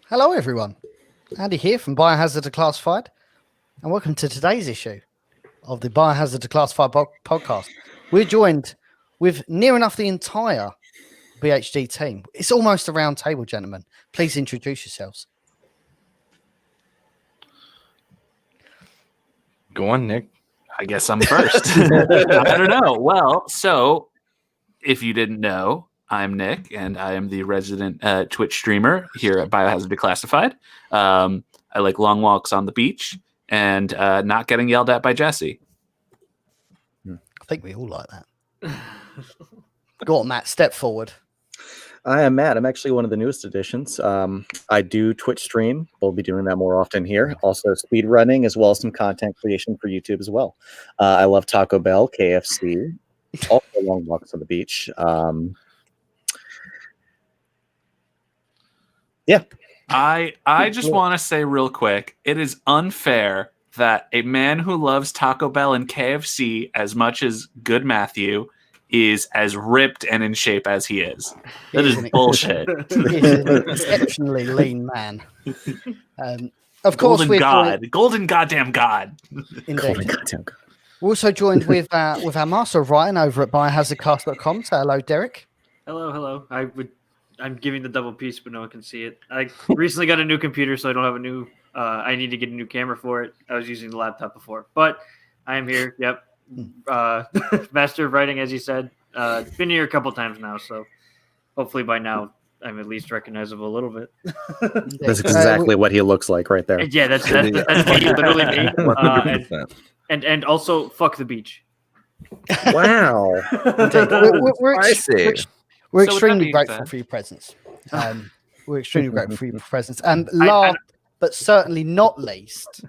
Hello, everyone. Andy here from Biohazard Declassified, and welcome to today's issue of the Biohazard Declassified podcast. We're joined with near enough the entire BHD team. It's almost a round table, gentlemen. Please introduce yourselves. Go on, Nick. I guess I'm first. I don't know. Well, so if you didn't know, I'm Nick, and I am the resident Twitch streamer here at Biohazard Declassified. I like long walks on the beach and not getting yelled at by Jesse. I think we all like that. Go on, Matt. Step forward. I am Matt. I'm actually one of the newest additions. I do Twitch stream. We'll be doing that more often here. Also speed running, as well as some content creation for YouTube as well. I love Taco Bell, KFC, also long walks on the beach. Yeah. I just want to say real quick, it is unfair that a man who loves Taco Bell and KFC as much as Good Matthew is as ripped and in shape as he is. That is bullshit. He's an exceptionally lean man. Of course, Golden goddamn God. Indeed. We're also joined with our master of writing over at biohazardcast.com. So hello, Derek. Hello. I'm giving the double piece, but no one can see it. I recently got a new computer, so I don't have a new. I need to get a new camera for it. I was using the laptop before, but I am here. Yep, master of writing, as you said. Been here a couple times now, so hopefully by now I'm at least recognizable a little bit. That's exactly what he looks like right there. Yeah, that's me, literally me. And also fuck the beach. Wow. We're extremely grateful for your presence. We're extremely grateful for your presence. And last but certainly not least,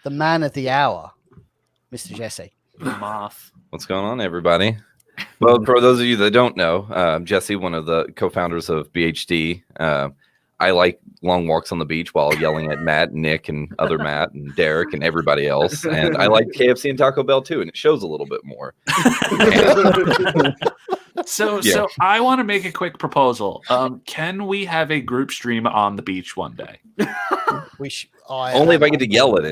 the man of the hour, Mr. Jesse. The moth. What's going on, everybody? Well, for those of you that don't know, Jesse, one of the co-founders of BHD. I like long walks on the beach while yelling at Matt, and Nick, and other Matt, and Derek, and everybody else. And I like KFC and Taco Bell, too, and it shows a little bit more. So I want to make a quick proposal. Can we have a group stream on the beach one day? Only if I get to yell at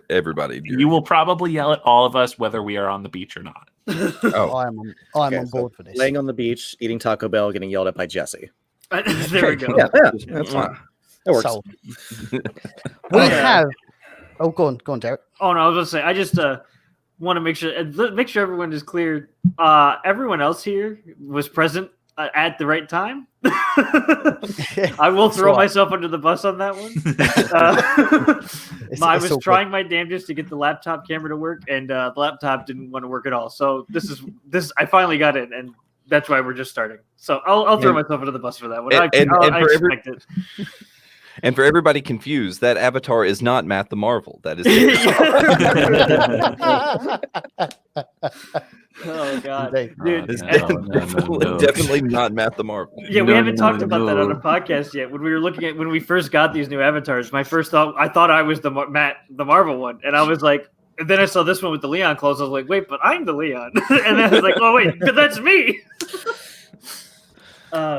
everybody. You will probably yell at all of us, whether we are on the beach or not. Oh. I'm on board for this. Laying on the beach, eating Taco Bell, getting yelled at by Jesse. There we go. Yeah, that's fine. That works. We have. Oh, go on, Derek. Oh no, I was going to say. I just want to make sure everyone is clear. Everyone else here was present at the right time. I will throw myself under the bus on that one. I was trying my damnedest to get the laptop camera to work, and the laptop didn't want to work at all. So this. I finally got it, and that's why we're just starting. So I'll throw myself under the bus for that one. I expect it. And for everybody confused, that avatar is not Matt the Marvel. That is. Oh God, dude! It's definitely not Matt the Marvel. Yeah, we haven't talked about that on a podcast yet. When we first got these new avatars, my first thought, I thought I was the Matt the Marvel one, and I was like, and then I saw this one with the Leon clothes. I was like, wait, but I'm the Leon, and then I was like, oh wait, but that's me.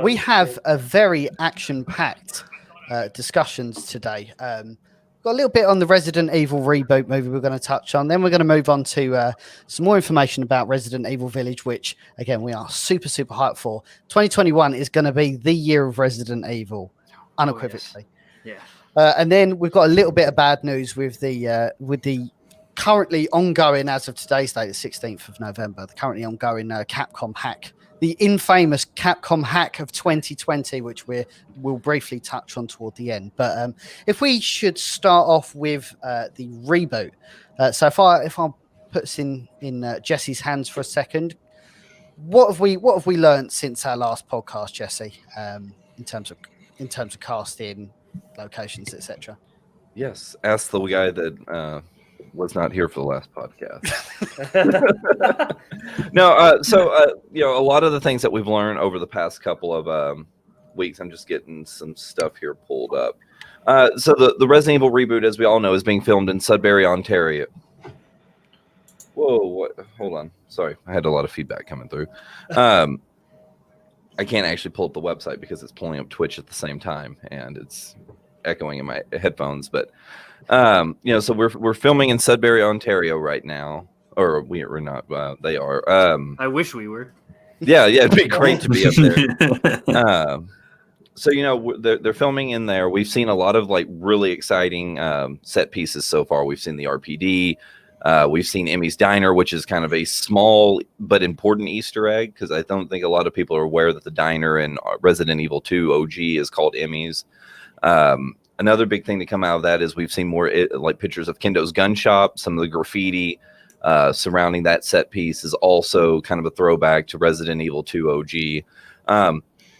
We have a very action-packed discussions today. Got a little bit on the Resident Evil Reboot movie we're going to touch on. Then we're going to move on to some more information about Resident Evil Village, which, again, we are super, super hyped for. 2021 is going to be the year of Resident Evil, unequivocally. Oh, yes. Yeah. And then we've got a little bit of bad news with the currently ongoing, as of today's date, the 16th of November, the currently ongoing Capcom hack. The infamous Capcom hack of 2020, which we'll briefly touch on toward the end. But if we should start off with the reboot. So if I put us in Jesse's hands for a second, what have we learned since our last podcast, Jesse? In terms of casting, locations, etc. Yes, ask the guy that was not here for the last podcast. No, a lot of the things that we've learned over the past couple of weeks, I'm just getting some stuff here pulled up. So the Resident Evil reboot, as we all know, is being filmed in Sudbury, Ontario. Whoa, what? Hold on. Sorry, I had a lot of feedback coming through. I can't actually pull up the website because it's pulling up Twitch at the same time, and it's echoing in my headphones. But so we're filming in Sudbury, Ontario right now, or we're not. They are. I wish we were. Yeah, it'd be great to be up there. So they're filming in there. We've seen a lot of like really exciting set pieces so far. We've seen the RPD. We've seen Emmy's Diner, which is kind of a small but important Easter egg, because I don't think a lot of people are aware that the diner in Resident Evil 2 OG is called Emmy's. Another big thing to come out of that is we've seen more like pictures of Kendo's gun shop. Some of the graffiti surrounding that set piece is also kind of a throwback to Resident Evil 2 OG.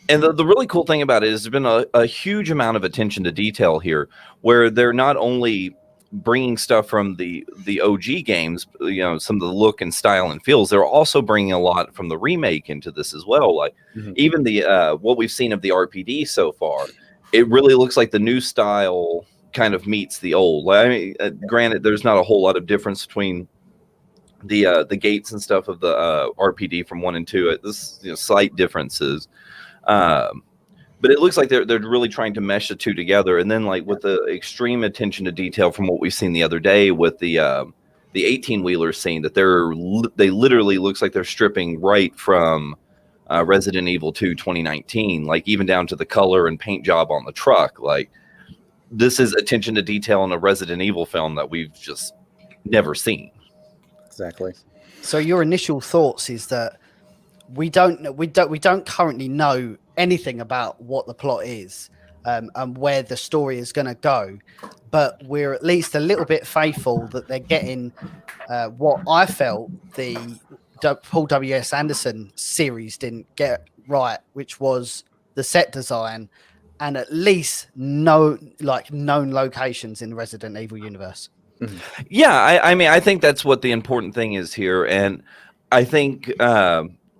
And the really cool thing about it is there's been a huge amount of attention to detail here, where they're not only bringing stuff from the OG games, some of the look and style and feels, they're also bringing a lot from the remake into this as well. Like even the what we've seen of the RPD so far, it really looks like the new style kind of meets the old. I mean, granted, there's not a whole lot of difference between the gates and stuff of the RPD from 1 and 2. This slight differences. But it looks like they're really trying to mesh the two together. And then like with the extreme attention to detail from what we've seen the other day with the 18-wheeler scene, that they literally looks like they're stripping right from Resident Evil 2 2019, like even down to the color and paint job on the truck. Like this is attention to detail in a Resident Evil film that we've just never seen. Exactly. So your initial thoughts is that we don't currently know anything about what the plot is and where the story is going to go, but we're at least a little bit faithful that they're getting what I felt the Paul W.S. Anderson series didn't get right, which was the set design and at least known locations in the Resident Evil universe. Mm-hmm. Yeah, I mean, I think that's what the important thing is here, and I think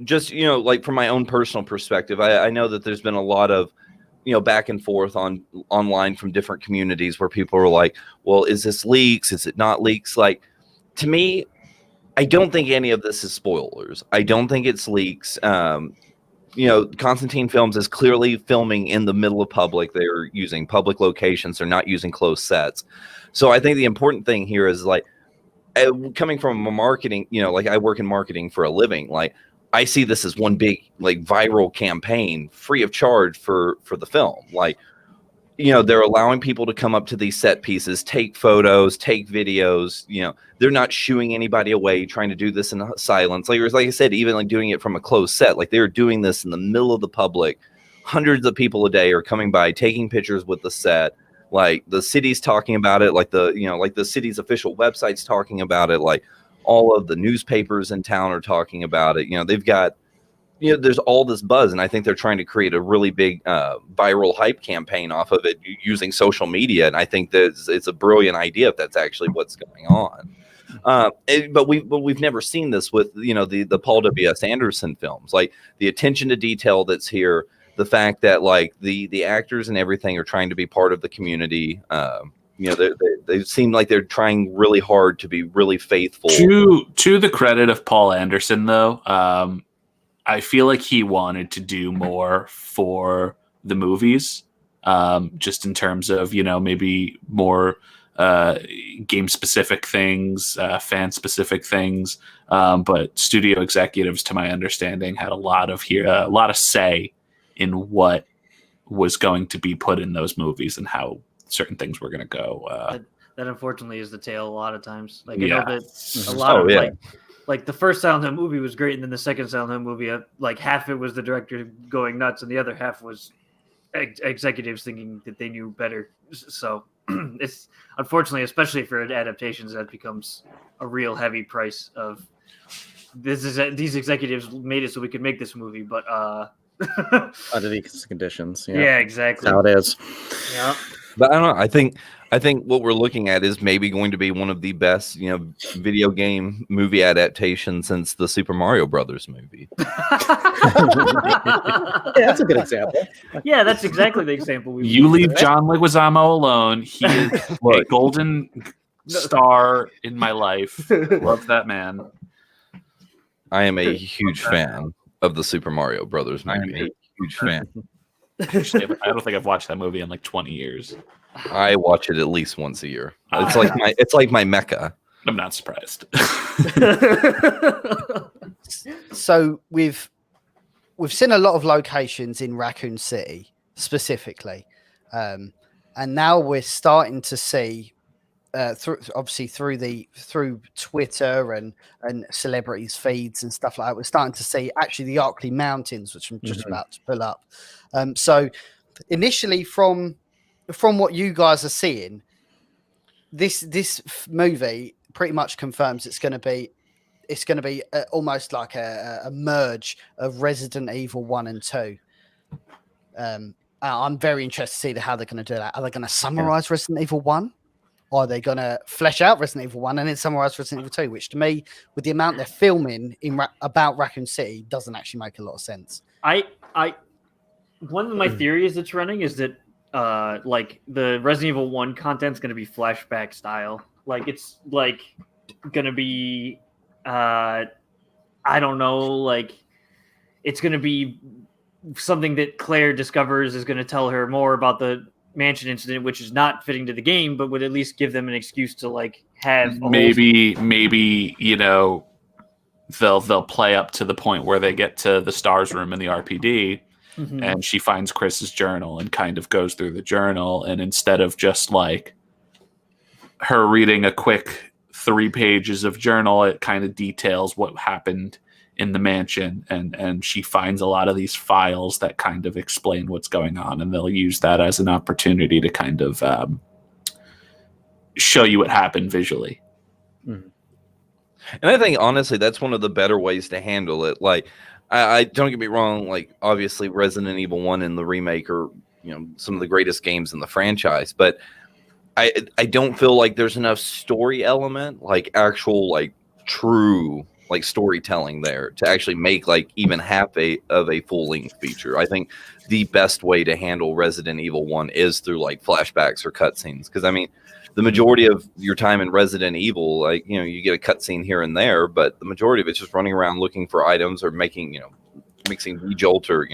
just like from my own personal perspective, I know that there's been a lot of back and forth online from different communities where people are like, well, is this leaks, is it not leaks? Like, to me, I don't think any of this is spoilers. I don't think it's leaks. Constantine Films is clearly filming in the middle of public. They're using public locations. They're not using closed sets. So I think the important thing here is like, coming from a marketing, like I work in marketing for a living, like I see this as one big like viral campaign free of charge for the film. Like, they're allowing people to come up to these set pieces, take photos, take videos. They're not shooing anybody away, trying to do this in silence. Like I said, even like doing it from a closed set, like they're doing this in the middle of the public. Hundreds of people a day are coming by, taking pictures with the set. Like the city's talking about it, like the city's official website's talking about it, like all of the newspapers in town are talking about it. They've got, there's all this buzz, and I think they're trying to create a really big viral hype campaign off of it using social media. And I think that it's a brilliant idea if that's actually what's going on. But we've never seen this with the Paul W.S. Anderson films, like the attention to detail that's here. The fact that like the actors and everything are trying to be part of the community. They seem like they're trying really hard to be really faithful. To the credit of Paul Anderson, though, I feel like he wanted to do more for the movies, just in terms of maybe more game specific things, fan specific things. But studio executives, to my understanding, had a lot of say in what was going to be put in those movies and how certain things were going to go. That unfortunately is the tale a lot of times. Like, Yeah. I know that a lot of like the first Silent Hill movie was great, and then the second Silent Hill movie, like half it was the director going nuts, and the other half was executives thinking that they knew better. So it's unfortunately, especially for adaptations, that becomes a real heavy price of these executives made it so we could make this movie, but under these conditions. Yeah, exactly. That's how it is. Yeah. But I don't know. I think what we're looking at is maybe going to be one of the best, video game movie adaptations since the Super Mario Brothers movie. Yeah, that's a good example. Yeah, that's exactly the example we. You leave John Leguizamo alone. He is a golden star in my life. Love that man. I am a huge fan of the Super Mario Brothers movie. Huge fan. Actually, I don't think I've watched that movie in like 20 years. I watch it at least once a year. It's like my mecca. I'm not surprised. So we've seen a lot of locations in Raccoon City specifically, and now we're starting to see through Twitter and celebrities feeds and stuff like that. We're starting to see actually the Arkley Mountains, which I'm just about to pull up. So initially, from what you guys are seeing, this movie pretty much confirms it's going to be almost like a merge of Resident Evil 1 and 2. I'm very interested to see how they're going to do that. Are they going to summarize Resident Evil 1? Or are they going to flesh out Resident Evil 1 and then summarize Resident Evil 2? Which to me, with the amount they're filming about Raccoon City, doesn't actually make a lot of sense. One of my theories that's running is that like the Resident Evil 1 content's going to be flashback style. Like it's like going to be I don't know, like it's going to be something that Claire discovers is going to tell her more about the mansion incident, which is not fitting to the game, but would at least give them an excuse to like have maybe they'll play up to the point where they get to the Stars room in the RPD. And she finds Chris's journal and kind of goes through the journal. And instead of just like her reading a quick 3 pages of journal, it kind of details what happened in the mansion. And she finds a lot of these files that kind of explain what's going on. And they'll use that as an opportunity to kind of show you what happened visually. And I think, honestly, that's one of the better ways to handle it. Like, I don't get me wrong, like obviously Resident Evil 1 and the remake are, some of the greatest games in the franchise, but I don't feel like there's enough story element, like actual like true like storytelling there to actually make like even half of a full-length feature. I think the best way to handle Resident Evil 1 is through like flashbacks or cutscenes, because I mean the majority of your time in Resident Evil, like, you get a cutscene here and there, but the majority of it's just running around looking for items or mixing Jolt or,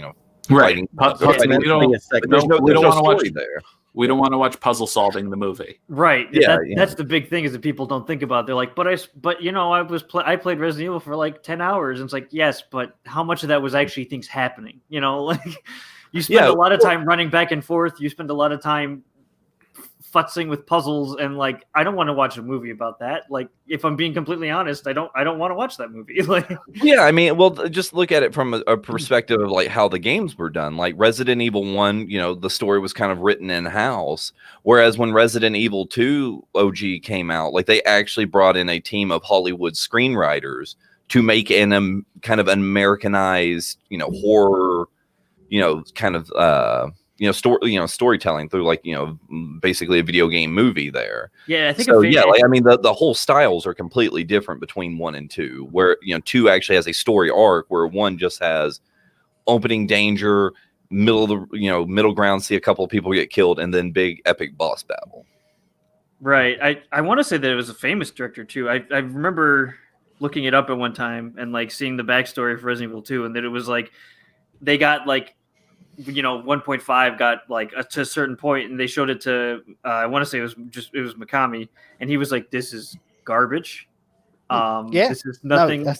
right. fighting. There's no story there. We don't want to watch puzzle solving the movie. Right. Yeah, that's the big thing is that people don't think about. They're like, I played Resident Evil for like 10 hours. And it's like, yes, but how much of that was actually things happening? Like you spend a lot of time running back and forth. You spend a lot of time futzing with puzzles, and like I don't want to watch a movie about that. Like if I'm being completely honest, I don't want to watch that movie. Like yeah, I mean, well, just look at it from a perspective of like how the games were done. Like Resident Evil 1, the story was kind of written in house, whereas when Resident Evil 2 OG came out, like they actually brought in a team of Hollywood screenwriters to make an kind of Americanized horror kind of storytelling through like, basically a video game movie there. Yeah, I think so. Yeah, like I mean, the whole styles are completely different between 1 and 2. Where 2 actually has a story arc, where 1 just has opening danger, middle ground, see a couple of people get killed, and then big epic boss battle. Right. I want to say that it was a famous director too. I remember looking it up at one time and like seeing the backstory for Resident Evil 2, and that it was like they got like 1.5 got like to a certain point, and they showed it to I want to say it was Mikami, and he was like, "This is garbage. This is nothing." No,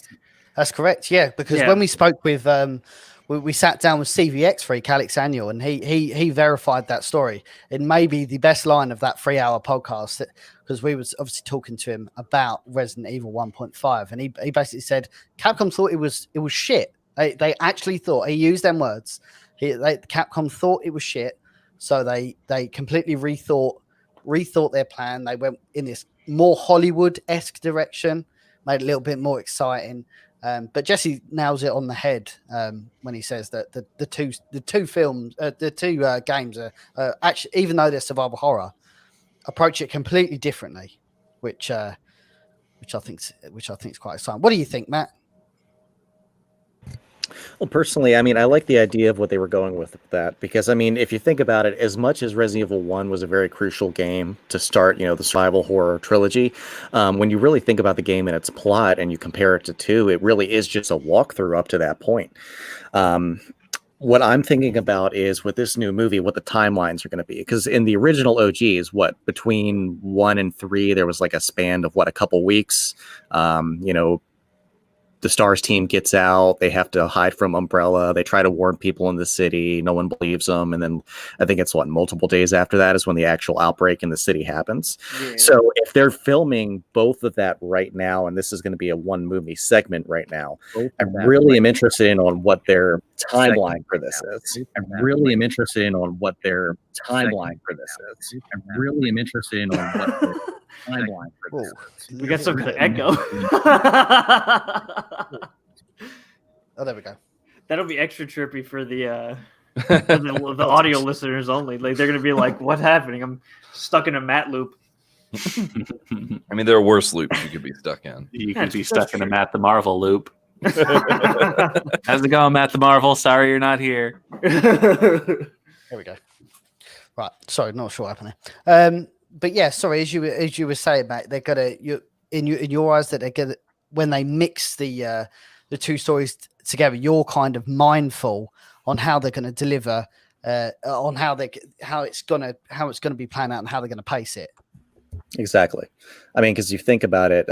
that's correct. Yeah, because when we spoke with we sat down with CVX3 Calix Annual, and he verified that story. It may be the best line of that 3-hour podcast, because we was obviously talking to him about Resident Evil 1.5, and he basically said Capcom thought it was shit. They actually thought, he used them words. Capcom thought it was shit, so they completely rethought their plan. They went in this more Hollywood-esque direction, made it a little bit more exciting, But Jesse nails it on the head when he says that the two films, the two games are actually, even though they're survival horror, approach it completely differently, which I think is quite exciting. What do you think, Matt? Well, personally, I mean, I like the idea of what they were going with that because, I mean, if you think about it, as much as Resident Evil 1 was a very crucial game to start, the survival horror trilogy, when you really think about the game and its plot and you compare it to 2, it really is just a walkthrough up to that point. What I'm thinking about is with this new movie, what the timelines are going to be. Because in the original OGs, between 1 and 3, there was like a span of a couple weeks. The STARS team gets out. They have to hide from Umbrella. They try to warn people in the city. No one believes them. And then I think it's multiple days after that is when the actual outbreak in the city happens. Yeah. So if they're filming both of that right now, and this is going to be a 1 movie segment right now, I really am interested in on what their timeline for this is. I really am interested in on what their timeline for this is. I really am interested in on what their timeline for this is. We got some kind of echo. Oh, there we go. That'll be extra trippy for the audio listeners only. Like they're gonna be like, "What's happening? I'm stuck in a Matt loop." I mean, there are worse loops you could be stuck in. You could be stuck in a Matt the Marvel loop. How's it going, Matt the Marvel? Sorry you're not here. There we go. Right. Sorry, not sure what happened there. But yeah, sorry. As you were saying, Matt, they're gonna in your eyes that they're gonna, when they mix the two stories together, you're kind of mindful on how they're going to deliver, on how it's going to be planned out and how they're going to pace it. Exactly. I mean, because you think about it,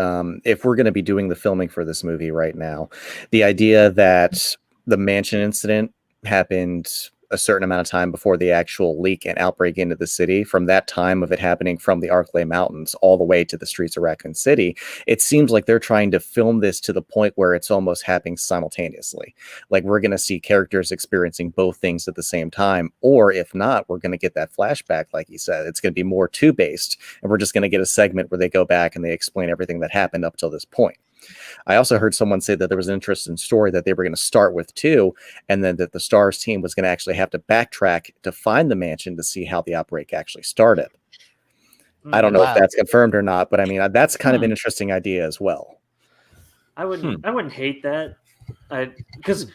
if we're going to be doing the filming for this movie right now, the idea that the mansion incident happened a certain amount of time before the actual leak and outbreak into the city, from that time of it happening from the Arklay Mountains all the way to the streets of Raccoon City, it seems like they're trying to film this to the point where it's almost happening simultaneously. Like we're going to see characters experiencing both things at the same time, or if not, we're going to get that flashback, like he said. It's going to be more 2-based, and we're just going to get a segment where they go back and they explain everything that happened up till this point. I also heard someone say that there was an interesting story that they were going to start with 2, and then that the STARS team was going to actually have to backtrack to find the mansion to see how the outbreak actually started. I don't know if that's confirmed or not, but I mean, that's kind of an interesting idea as well. I wouldn't hate that, because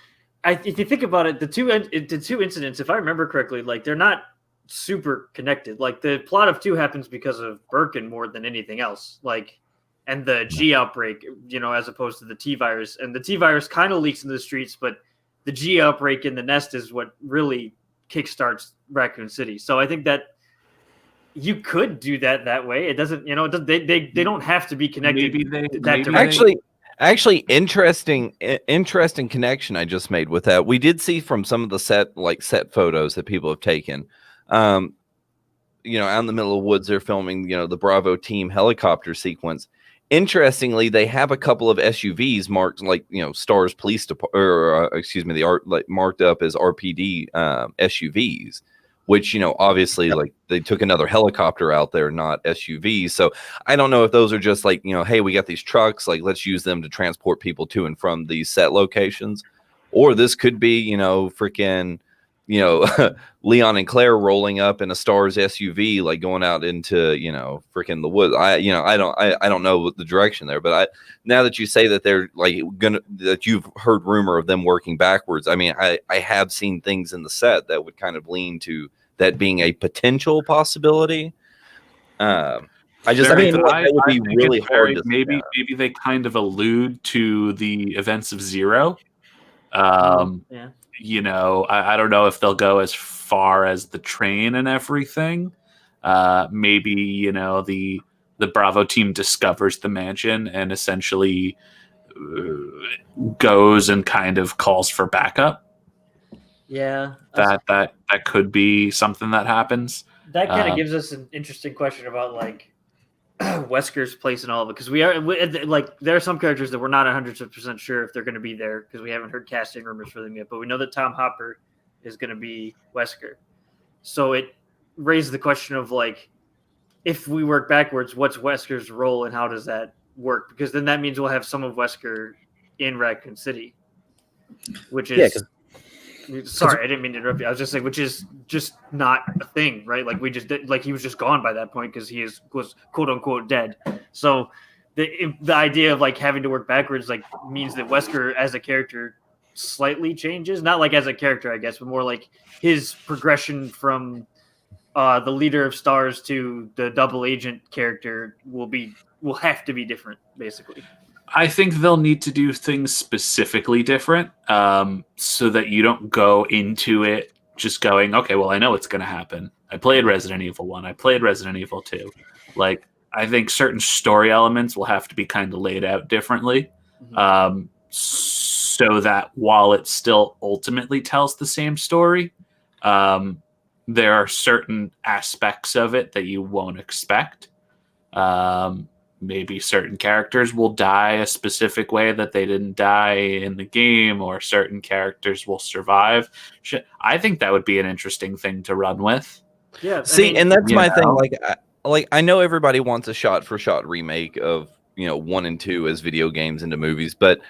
if you think about it, the two incidents, if I remember correctly, like they're not super connected. Like the plot of 2 happens because of Birkin more than anything else. Like. And the G outbreak, as opposed to the T virus. And the T virus kind of leaks into the streets, but the G outbreak in the nest is what really kickstarts Raccoon City. So I think that you could do that way. It doesn't, they don't have to be connected. Actually, interesting connection I just made with that. We did see from some of the set photos that people have taken. Out in the middle of the woods, they're filming, the Bravo team helicopter sequence. Interestingly, they have a couple of SUVs marked STARS Police Department, marked up as RPD SUVs, which, obviously they took another helicopter out there, not SUVs. So I don't know if those are just hey, we got these trucks, let's use them to transport people to and from these set locations. Or this could be, freaking, Leon and Claire rolling up in a STARS SUV, going out into, freaking the woods. I don't know what the direction there, but now that you say that they're that you've heard rumor of them working backwards. I mean, I have seen things in the set that would kind of lean to that being a potential possibility. That would be really hard to maybe they kind of allude to the events of Zero. Yeah. I don't know if they'll go as far as the train and everything. Maybe, the Bravo team discovers the mansion and essentially goes and kind of calls for backup. Yeah. That could be something that happens. That kind of gives us an interesting question about Wesker's place and all of it, because there are some characters that we're not 100% sure if they're going to be there because we haven't heard casting rumors for them yet, but we know that Tom Hopper is going to be Wesker. So it raised the question of if we work backwards, what's Wesker's role and how does that work? Because then that means we'll have some of Wesker in Raccoon City, which is sorry, I didn't mean to interrupt you. I was just saying, which is just not a thing, right? Like we just did, like he was just gone by that point because was quote unquote dead. So the idea of like having to work backwards like means that Wesker as a character slightly changes, not like as a character, I guess, but more like his progression from the leader of Stars to the double agent character will have to be different, basically. I think they'll need to do things specifically different so that you don't go into it just going, okay, well, I know what's going to happen. I played Resident Evil 1. I played Resident Evil 2. Like, I think certain story elements will have to be kind of laid out differently so that while it still ultimately tells the same story, there are certain aspects of it that you won't expect. Maybe certain characters will die a specific way that they didn't die in the game, or certain characters will survive. I think that would be an interesting thing to run with. Yeah. See, and that's my thing. Like I know everybody wants a shot-for-shot remake of 1 and 2 as video games into movies, but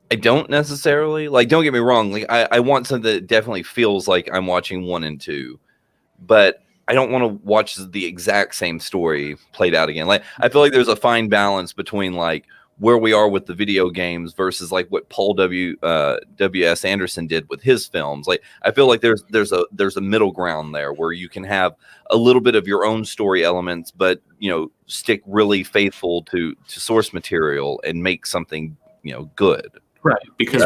I don't necessarily like. Don't get me wrong. Like I want something that definitely feels like I'm watching 1 and 2, but I don't want to watch the exact same story played out again. Like I feel like there's a fine balance between like where we are with the video games versus like what Paul W.S. Anderson did with his films. Like I feel like there's a middle ground there where you can have a little bit of your own story elements, but stick really faithful to source material and make something good. Right, because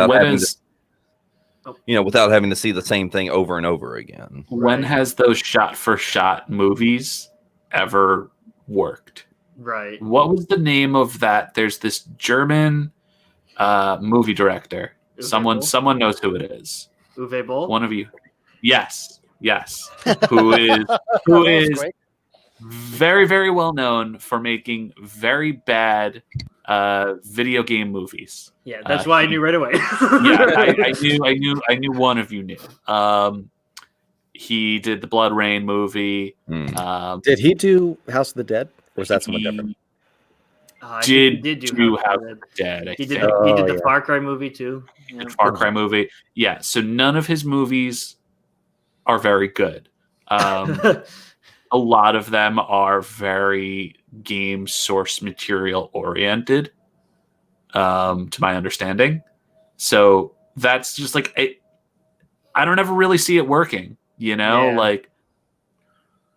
without having to see the same thing over and over again. When has those shot-for-shot movies ever worked? Right. What was the name of that? There's this German movie director. Uwe Someone knows who it is. Uwe Boll? One of you. Yes. Who is very, very well known for making very bad video game movies. Yeah, that's why I knew right away. I knew one of you knew. He did the Blood Rain movie. Did he do House of the Dead, or was that someone different? He did do House of the Dead. He did the Far Cry movie too. The Far Cry movie. Yeah, so none of his movies are very good. A lot of them are very game source material oriented, to my understanding. So that's just like I don't ever really see it working, like.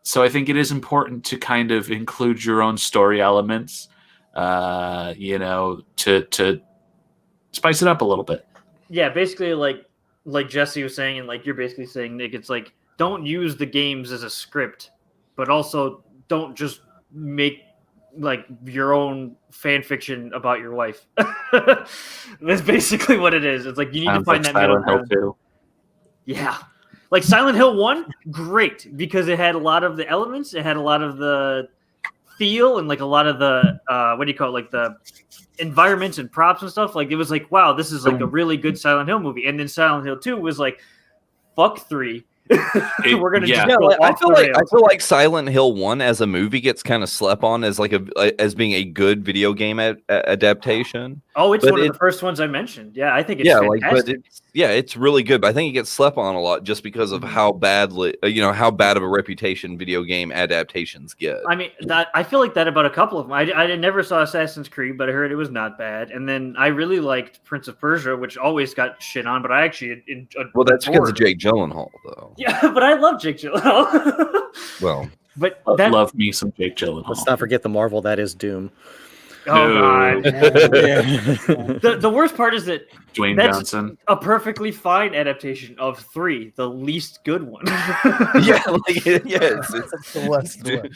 So I think it is important to kind of include your own story elements, to spice it up a little bit. Yeah, basically, like Jesse was saying, and like you're basically saying, Nick, it's like don't use the games as a script, but also don't just make like your own fan fiction about your wife. That's basically what it is. It's like you need to find that middle ground. Yeah. Like Silent Hill 1, great, because it had a lot of the elements, it had a lot of the feel and like a lot of the like the environments and props and stuff. Like it was like, wow, this is like a really good Silent Hill movie. And then Silent Hill 2 was like, fuck 3. We're gonna just go I feel like Silent Hill 1 as a movie gets kind of slept on as like as being a good video game adaptation. Oh, it's one of the first ones I mentioned. Yeah, I think it's fantastic. It's really good, but I think it gets slept on a lot just because of how badly how bad of a reputation video game adaptations get. I mean, I feel like that about a couple of them. I never saw Assassin's Creed, but I heard it was not bad. And then I really liked Prince of Persia, which always got shit on, but I actually well, that's because of Jake Gyllenhaal, though. Yeah, but I love Jake Gyllenhaal. Well, but love me some Jake Gyllenhaal. Let's not forget the Marvel that is Doom. Oh God! The worst part is that Dwayne Johnson, a perfectly fine adaptation of 3, the least good one. It's the worst one.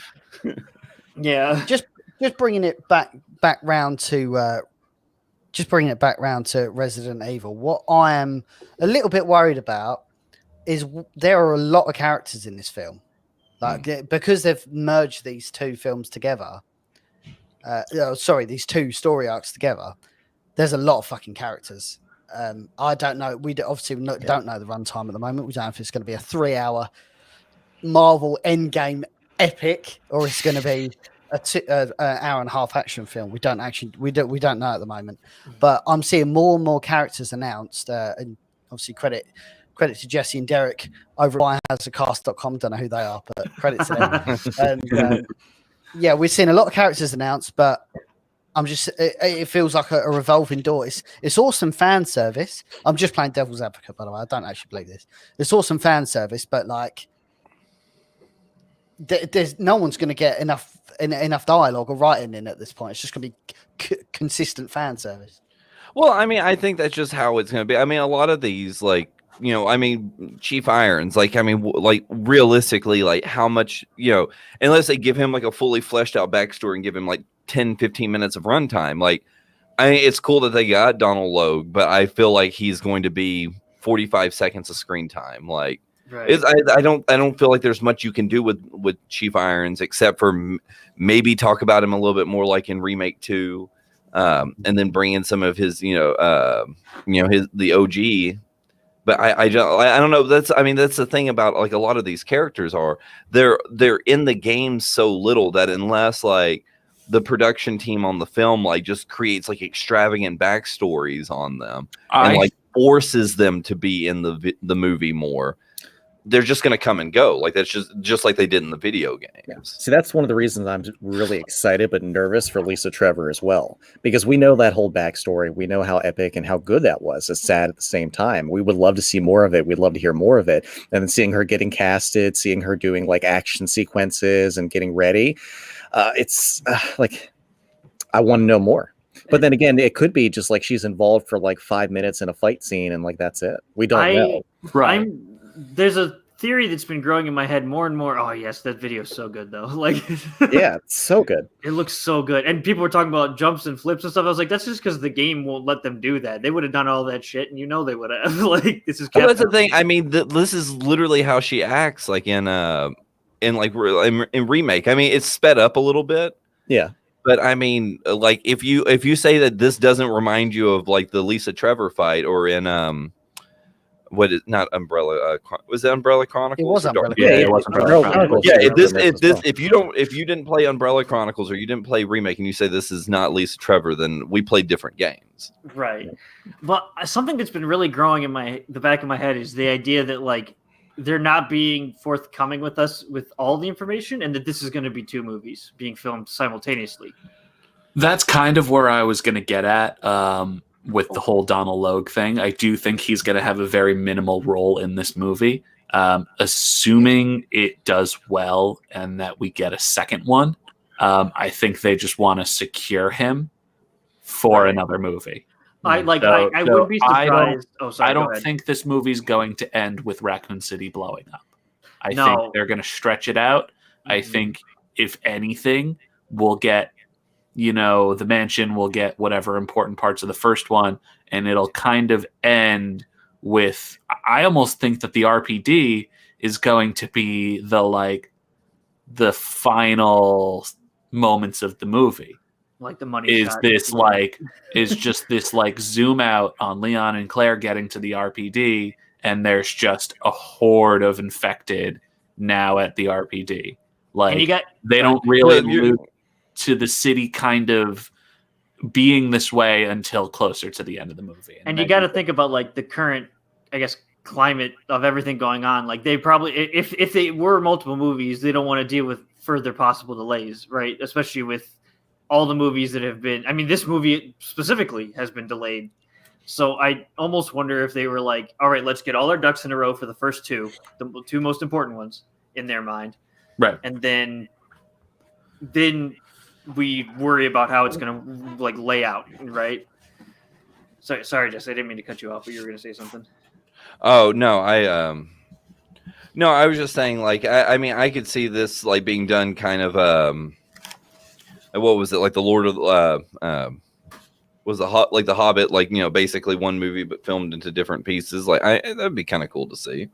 Yeah, just bringing it back round to Resident Evil. What I am a little bit worried about is there are a lot of characters in this film, because they've merged these two films together. These two story arcs together. There's a lot of fucking characters. I don't know. We obviously don't know the runtime at the moment. We don't know if it's going to be a 3-hour Marvel Endgame epic or it's going to be hour and a half action film. We don't know at the moment, but I'm seeing more and more characters announced, and obviously credit to Jesse and Derek over at biohazardcast.com. Don't know who they are, but credit to them. And yeah, we're seeing a lot of characters announced, but it feels like a revolving door. It's awesome fan service. I'm just playing devil's advocate, by the way. I don't actually believe this. It's awesome fan service, but like, there's no one's going to get enough dialogue or writing in at this point. It's just going to be consistent fan service. Well, I mean, I think that's just how it's going to be. I mean, a lot of these, like, you know, I mean, Chief Irons, like, I mean, like, realistically, like, how much, you know, unless they give him like a fully fleshed out backstory and give him like 10, 15 minutes of runtime, like, I mean, it's cool that they got Donald Logue, but I feel like he's going to be 45 seconds of screen time. Like, right. I don't feel like there's much you can do with Chief Irons except for maybe talk about him a little bit more, like in Remake 2, and then bring in some of his, the OG. But I don't know. That's the thing about like a lot of these characters are they're in the game so little that unless like the production team on the film like just creates like extravagant backstories on them and like forces them to be in the movie more, they're just going to come and go. Like that's just like they did in the video games. Yeah. See, that's one of the reasons I'm really excited but nervous for Lisa Trevor as well, because we know that whole backstory. We know how epic and how good that was. It's sad at the same time. We would love to see more of it. We'd love to hear more of it. And then seeing her getting casted, seeing her doing like action sequences and getting ready, it's like I want to know more. But then again, it could be just like she's involved for like 5 minutes in a fight scene and like that's it. We don't know. Right. There's a theory that's been growing in my head more and more. Oh yes, that video is so good though. Like, yeah, it's so good. It looks so good. And people were talking about jumps and flips and stuff. I was like, that's just because the game won't let them do that. They would have done all that shit, and they would have. Like, this is. Well, that's the thing. I mean, this is literally how she acts. Like in Remake. I mean, it's sped up a little bit. Yeah. But I mean, like if you say that this doesn't remind you of like the Lisa Trevor fight or in what is not Umbrella? Was it Umbrella Chronicles? It was Umbrella. Yeah, it was Umbrella Chronicles. Yeah, if you didn't play Umbrella Chronicles or you didn't play Remake and you say this is not Lisa Trevor, then we played different games. Right. But something that's been really growing in the back of my head is the idea that like they're not being forthcoming with us with all the information, and that this is going to be 2 movies being filmed simultaneously. That's kind of where I was going to get at. With the whole Donald Logue thing, I do think he's going to have a very minimal role in this movie, assuming it does well and that we get a second one. I think they just want to secure him for another movie. I would be surprised. I don't think this movie's going to end with Raccoon City blowing up. I think they're going to stretch it out. I think if anything, we'll get the mansion will get whatever important parts of the first one, and it'll kind of end with, I almost think that the RPD is going to be the final moments of the movie. Like the money is shot. Is just this like zoom out on Leon and Claire getting to the RPD, and there's just a horde of infected now at the RPD. Like, they don't really allude to the city kind of being this way until closer to the end of the movie. And you got to think about like the current, I guess, climate of everything going on. Like they probably, if they were multiple movies, they don't want to deal with further possible delays, right? Especially with all the movies that have been, I mean, this movie specifically has been delayed. So I almost wonder if they were like, all right, let's get all our ducks in a row for the first 2, the 2 most important ones in their mind. Right. And then we worry about how it's going to like lay out, right? Sorry, Jess, I didn't mean to cut you off, but you were going to say something. Oh no, I was just saying, like, I mean, I could see this like being done kind of, what was it, like the Lord of was the Hobbit, like, basically one movie but filmed into different pieces. Like, that'd be kind of cool to see.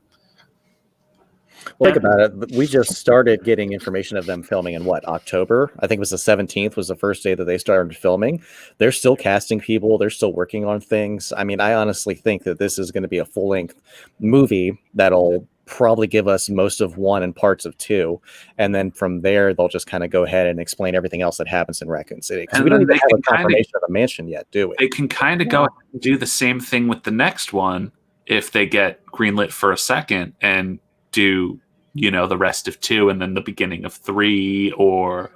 Think about it. We just started getting information of them filming in October? I think it was the 17th was the first day that they started filming. They're still casting people. They're still working on things. I mean, I honestly think that this is going to be a full-length movie that'll probably give us most of 1 and parts of 2, and then from there they'll just kind of go ahead and explain everything else that happens in Raccoon City, because we don't even have a confirmation of a mansion yet, do we? They can kind of go and do the same thing with the next one if they get greenlit for a second and do, the rest of 2 and then the beginning of 3, or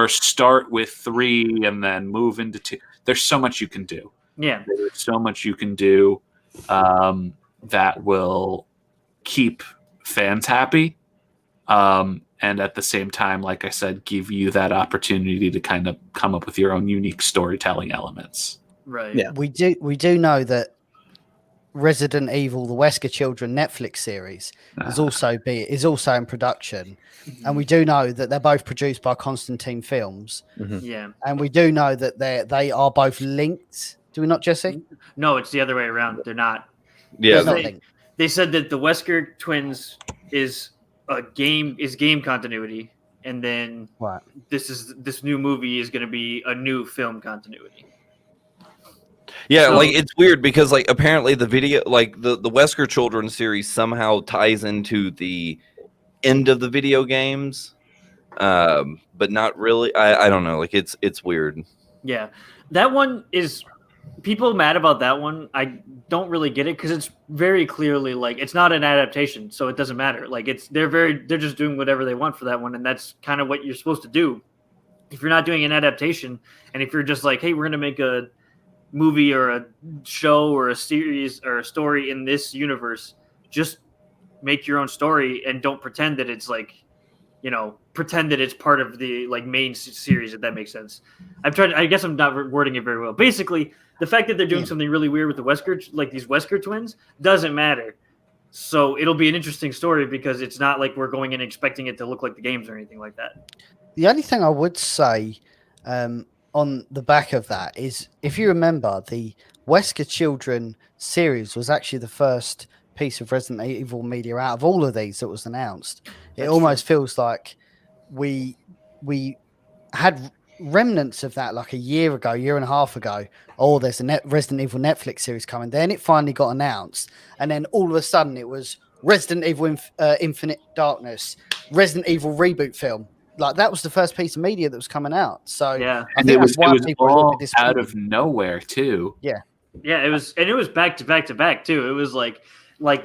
start with 3 and then move into 2. There's so much you can do. Yeah. There's so much you can do that will keep fans happy. And at the same time, like I said, give you that opportunity to kind of come up with your own unique storytelling elements. Right. Yeah. We do know that Resident Evil, the Wesker Children Netflix series is also in production, and we do know that they're both produced by Constantine Films. Mhm. Yeah. And we do know that they are both linked. Do we not, Jesse? No, it's the other way around. They're not. Yeah, They're not they- linked. They said that the Wesker twins is game continuity, and then Right. this new movie is going to be a new film continuity. yeah. So- Like it's weird because like apparently the video, like the Wesker Children series somehow ties into the end of the video games, but not really. I don't know. Like it's weird. Yeah, that one is people mad about that one. I don't really get it because it's very clearly like it's not an adaptation, so it doesn't matter. Like they're just doing whatever they want for that one, and that's kind of what you're supposed to do. If you're not doing an adaptation, and if you're just like, hey, we're gonna make a movie or a show or a series or a story in this universe, just make your own story and don't pretend that it's like, pretend that it's part of the like main series, if that makes sense. I guess I'm not wording it very well. Basically, the fact that they're doing something really weird with the Wesker, like these Wesker twins, doesn't matter. So it'll be an interesting story because it's not like we're going in expecting it to look like the games or anything like that. The only thing I would say on the back of that is, if you remember, the Wesker Children series was actually the first piece of Resident Evil media out of all of these that was announced. It That's almost feels like we had remnants of that like a year and a half ago. Oh, there's a Resident Evil Netflix series coming. Then it finally got announced, and then all of a sudden it was Resident Evil Infinite Darkness, Resident Evil reboot film. Like that was the first piece of media that was coming out. So Yeah, I And think it was that's why people are a little all bit out disappointed. of nowhere too. yeah, it was back to back to back too. It was like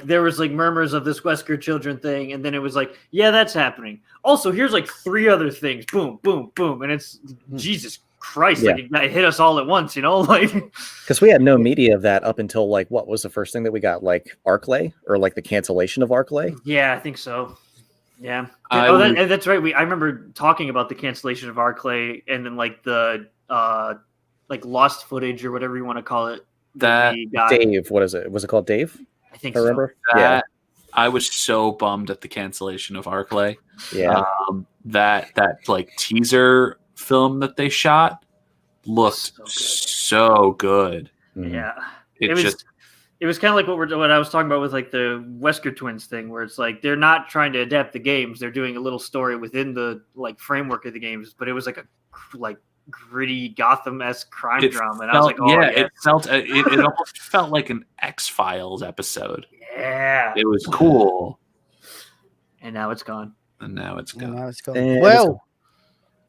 there was like murmurs of this Wesker Children thing, and then it was like, yeah, that's happening. Also, here's like 3 other things. Boom, boom, boom, and it's Jesus Christ, Yeah. like it hit us all at once, like. Because we had no media of that up until like what was the first thing that we got, like Arclay, or like the cancellation of Arclay. Yeah, I think so. Yeah. I That's right. I remember talking about the cancellation of Arclay, and then like the like lost footage or whatever you want to call it. That we got. Dave, what is it? Was it called Dave? I think I so. remember. That I was so bummed at the cancellation of Arclay. Yeah. That like teaser film that they shot looked so good. Mhm. Yeah. It was. just It was kind of like what I was talking about with like the Wesker twins thing, where it's like they're not trying to adapt the games; they're doing a little story within the like framework of the games. But it was like a gritty Gotham-esque crime drama, and I was like, oh yeah, it almost felt like an X-Files episode. yeah. It was cool, And now it's gone. and now it's And gone. now it's gone. And Well,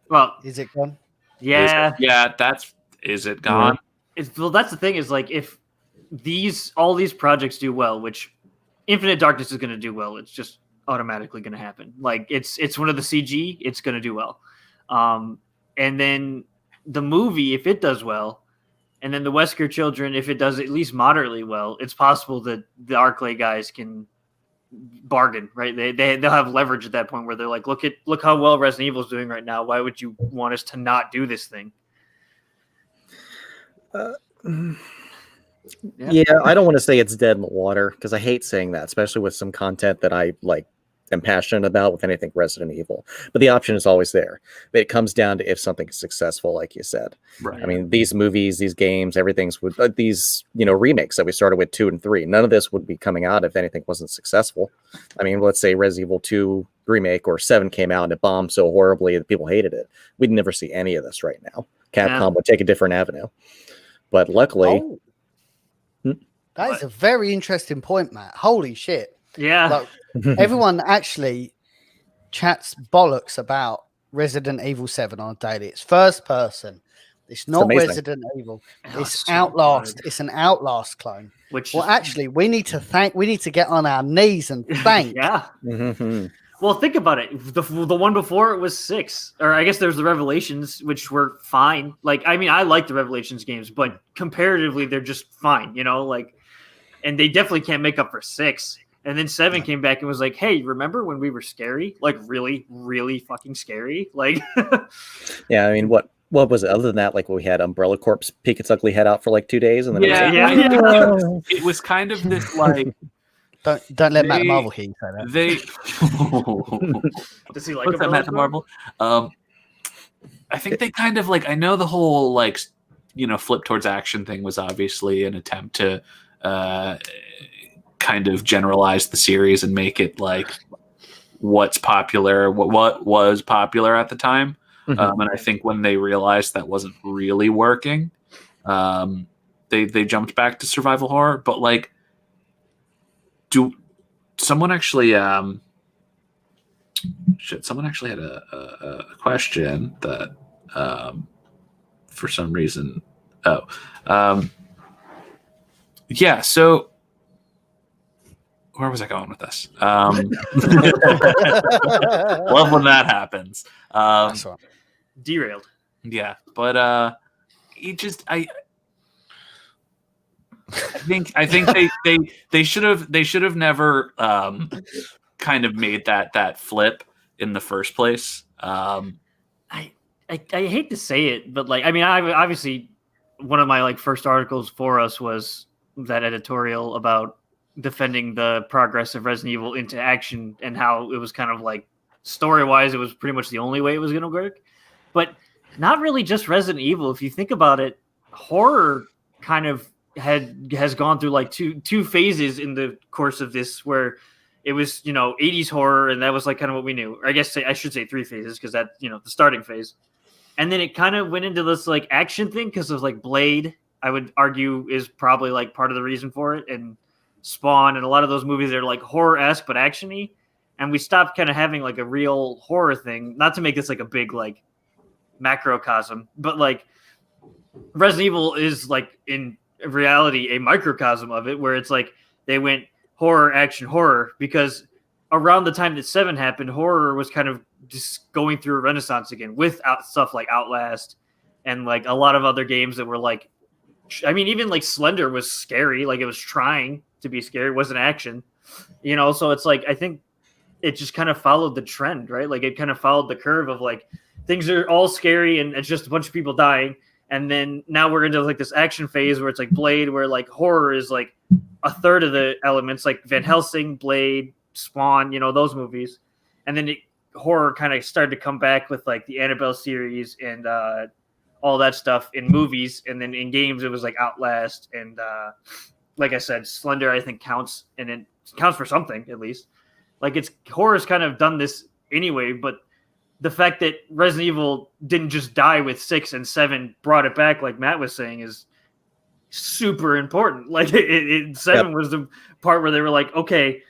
Well, is it gone? yeah. Is it gone? Well, that's the thing is like if all these projects do well, which Infinite Darkness is going to do well, it's just automatically going to happen. Like it's one of the CG, it's going to do well. And then the movie, if it does well, and then the Wesker Children, if it does at least moderately well, it's possible that the Arclay guys can bargain, right? They'll have leverage at that point where they're like, look how well Resident Evil is doing right now. Why would you want us to not do this thing? Yeah, I don't want to say it's dead in the water because I hate saying that, especially with some content that I like am passionate about with anything Resident Evil. But the option is always there. But it comes down to if something is successful, like you said. Right. I mean, these movies, these games, everything's with these, remakes that we started with 2 and 3. None of this would be coming out if anything wasn't successful. I mean, let's say Resident Evil 2 remake or 7 came out and it bombed so horribly that people hated it. We'd never see any of this right now. Capcom would take a different avenue. But luckily, that is a very interesting point, Matt. Holy shit. Yeah. Like, everyone actually chats bollocks about Resident Evil 7 on a daily. It's first person. It's not amazing. Resident Evil. Oh, It's so Outlast. good. It's an Outlast clone. Which Well, is- actually, we need to get on our knees and thank. yeah. Mhm. Well, think about it. The one before it was 6, or I guess there's the Revelations, which were fine. Like, I mean, I like the Revelations games, but comparatively, they're just fine. And they definitely can't make up for 6. And then 7 came back and was like, "Hey, remember when we were scary? Like, really, really fucking scary? Like, Yeah, I mean, what was it? Other than that, like we had Umbrella Corps peek its ugly head out for like 2 days, and then Yeah, it was like, It was kind of this like Don't let Matt They- Marvel hear you say that. they. does he like What's that, Matt the Marvel? I think they kind of like. I know the whole like flip towards action thing was obviously an attempt to kind of generalize the series and make it like what's popular, what was popular at the time. Mhm. And I think when they realized that wasn't really working, they jumped back to survival horror. But like, someone actually someone actually had a question that for some reason yeah, so where was I going with this? Love when that happens. That's right. Derailed. Yeah, but it just I think they should have never kind of made that flip in the first place. I hate to say it, but like, I mean, I obviously one of my like first articles for us was that editorial about defending the progress of Resident Evil into action and how it was kind of like story-wise, it was pretty much the only way it was going to work. But not really just Resident Evil. If you think about it, horror kind of has gone through like two phases in the course of this, where it was 80s horror, and that was like kind of what we knew. Or I guess I should say 3 phases, because that the starting phase, and then it kind of went into this like action thing because of like Blade. I would argue is probably like part of the reason for it, and Spawn, and a lot of those movies are like horror-esque but action-y, and we stopped kind of having like a real horror thing. Not to make this like a big like macrocosm, but like Resident Evil is like in reality a microcosm of it, where it's like they went horror, action, horror, because around the time that 7 happened, horror was kind of just going through a renaissance again with stuff like Outlast and like a lot of other games that were like, I mean, even like Slender was scary, like it was trying to be scary, it wasn't action, so it's like, I think it just kind of followed the trend, right? Like it kind of followed the curve of like things are all scary and it's just a bunch of people dying. And then now we're into like this action phase where it's like Blade, where like horror is like a third of the elements, like Van Helsing, Blade, Spawn, those movies. And then horror kind of started to come back with like the Annabelle series and all that stuff in movies. And then in games, it was like Outlast. And like I said, Slender, I think counts, and it counts for something at least. Like horror's kind of done this anyway, but the fact that Resident Evil didn't just die with 6 and 7 brought it back, like Matt was saying, is super important. Like 7 was the part where they were like, okay,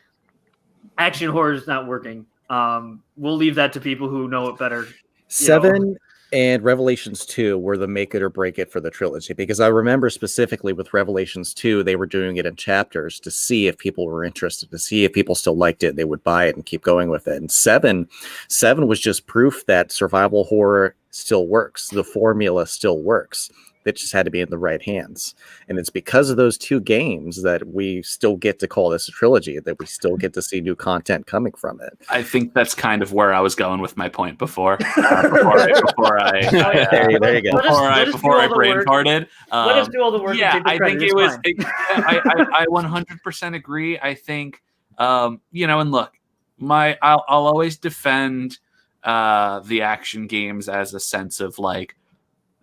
action horror is not working. We'll leave that to people who know it better. 7 and Revelations 2 were the make it or break it for the trilogy, because I remember specifically with Revelations 2, they were doing it in chapters to see if people were interested, to see if people still liked it, they would buy it and keep going with it. And 7 was just proof that survival horror still works. The formula still works. It just had to be in the right hands. And it's because of those 2 games that we still get to call this a trilogy, that we still get to see new content coming from it. I think that's kind of where I was going with my point before. Before I brain farted. Let us do all the work. Yeah, and take the I think credit. it was. It's I 100% agree. I think, and look, I'll always defend the action games as a sense of like,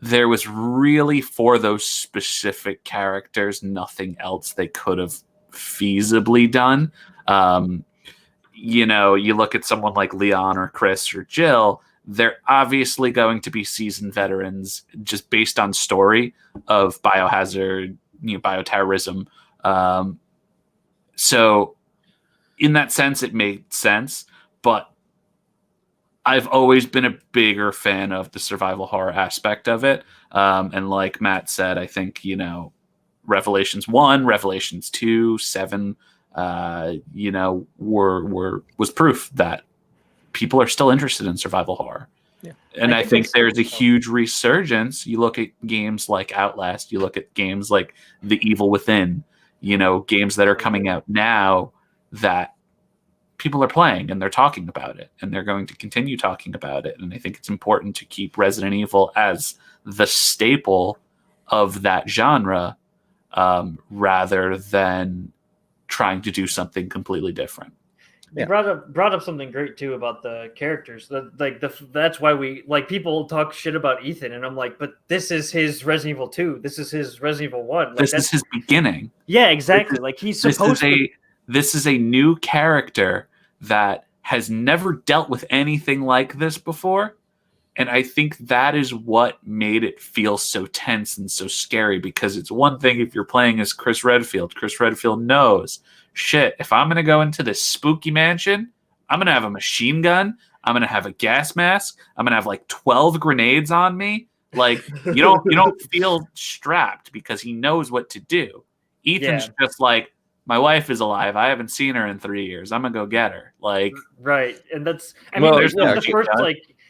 there was really, for those specific characters, nothing else they could have feasibly done. You look at someone like Leon or Chris or Jill, they're obviously going to be seasoned veterans just based on story of biohazard, bioterrorism. So in that sense, it made sense. But I've always been a bigger fan of the survival horror aspect of it. And like Matt said, I think, Revelations 1, Revelations 2, 7, was proof that people are still interested in survival horror. Yeah. And I think there's a huge resurgence. You look at games like Outlast, you look at games like The Evil Within, games that are coming out now that people are playing and they're talking about it and they're going to continue talking about it. And I think it's important to keep Resident Evil as the staple of that genre, rather than trying to do something completely different. You brought up something great too about the characters. That's why we people talk shit about Ethan, and I'm like, but this is his Resident Evil 2. This is his Resident Evil 1. This is his beginning. Yeah, exactly. This is a new character that has never dealt with anything like this before. And I think that is what made it feel so tense and so scary, because it's one thing if you're playing as Chris Redfield. Chris Redfield knows, shit, if I'm going to go into this spooky mansion, I'm going to have a machine gun. I'm going to have a gas mask. I'm going to have like 12 grenades on me. Like, you don't feel strapped because he knows what to do. Ethan's just like, my wife is alive. I haven't seen her in 3 years. I'm going to go get her. Like, right. And that's, there's the first,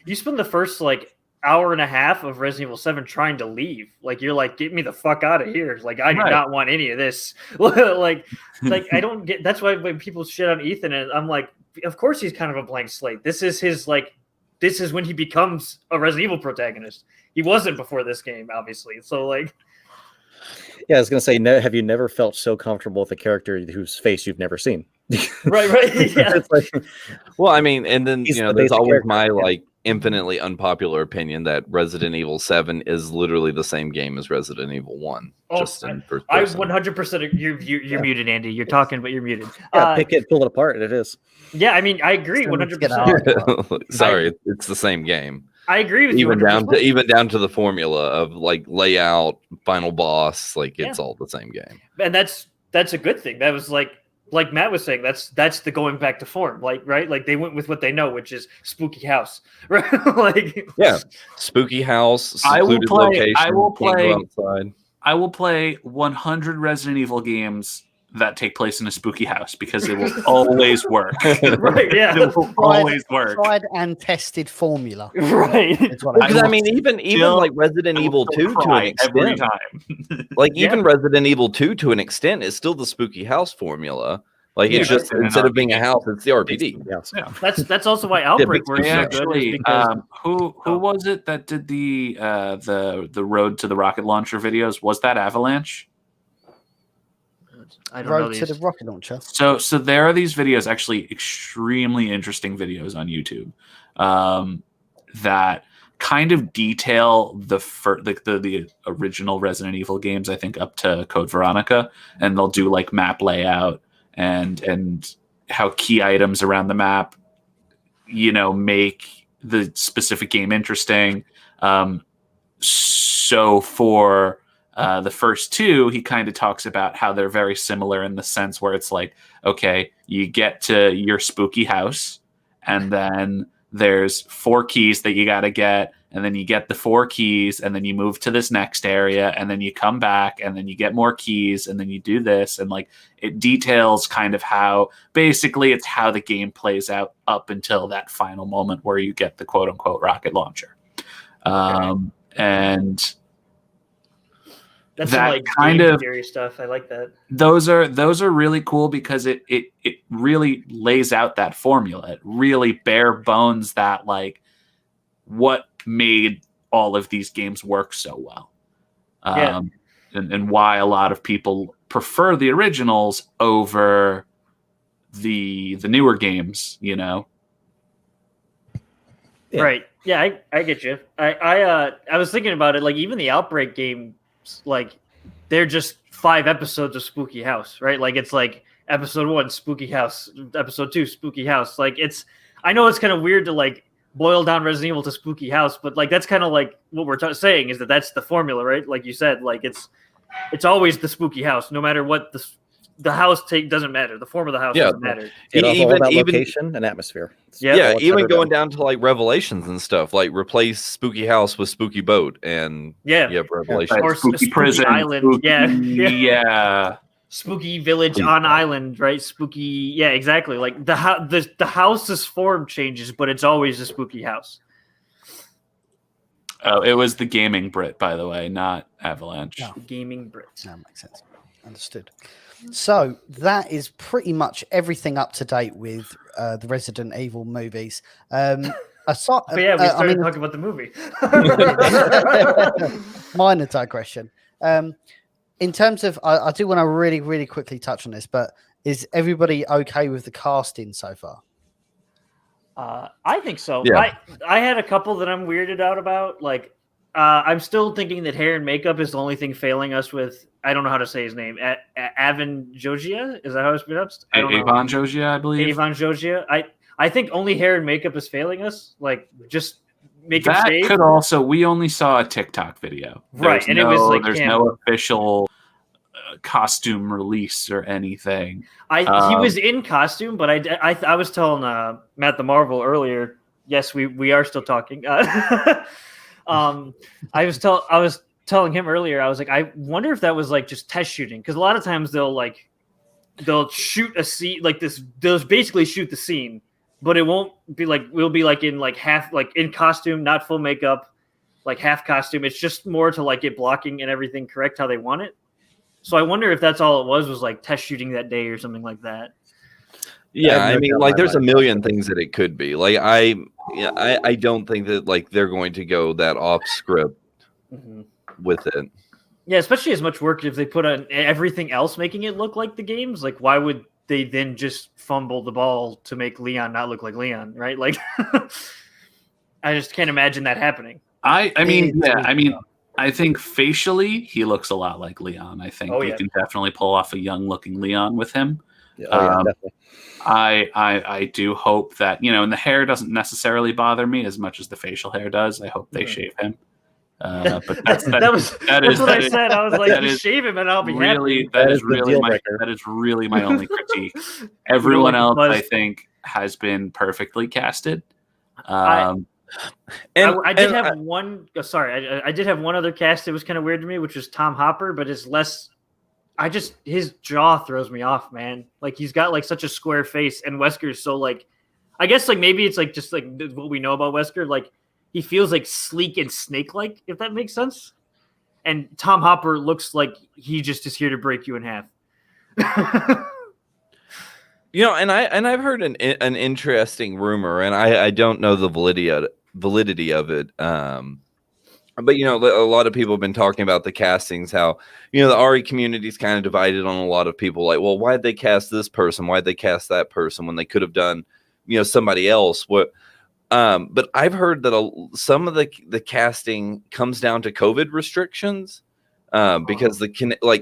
you spend the first hour and a half of Resident Evil 7 trying to leave. You're like, get me the fuck out of here. I do not want any of this. I don't get. That's why when people shit on Ethan, and I'm like, of course he's kind of a blank slate. This is his this is when he becomes a Resident Evil protagonist. He wasn't before this game, obviously. So yeah, I was gonna say, have you never felt so comfortable with a character whose face you've never seen? right. Yeah. And then there's always my infinitely unpopular opinion that Resident Evil 7 is literally the same game as Resident Evil 1. Oh, just in first I person. 100%. You're muted, Andy. You're talking, but you're muted. Yeah, pick it, pull it apart. It is. Yeah, I agree 100%. Sorry, it's the same game. I agree with you. Even down to the formula of layout, final boss. It's all the same game. And that's a good thing. That was like Matt was saying, that's the going back to form, right? They went with what they know, which is spooky house, right? Spooky house, secluded location. I will play 100 Resident Evil games that take place in a spooky house because it will always work. Right? Yeah, it will always work. Tried and tested formula, right? Even Resident Evil 2 to an extent, every time. Even Resident Evil 2 to an extent is still the spooky house formula. It's just instead of being a house, it's the RPG. Yeah. That's also why Outbreak works so good. Who was it that did the Road to the Rocket Launcher videos? Was that Avalanche? I don't know Road to the Rocket Launcher. So there are these videos, actually extremely interesting videos on YouTube, that kind of detail the original Resident Evil games, I think up to Code Veronica, and they'll do map layout and how key items around the map, make the specific game interesting. So for the first two, he kind of talks about how they're very similar in the sense where it's okay, you get to your spooky house, and then there's 4 keys that you got to get, and then you get the 4 keys, and then you move to this next area, and then you come back, and then you get more keys, and then you do this, and it details kind of how basically it's how the game plays out up until that final moment where you get the quote unquote rocket launcher. And that's that some, kind of theory stuff. I like that. Those are really cool because it really lays out that formula. It really bare bones that what made all of these games work so well. And why a lot of people prefer the originals over the newer games, Yeah. Right. Yeah, I get you. I was thinking about it, even the Outbreak games, they're just 5 episodes of Spooky House, right? It's episode 1, Spooky House, episode 2, Spooky House. I know it's kind of weird to boil down Resident Evil to Spooky House, but that's kind of what we're saying is that's the formula, right? Like you said, it's always the Spooky House, no matter what the house doesn't matter. The form of the house doesn't matter. It's all about location and atmosphere. Even going down to like Revelations and stuff, like replace spooky house with spooky boat, and Revelations or spooky prison island, yeah. Spooky village on island, right? Spooky, exactly. Like the house's form changes, but it's always a spooky house. Oh, it was the gaming Brit, by the way, not Avalanche. No. Gaming Brit. That makes sense. Understood. So that is pretty much everything up to date with the Resident Evil movies. We started talking about the movie. Minor digression. In terms of, I do want to really, really quickly touch on this, but is everybody okay with the casting so far? I think so. Yeah. I had a couple that I'm weirded out about. Like, I'm still thinking that hair and makeup is the only thing failing us with. I don't know how to say his name. Avon Jogia? Is that how it's pronounced? Avon Jogia, I believe. Avon Jogia. I think only hair and makeup is failing us. Like, just make that him shave. Could also. We only saw a TikTok video, right? And it was like there's no official costume release or anything. He was in costume, but I was telling Matt the Marvel earlier. Yes, we are still talking. I was telling him earlier. I was like, I wonder if that was like just test shooting, because a lot of times they'll shoot a scene like this. They'll basically shoot the scene, but it won't be like we'll be like in like half like in costume, not full makeup, like half costume. It's just more to like get blocking and everything correct how they want it. So I wonder if that's all it was like test shooting that day or something like that. Yeah, I mean, like there's a million things that it could be. Like I don't think that like they're going to go that off script with it. Yeah, especially as much work if they put on everything else making it look like the games. Like, why would they then just fumble the ball to make Leon not look like Leon, right? Like, I just can't imagine that happening. I think facially he looks a lot like Leon. I think you can definitely pull off a young-looking Leon with him. Definitely. I do hope that, and the hair doesn't necessarily bother me as much as the facial hair does. I hope they shave him. But that's what I said. I was like, just shave him and I'll be really happy. That is really my only critique. Everyone else, I think, has been perfectly casted. I did have one other cast that was kind of weird to me, which was Tom Hopper, but it's less. His jaw throws me off, man. Like, he's got like such a square face, and Wesker's so like, I guess like maybe it's like just like what we know about Wesker. Like, he feels like sleek and snake-like, if that makes sense. And Tom Hopper looks like he just is here to break you in half. And I've heard an interesting rumor, and I don't know the validity of it. But a lot of people have been talking about the castings, how the RE community is kind of divided on a lot of people. Like, well, why'd they cast this person? Why'd they cast that person when they could have done somebody else? But I've heard that some of the casting comes down to COVID restrictions. Because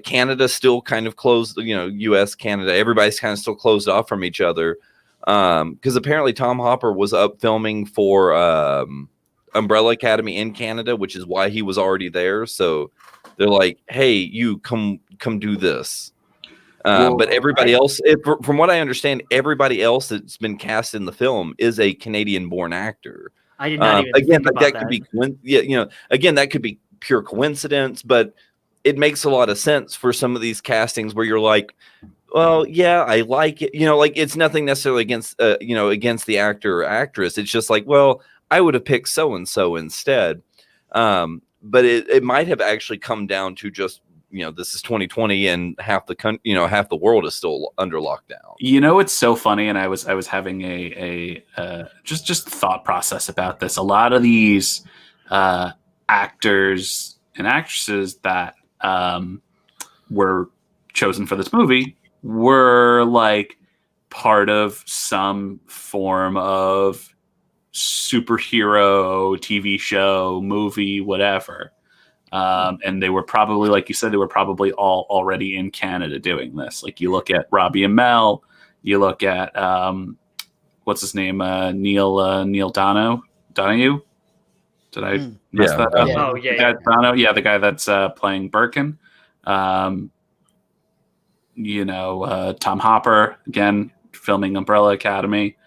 Canada's still kind of closed, U.S., Canada, everybody's kind of still closed off from each other. Because apparently Tom Hopper was up filming for Umbrella Academy in Canada, which is why he was already there. So they're like, hey, you come do this. But everybody else, from what I understand, everybody else that's been cast in the film is a Canadian-born actor. I did not even think about that. Could be, again, that could be pure coincidence, but it makes a lot of sense for some of these castings where you're like, well, yeah, I like it. Like it's nothing necessarily against, against the actor or actress. It's just like, well, I would have picked so-and-so instead. But it might have actually come down to just, this is 2020 and half the country, half the world is still under lockdown. It's so funny. And I was having a just thought process about this. A lot of these actors and actresses that were chosen for this movie were like part of some form of superhero TV show, movie, whatever. And they were probably, like you said, they were probably all already in Canada doing this. Like you look at Robbie and Mel, you look at what's his name, Neil Donahue. Did I mess that up? Oh, the guy, Dono, the guy that's playing Birkin. Tom Hopper, again, filming Umbrella Academy.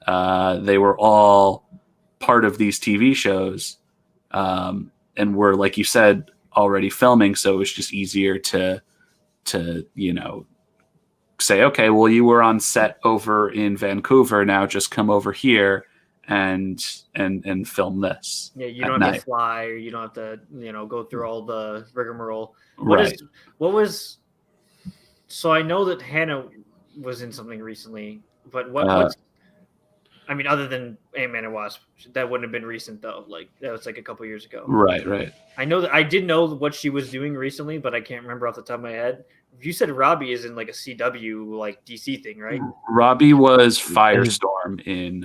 They were all part of these TV shows, and were, like you said, already filming. So it was just easier to say, okay, well, you were on set over in Vancouver. Now just come over here and film this. Yeah, you don't have to fly, or you don't have to, go through all the rigmarole. So I know that Hannah was in something recently, but what's I mean, other than Ant-Man and Wasp, that wouldn't have been recent though. Like that was like a couple years ago. Right. I know that I did know what she was doing recently, but I can't remember off the top of my head. You said Robbie is in like a CW like DC thing, right? Robbie was Firestorm in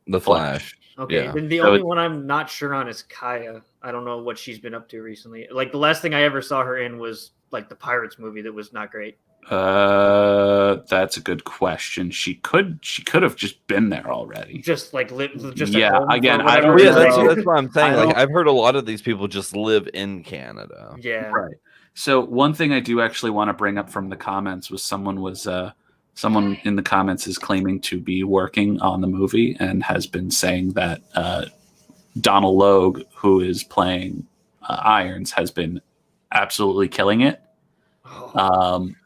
The Flash. Okay, Yeah. then the only one I'm not sure on is Kaya. I don't know what she's been up to recently. Like the last thing I ever saw her in was like the Pirates movie that was not great. That's a good question. She could have just been there already. Just like just yeah. Again, that's what I'm saying. Like I've heard a lot of these people just live in Canada. Yeah. Right. So one thing I do actually want to bring up from the comments was someone in the comments is claiming to be working on the movie and has been saying that Donald Logue, who is playing Irons, has been absolutely killing it.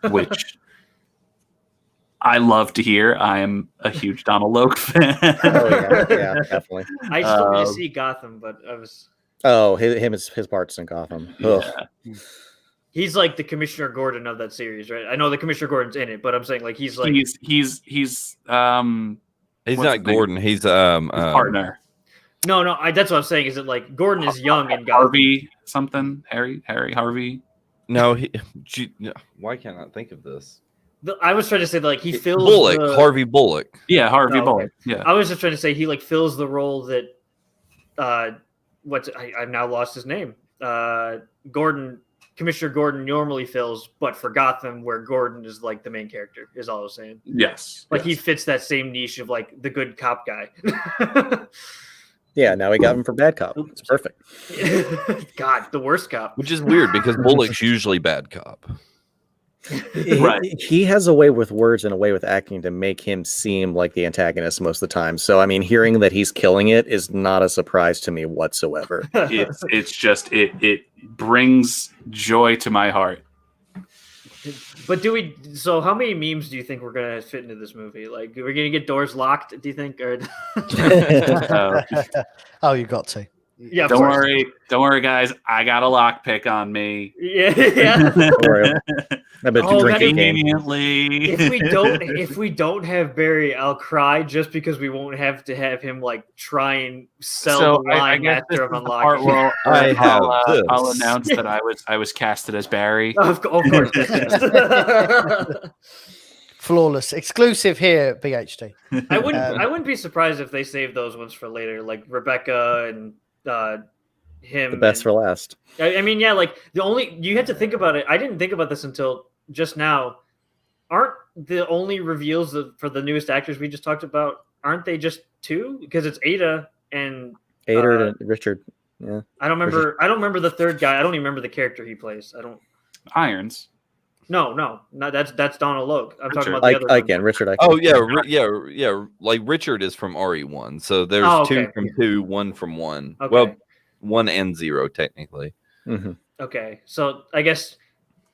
Which I love to hear. I am a huge Donald Logue fan. Yeah, definitely. I still need to see Gotham, but I was. Oh, his parts in Gotham. Yeah. He's like the Commissioner Gordon of that series, right? I know the Commissioner Gordon's in it, but I'm saying like he's like he's not Gordon. He's his partner. No, that's what I'm saying. Is it like Gordon is young and Harvey something? Harry Harvey. No, why can't I think of this? I was trying to say like he fills Harvey Bullock. Yeah, Harvey Bullock. Okay. Yeah, I was just trying to say he like fills the role that I've now lost his name. Commissioner Gordon normally fills, but for Gotham, where Gordon is like the main character, is all I was saying. Yes, he fits that same niche of like the good cop guy. Yeah, now we got him for bad cop. It's perfect. God, the worst cop. Which is weird because Bullock's usually bad cop. Right. He has a way with words and a way with acting to make him seem like the antagonist most of the time. So, I mean, hearing that he's killing it is not a surprise to me whatsoever. It's just it brings joy to my heart. But so how many memes do you think we're going to fit into this movie? Like, we're going to get doors locked, do you think? Or... Oh, you got to. Yeah. Don't worry, guys. I got a lockpick on me. Yeah. I bet you drink immediately. If we don't have Barry, I'll cry just because we won't have to have him like try and sell the line after I'm unlocking. I'll announce that I was casted as Barry. Of course. Flawless, exclusive here at BHD. I wouldn't be surprised if they saved those ones for later, like Rebecca and him. The best for last. I mean, yeah, like you had to think about it. I didn't think about this until just now. Aren't the only reveals for the newest actors we just talked about? Aren't they just two? Because it's Ada and Richard. Yeah, I don't remember. Richard. I don't remember the third guy. I don't even remember the character he plays. I don't. Irons. No, that's Donald Logue. I'm talking about the other Icahn, Richard Icahn. Oh yeah. Like Richard is from RE1, so there's two from 2, 1 from 1. Okay. Well, 1 and 0 technically. Mm-hmm. Okay, so I guess,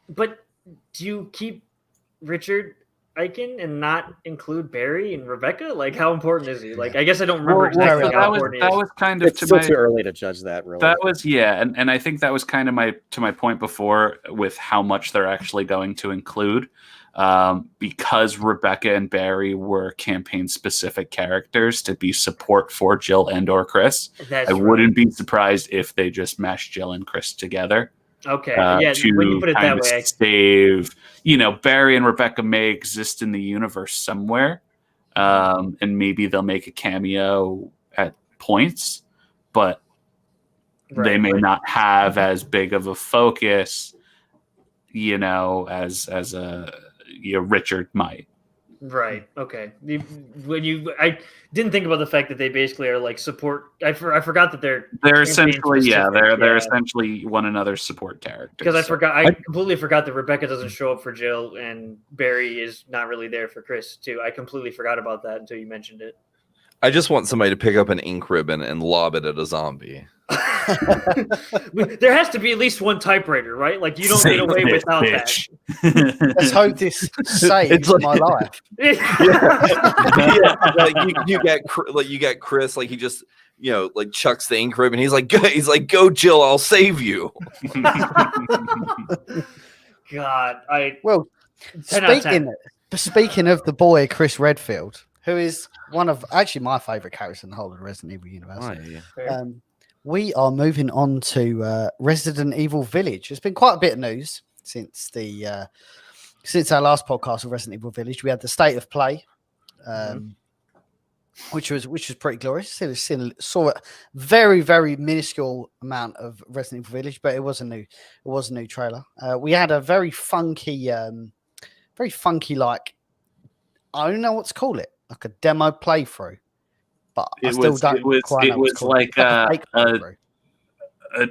but do you keep Richard Icahn and not include Barry and Rebecca? Like, how important is he? Like, I guess I don't remember exactly how important he is. That was kind of it's still too early to judge that. Really, that was and I think that was kind of my point before with how much they're actually going to include, because Rebecca and Barry were campaign-specific characters to be support for Jill and/or Chris. I wouldn't be surprised if they just mashed Jill and Chris together. Okay, when you put it that way, save. Barry and Rebecca may exist in the universe somewhere, and maybe they'll make a cameo at points, but they may not have as big of a focus, as Richard might. Right. Okay. I didn't think about the fact that they basically are like support. I forgot that they're essentially campaign-specific, they're essentially one another's support characters. Because I completely forgot that Rebecca doesn't show up for Jill and Barry is not really there for Chris too. I completely forgot about that until you mentioned it. I just want somebody to pick up an ink ribbon and lob it at a zombie. There has to be at least one typewriter, right? Like you don't get away without that. Let's hope this saves my life. You get Chris, like he just like chucks the ink ribbon. He's like, go Jill, I'll save you. God, speaking of the boy Chris Redfield, who is one of actually my favorite characters in the whole of the Resident Evil universe. Oh, yeah. We are moving on to Resident Evil Village. There's been quite a bit of news since our last podcast of Resident Evil Village. We had the state of play, which was pretty glorious. Saw a very, very minuscule amount of Resident Evil Village, but it was a new trailer. We had a very funky like, I don't know what to call it, like a demo playthrough. But I still don't. It was like a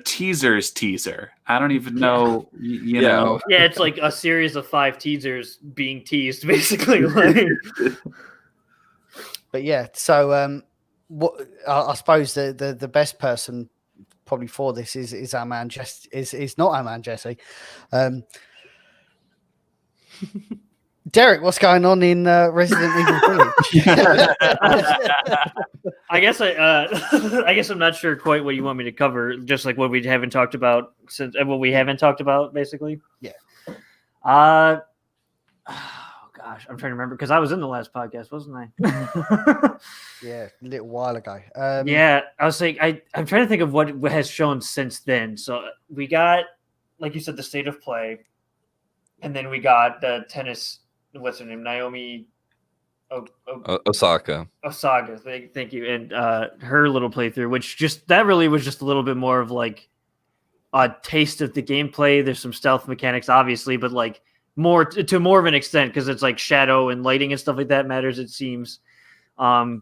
teaser's teaser. I don't even know. You know. Yeah, it's like a series of 5 teasers being teased, basically. Like. But yeah, so what I suppose the best person probably for this is our man Jesse. Is not our man Jesse. Derek, what's going on in Resident Evil Village? I guess I'm not sure quite what you want me to cover. Just like what we haven't talked about basically. Yeah. Oh gosh, I'm trying to remember because I was in the last podcast, wasn't I? Yeah, a little while ago. Yeah, I was saying I'm trying to think of what has shown since then. So we got, like you said, the state of play, and then we got the tennis. What's her name? Naomi Osaka. Thank you. And her little playthrough, which that really was just a little bit more of like a taste of the gameplay. There's some stealth mechanics, obviously, but like more of an extent because it's like shadow and lighting and stuff like that matters. It seems. A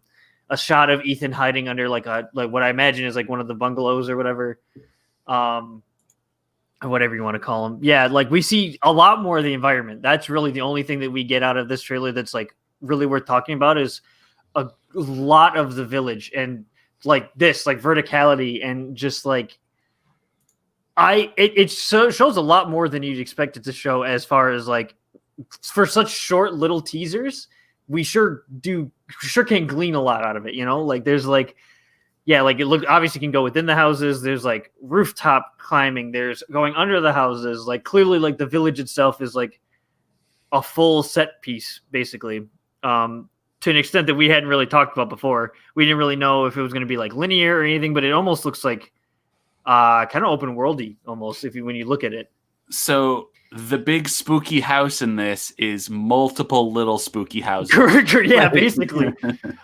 shot of Ethan hiding under like what I imagine is like one of the bungalows or whatever. Whatever you want to call them. Yeah, like we see a lot more of the environment. That's really the only thing that we get out of this trailer that's like really worth talking about is a lot of the village and like this, like verticality and just like it shows a lot more than you'd expect it to show as far as like for such short little teasers. We sure can glean a lot out of it, like there's like yeah, like it obviously can go within the houses. There's like rooftop climbing. There's going under the houses. Like clearly, like the village itself is like a full set piece, basically, to an extent that we hadn't really talked about before. We didn't really know if it was going to be like linear or anything, but it almost looks like kind of open worldy almost when you look at it. So the big spooky house in this is multiple little spooky houses. Yeah, basically.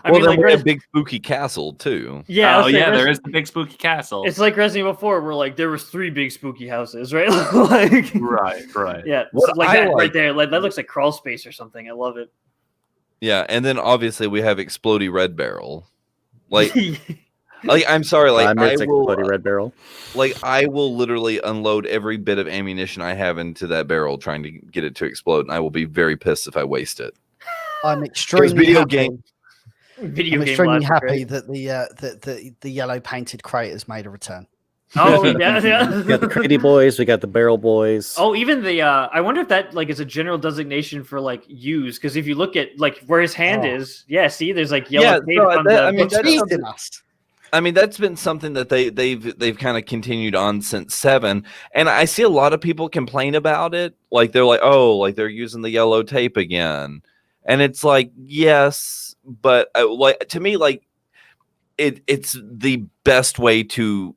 I mean, like a big spooky castle too. Yeah. There is the big spooky castle. It's like Resident Evil 4, where like there was 3 big spooky houses, right? Like, right. Yeah, right there. Like that looks like crawl space or something. I love it. Yeah, and then obviously we have Explodey Red Barrel. Like I'm sorry, like Red Barrel. Like I will literally unload every bit of ammunition I have into that barrel trying to get it to explode, and I will be very pissed if I waste it. I'm extremely happy happy that the yellow painted crate has made a return. Oh yeah. We got the Crazy Boys, we got the Barrel Boys. Oh, even the I wonder if that like is a general designation for like use, because if you look at like where his hand is, see, there's like yellow tape on the. I mean, that's been something that they've kind of continued on since 7, and I see a lot of people complain about it. Like they're like, oh, like they're using the yellow tape again, and it's like, yes, but like to me, like it's the best way to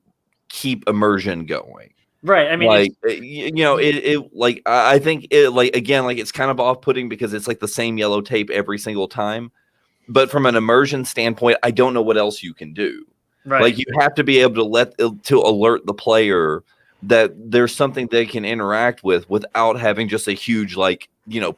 keep immersion going. Right. I mean, like it like I think it like again like it's kind of off-putting because it's like the same yellow tape every single time, but from an immersion standpoint, I don't know what else you can do. Right. Like you have to be able to alert the player that there's something they can interact with without having just a huge like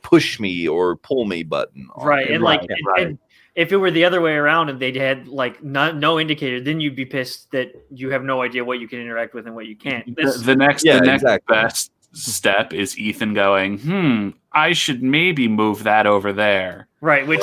push me or pull me button on Right. it. And and if it were the other way around and they had like no indicator, then you'd be pissed that you have no idea what you can interact with and what you can't. The next exactly. best step is Ethan going, I should maybe move that over there. Right, which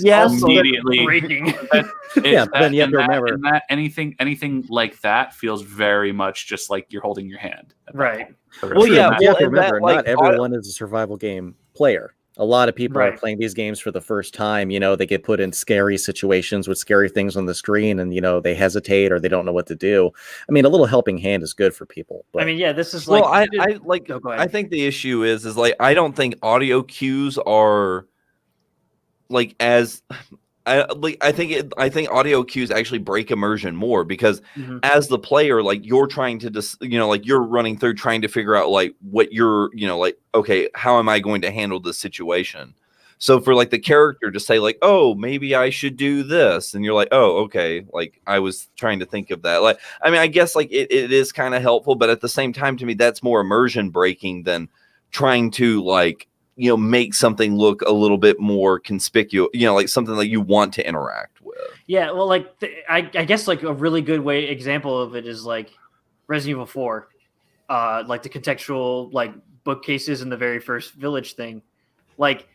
yes, immediately breaking. Then you have to remember that anything like that feels very much just like you're holding your hand. Right. Well, you have to remember, not everyone is a survival game player. A lot of people are playing these games for the first time. They get put in scary situations with scary things on the screen, and they hesitate or they don't know what to do. I mean, a little helping hand is good for people. But... this is like. Well, I think the issue is like I don't think audio cues are like as. I think audio cues actually break immersion more because as the player, like you're trying to like you're running through trying to figure out like what you're, like, okay, how am I going to handle this situation? So for like the character to say like, oh, maybe I should do this. And you're like, oh, okay. Like I was trying to think of that. Like, I mean, I guess like it is kind of helpful, but at the same time, to me, that's more immersion breaking than trying to like, make something look a little bit more conspicuous, like something that you want to interact with. Yeah, well, like I guess like a really good example of it is like Resident Evil 4, like the contextual like bookcases in the very first village thing. Like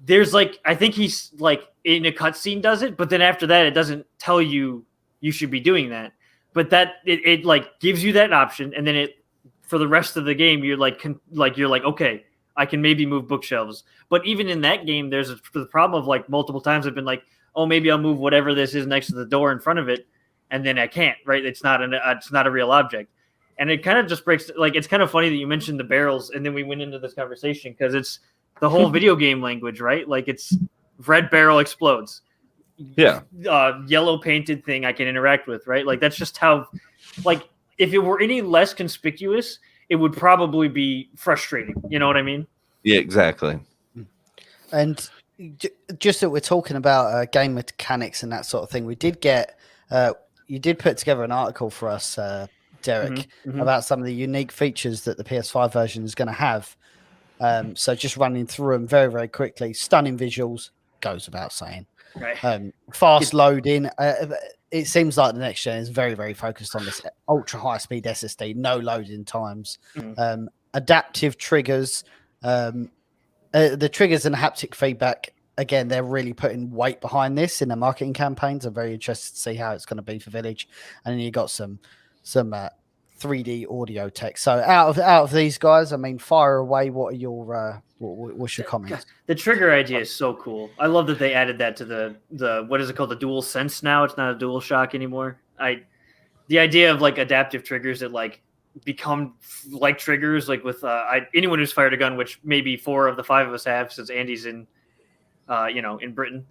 there's like I think he's like in a cutscene does it, but then after that it doesn't tell you should be doing that. But that it like gives you that option, and then it for the rest of the game you're like okay. I can maybe move bookshelves. But even in that game, there's the problem of like multiple times I've been like, oh, maybe I'll move whatever this is next to the door in front of it. And then I can't, right? It's not a real object. And it kind of just breaks. Like, it's kind of funny that you mentioned the barrels. And then we went into this conversation because it's the whole video game language, right? Like it's red barrel explodes. Yeah. Yellow painted thing I can interact with, right? Like that's just how, like if it were any less conspicuous, it would probably be frustrating. You know what I mean? Yeah, exactly. And just that we're talking about game mechanics and that sort of thing, we did get, you did put together an article for us, Derek, about some of the unique features that the PS5 version is going to have. So just running through them very, very quickly. Stunning visuals, goes without saying. Right. Fast loading. It seems like the next gen is very, very focused on this ultra high speed SSD, no loading times, adaptive triggers, the triggers and haptic feedback. Again, they're really putting weight behind this in their marketing campaigns. I'm very interested to see how it's going to be for Village. And then you got some 3D audio tech. So out of these guys, I mean, fire away. What are your what's your comments? The trigger idea is so cool. I love that they added that to the what is it called, the Dual Sense now. It's not a Dual Shock anymore. The idea of like adaptive triggers that like become like triggers, like with anyone who's fired a gun, which maybe 4 of the 5 of us have, since Andy's in in Britain.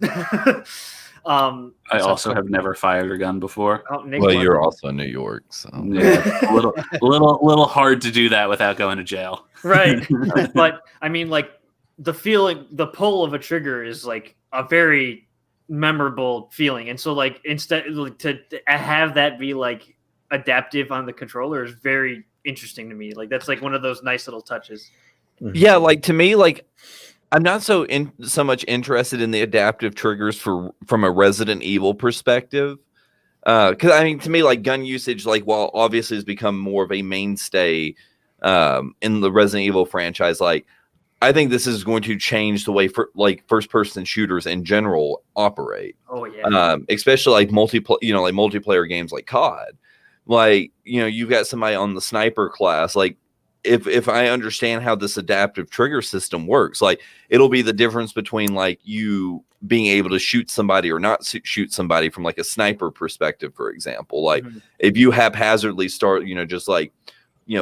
I also have never fired a gun before. Well, you're also in New York, so yeah, a little hard to do that without going to jail. Right. But I mean, like the feeling, the pull of a trigger is like a very memorable feeling. And so like instead to have that be like adaptive on the controller is very interesting to me. Like that's like one of those nice little touches. Yeah, like to me, like I'm not so much interested in the adaptive triggers from a Resident Evil perspective. Because I mean, to me, like gun usage, like while obviously has become more of a mainstay in the Resident Evil franchise, like I think this is going to change the way first-person shooters in general operate. Oh yeah, especially like multiplayer games like COD. Like you've got somebody on the sniper class, like. If I understand how this adaptive trigger system works, like it'll be the difference between like you being able to shoot somebody or not shoot somebody from like a sniper perspective, for example. Like if you haphazardly start, just like,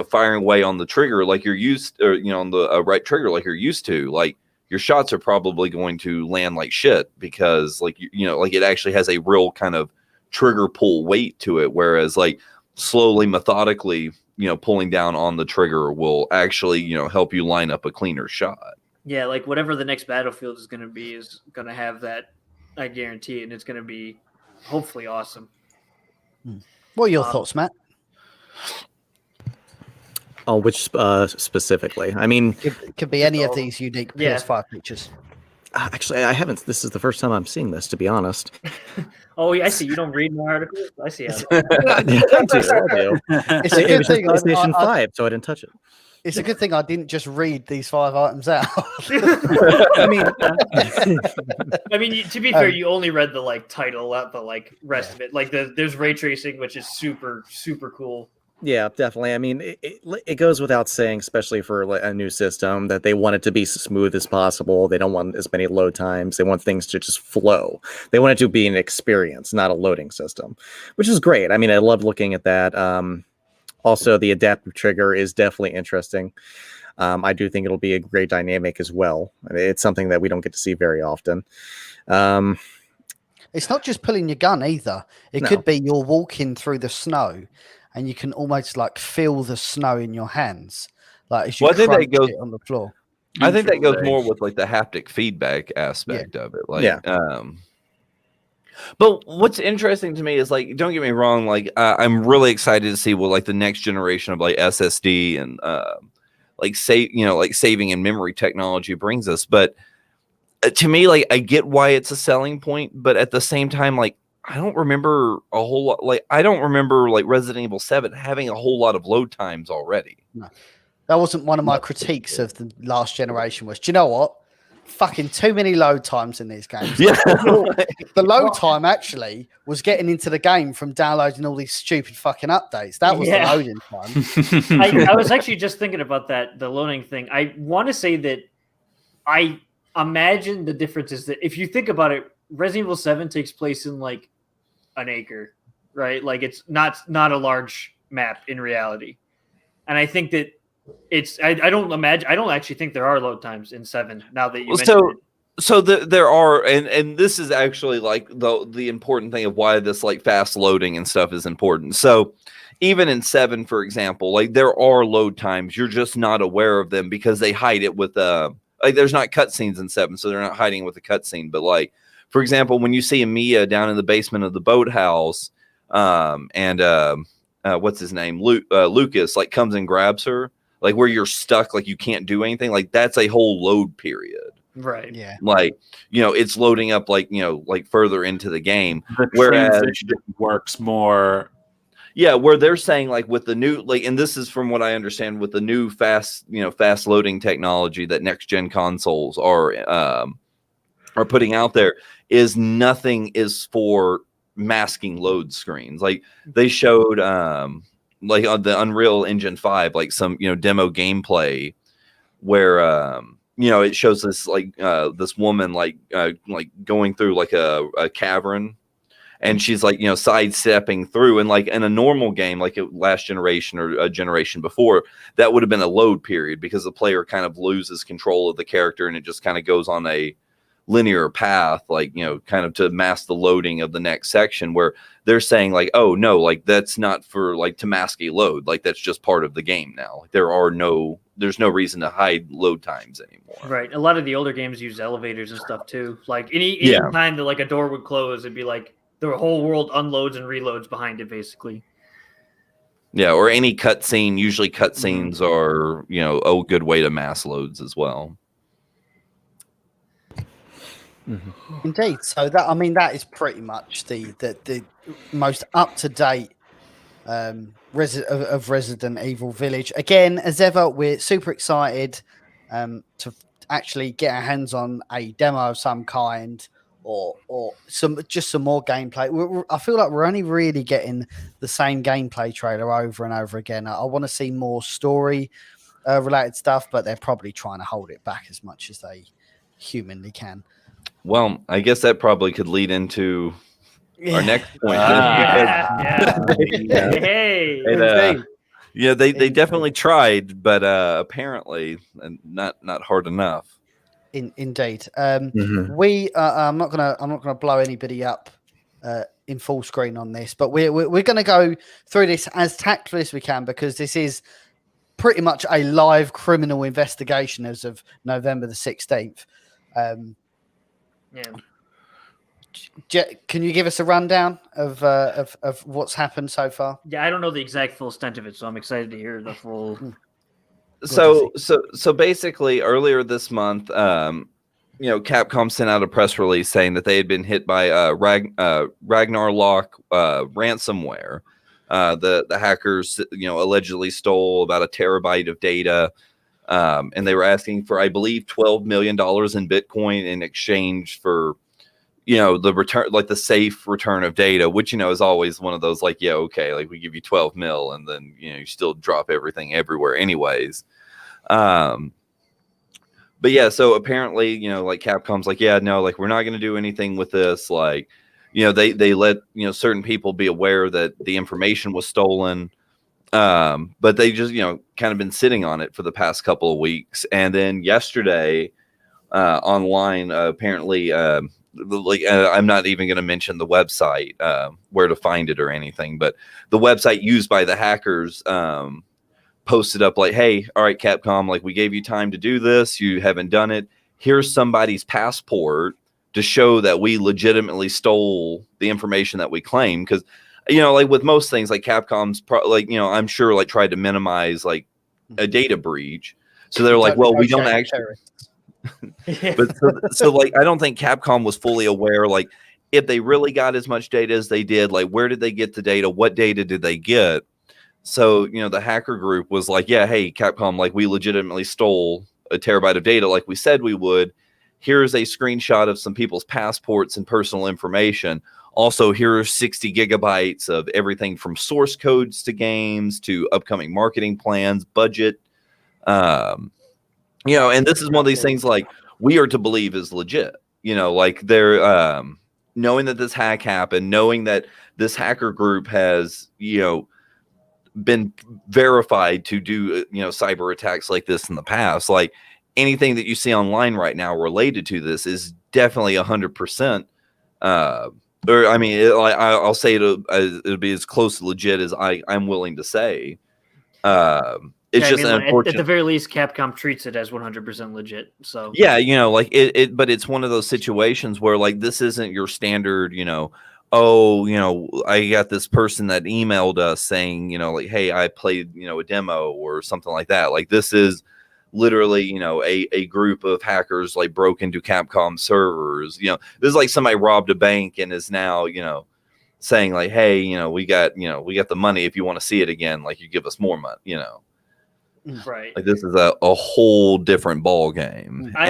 firing away on the trigger like you're used, or on the right trigger like you're used to, like your shots are probably going to land like shit because like like it actually has a real kind of trigger pull weight to it, whereas like slowly, methodically. Pulling down on the trigger will actually, help you line up a cleaner shot. Yeah, like whatever the next Battlefield is going to be is going to have that, I guarantee, and it's going to be hopefully awesome. What are your thoughts, Matt? On which specifically? I mean, Could be any of these unique Yeah. PS5 features. actually, I haven't. This is the first time I'm seeing this, to be honest. Oh, yeah, I see. You don't read my articles. I see. I do. It's a It good was just thing. PlayStation 5, so I didn't touch it. It's a good thing I didn't just read these 5 items out. I mean, To be fair, you only read the title, not the rest of it. There's ray tracing, which is super super cool. yeah, definitely. I mean, it goes without saying, especially for a new system, that they want it to be as smooth as possible. They don't want as many load times. They want things to just flow. They want it to be an experience, not a loading system, which is great. I mean, I love looking at that. Also, the adaptive trigger is definitely interesting. I do think it'll be a great dynamic as well. I mean, it's something that we don't get to see very often. It's not just pulling your gun either. It could be you're walking through the snow and you can almost feel the snow in your hands. As you I think that crunch goes it on the floor. I think that goes more with the haptic feedback aspect of it. But what's interesting to me is don't get me wrong, I'm really excited to see what the next generation of SSD and saving and memory technology brings us. But to me, I get why it's a selling point, but at the same time, I don't remember a whole lot. I don't remember Resident Evil 7 having a whole lot of load times already. No. That wasn't one of my critiques of the last generation. Was, do you know what? Fucking too many load times in these games. Yeah. The load time actually was getting into the game from downloading all these stupid fucking updates. That was the loading time. I was actually just thinking about that, the loading thing. I want to say that I imagine the difference is that if you think about it, Resident Evil 7 takes place in an acre, right? It's not a large map in reality. And I think that I don't actually think there are load times in 7 now that you mentioned it. So there are, and this is actually the important thing of why this fast loading and stuff is important. So even in 7, for example, there are load times. You're just not aware of them because they hide it with there's not cutscenes in 7, so they're not hiding with a cutscene. But for example, when you see Mia down in the basement of the boathouse, and what's his name, Lucas, comes and grabs her, where you're stuck, you can't do anything. That's a whole load period. Right. Yeah. It's loading up further into the game. The Whereas transition works more. Yeah, where they're saying with the new and this is from what I understand with the new fast loading technology that next gen consoles are putting out there is nothing is for masking load screens. They showed on the Unreal Engine 5 some demo gameplay where it shows this this woman going through a cavern, and she's sidestepping through, and in a normal game a last generation or a generation before, that would have been a load period because the player kind of loses control of the character and it just kind of goes on a linear path kind of to mask the loading of the next section, where they're saying oh no, that's not for to mask a load, that's just part of the game now. There's no reason to hide load times anymore. Right. A lot of the older games use elevators and stuff too. Any time that a door would close, it'd be the whole world unloads and reloads behind it, basically. Yeah, or any cutscene. Usually cutscenes are a good way to mask loads as well. Mm-hmm. Indeed. So that is pretty much the most up to date of Resident Evil Village. Again, as ever, we're super excited to actually get our hands on a demo of some kind, or some more gameplay. I feel like we're only really getting the same gameplay trailer over and over again. I want to see more story related stuff, but they're probably trying to hold it back as much as they humanly can. Well, I guess that probably could lead into our next point. They definitely tried, but apparently not hard enough. Indeed. We I'm not gonna blow anybody up in full screen on this, but we're gonna go through this as tactfully as we can, because this is pretty much a live criminal investigation as of November the 16th. Can you give us a rundown of what's happened so far? Yeah, I don't know the exact full extent of it, so I'm excited to hear the full So basically, earlier this month, Capcom sent out a press release saying that they had been hit by Ragnarlock ransomware. The hackers, allegedly stole about 1 terabyte of data, and they were asking for, I believe, $12 million in Bitcoin in exchange for, the return, like the safe return of data, which is always one of those like, yeah, okay, like we give you 12 mil, and then you still drop everything everywhere, anyways. But yeah, so apparently, like Capcom's like, yeah, no, like we're not going to do anything with this. Like, they let, certain people be aware that the information was stolen. But they just, kind of been sitting on it for the past couple of weeks. And then yesterday, online, apparently, I'm not even going to mention the website, where to find it or anything, but the website used by the hackers, posted up like, hey, all right, Capcom, like we gave you time to do this. You haven't done it. Here's somebody's passport to show that we legitimately stole the information that we claim. Because, like with most things, like Capcom's I'm sure like tried to minimize like a data breach. So they're like, well, we don't actually. But so like, I don't think Capcom was fully aware, like if they really got as much data as they did, like where did they get the data? What data did they get? So, the hacker group was like, yeah, hey, Capcom, like we legitimately stole 1 terabyte of data like we said we would. Here's a screenshot of some people's passports and personal information. Also, here are 60 gigabytes of everything from source codes to games to upcoming marketing plans, budget. And this is one of these things like we are to believe is legit. Like they're knowing that this hack happened, knowing that this hacker group has, been verified to do cyber attacks like this in the past. Like anything that you see online right now related to this is definitely 100%. Or I mean, I'll say it'll be as close to legit as I'm willing to say. It's just unfortunate. At the very least, Capcom treats it as 100% legit. So yeah, like it. But it's one of those situations where like this isn't your standard, I got this person that emailed us saying, like, hey, I played, a demo or something like that. Like this is literally, a group of hackers like broke into Capcom servers. This is like somebody robbed a bank and is now, saying like, hey, we got the money. If you want to see it again, like you give us more money, Right. Like this is a whole different ball game. I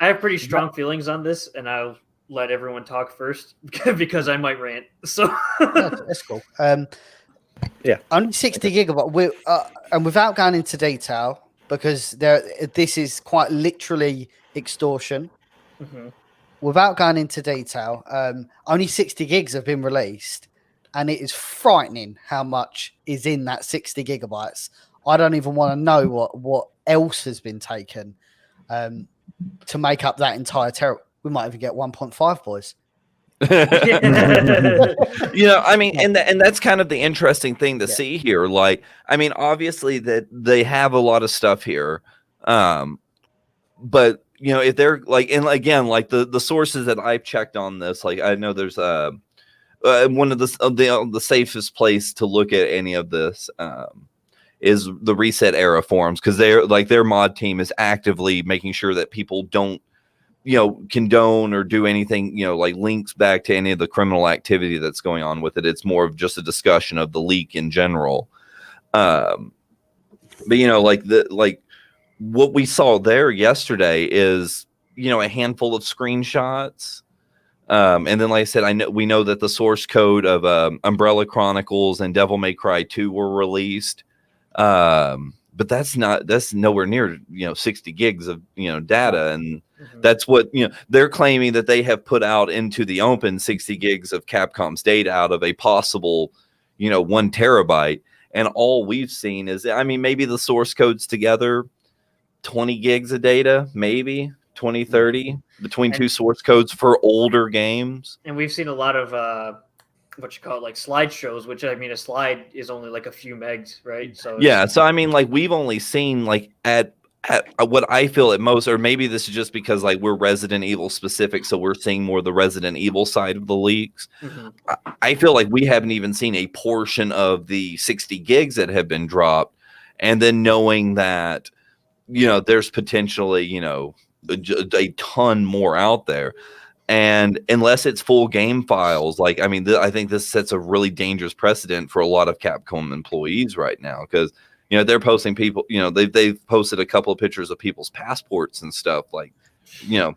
have pretty strong feelings on this, and I'll let everyone talk first because I might rant. So that's cool. Only 60 gigabyte. And without going into detail, because this is quite literally extortion. Mm-hmm. Without going into detail, only 60 gigs have been released, and it is frightening how much is in that 60 gigabytes. I don't even want to know what else has been taken to make up that entire terabyte. We might even get 1.5, boys. I mean, and that's kind of the interesting thing to see here. Like, I mean, obviously that they have a lot of stuff here, but if they're like, and again, like the sources that I've checked on this, like I know there's one of the safest place to look at any of this is the Reset Era forums, because they're like their mod team is actively making sure that people don't condone or do anything, like links back to any of the criminal activity that's going on with it. It's more of just a discussion of the leak in general. But like what we saw there yesterday is, a handful of screenshots. And then, like I said, we know that the source code of Umbrella Chronicles and Devil May Cry 2 were released. But that's nowhere near 60 gigs of data, and that's what they're claiming that they have put out into the open 60 gigs of Capcom's data out of a possible 1 terabyte, and all we've seen is, I mean, maybe the source codes together 20 gigs of data, maybe 20, 30 between two source codes for older games. And we've seen a lot of like slideshows, which I mean, a slide is only like a few megs, right? So yeah, so I mean, like we've only seen like at what I feel at most, or maybe this is just because like we're Resident Evil specific, so we're seeing more the Resident Evil side of the leaks. I feel like we haven't even seen a portion of the 60 gigs that have been dropped, and then knowing that there's potentially, a ton more out there. And unless it's full game files, like, I mean, I think this sets a really dangerous precedent for a lot of Capcom employees right now, because, they're posting people, they've posted a couple of pictures of people's passports and stuff, like, no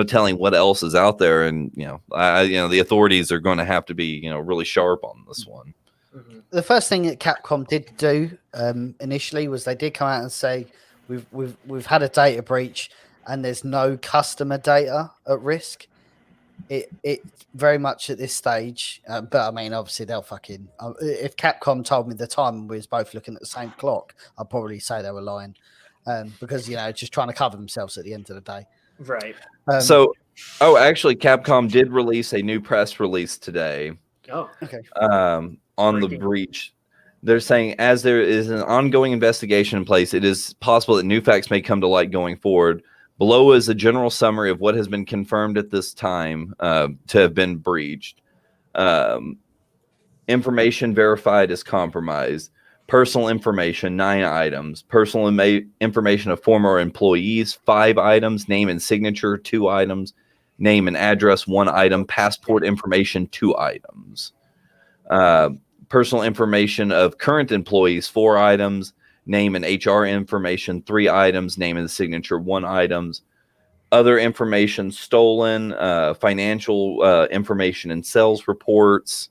telling what else is out there. And, the authorities are going to have to be, really sharp on this one. The first thing that Capcom did do initially was they did come out and say, we've had a data breach and there's no customer data at risk. It very much at this stage, but I mean, obviously they'll fucking. If Capcom told me the time and we was both looking at the same clock, I'd probably say they were lying, because just trying to cover themselves at the end of the day. Right. Actually, Capcom did release a new press release today. Oh, okay. On the breach. They're saying, as there is an ongoing investigation in place, it is possible that new facts may come to light going forward. Below is a general summary of what has been confirmed at this time to have been breached. Information verified as compromised. Personal information, 9 items. Personal information of former employees, 5 items. Name and signature, 2 items. Name and address, 1 item. Passport information, 2 items. Personal information of current employees, 4 items. Name and HR information, 3 items. Name and signature, 1 items. Other information stolen, financial information and sales reports.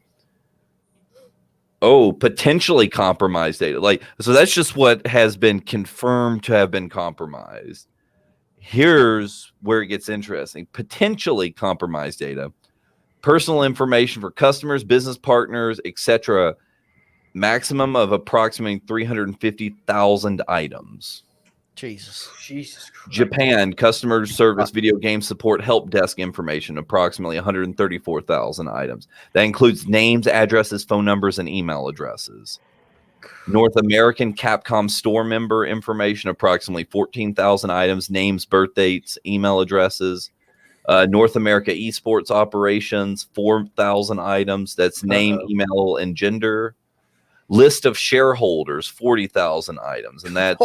Oh, potentially compromised data. So that's just what has been confirmed to have been compromised. Here's where it gets interesting. Potentially compromised data. Personal information for customers, business partners, etc. Maximum of approximately 350,000 items. Jesus Christ. Japan, customer service, video game support, help desk information, approximately 134,000 items. That includes names, addresses, phone numbers, and email addresses. North American Capcom store member information, approximately 14,000 items, names, birth dates, email addresses. North America esports operations, 4,000 items. That's name, email, and gender. List of shareholders, 40,000 items. And that's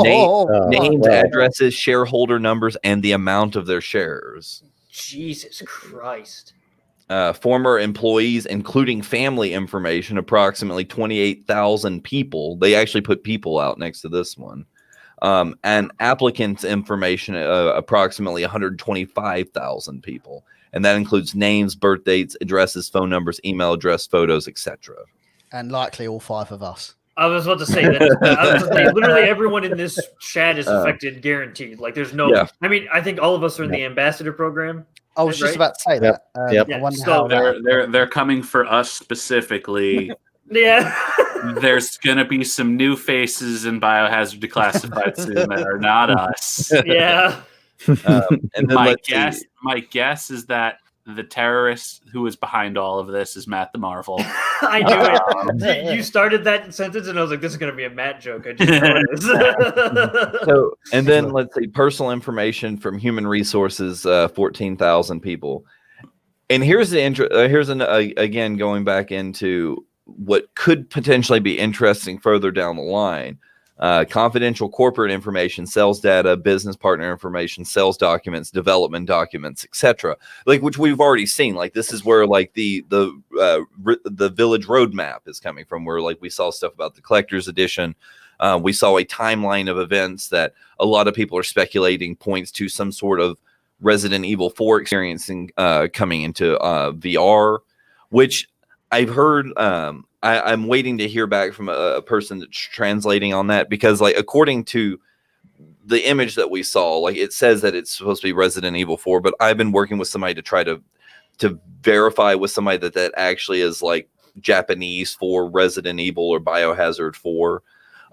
names, addresses, shareholder numbers, and the amount of their shares. Jesus Christ. Former employees, including family information, approximately 28,000 people. They actually put people out next to this one. And applicants' information, approximately 125,000 people. And that includes names, birth dates, addresses, phone numbers, email address, photos, etc. And likely all 5 of us. I was about to say that. Literally everyone in this chat is affected, guaranteed. There's no. Yeah. I mean, I think all of us are in the ambassador program. I was just about to say that. I wonder how they're coming for us specifically. Yeah. There's gonna be some new faces in Biohazard Declassified soon that are not us. Yeah. And my guess is that the terrorist who is behind all of this is Matt the Marvel. I knew it. You started that sentence, and I was like, "This is going to be a Matt joke." I just know it is. So, and then let's see, personal information from human resources, 14,000 people. And here's the again going back into what could potentially be interesting further down the line. Confidential corporate information, sales data, business partner information, sales documents, development documents, etc. Which we've already seen. This is where the village roadmap is coming from. Where we saw stuff about the collector's edition. We saw a timeline of events that a lot of people are speculating points to some sort of Resident Evil 4 experiencing coming into VR, which I've heard. I'm waiting to hear back from a person that's translating on that, because according to the image that we saw, it says that it's supposed to be Resident Evil 4, but I've been working with somebody to try to verify with somebody that actually is Japanese for Resident Evil or Biohazard 4,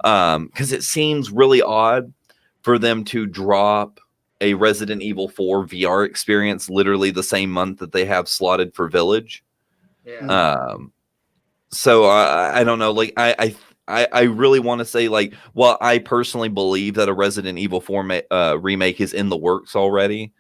because it seems really odd for them to drop a Resident Evil 4 VR experience literally the same month that they have slotted for Village. Yeah. So I don't know. I really want to say while I personally believe that a Resident Evil 4 remake is in the works already,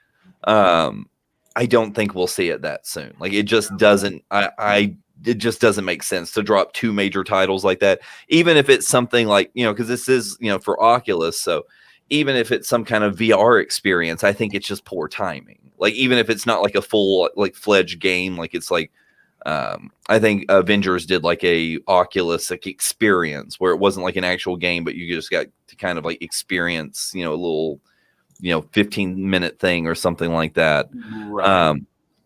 I don't think we'll see it that soon. It just doesn't. It just doesn't make sense to drop 2 major titles like that, even if it's something because this is for Oculus. So even if it's some kind of VR experience, I think it's just poor timing. Like, even if it's not like a full like fledged game, like it's like I think Avengers did like a Oculus like experience where it wasn't like an actual game, but you just got to kind of like experience, you know, a little, you know, 15-minute thing or something like that. Right.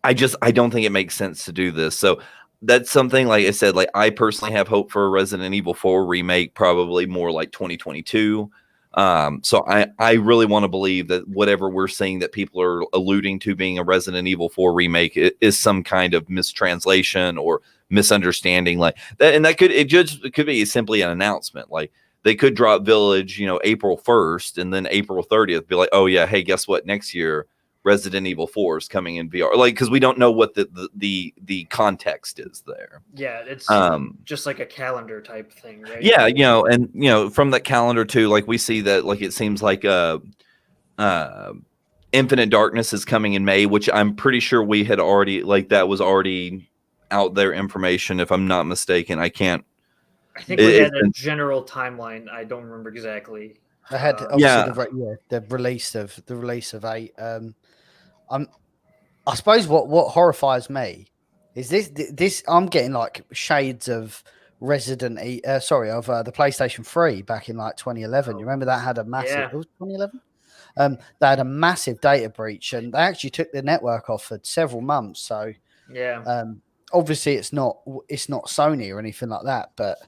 I don't think it makes sense to do this. So that's something, like I said, like I personally have hope for a Resident Evil 4 remake, probably more like 2022. So I really want to believe that whatever we're seeing that people are alluding to being a Resident Evil 4 remake is some kind of mistranslation or misunderstanding, like that. And that it could be simply an announcement. Like they could drop Village, you know, April 1st, and then April 30th be like, oh yeah, hey, guess what? Next year, Resident Evil 4 is coming in VR. Like, because we don't know what the context is there. Yeah, it's just like a calendar type thing, right? Yeah, you know, and you know, from that calendar too, like we see that, like it seems like Infinite Darkness is coming in May, which I'm pretty sure we had already, like, that was already out there information, if I'm not mistaken. I think we had a general timeline. I don't remember exactly. I had the release of 8. I suppose what horrifies me is this. I'm getting like shades of the PlayStation 3 back in like 2011. You remember that had a massive. Yeah. It was 2011. They had a massive data breach, and they actually took the network off for several months. So yeah, obviously it's not Sony or anything like that, but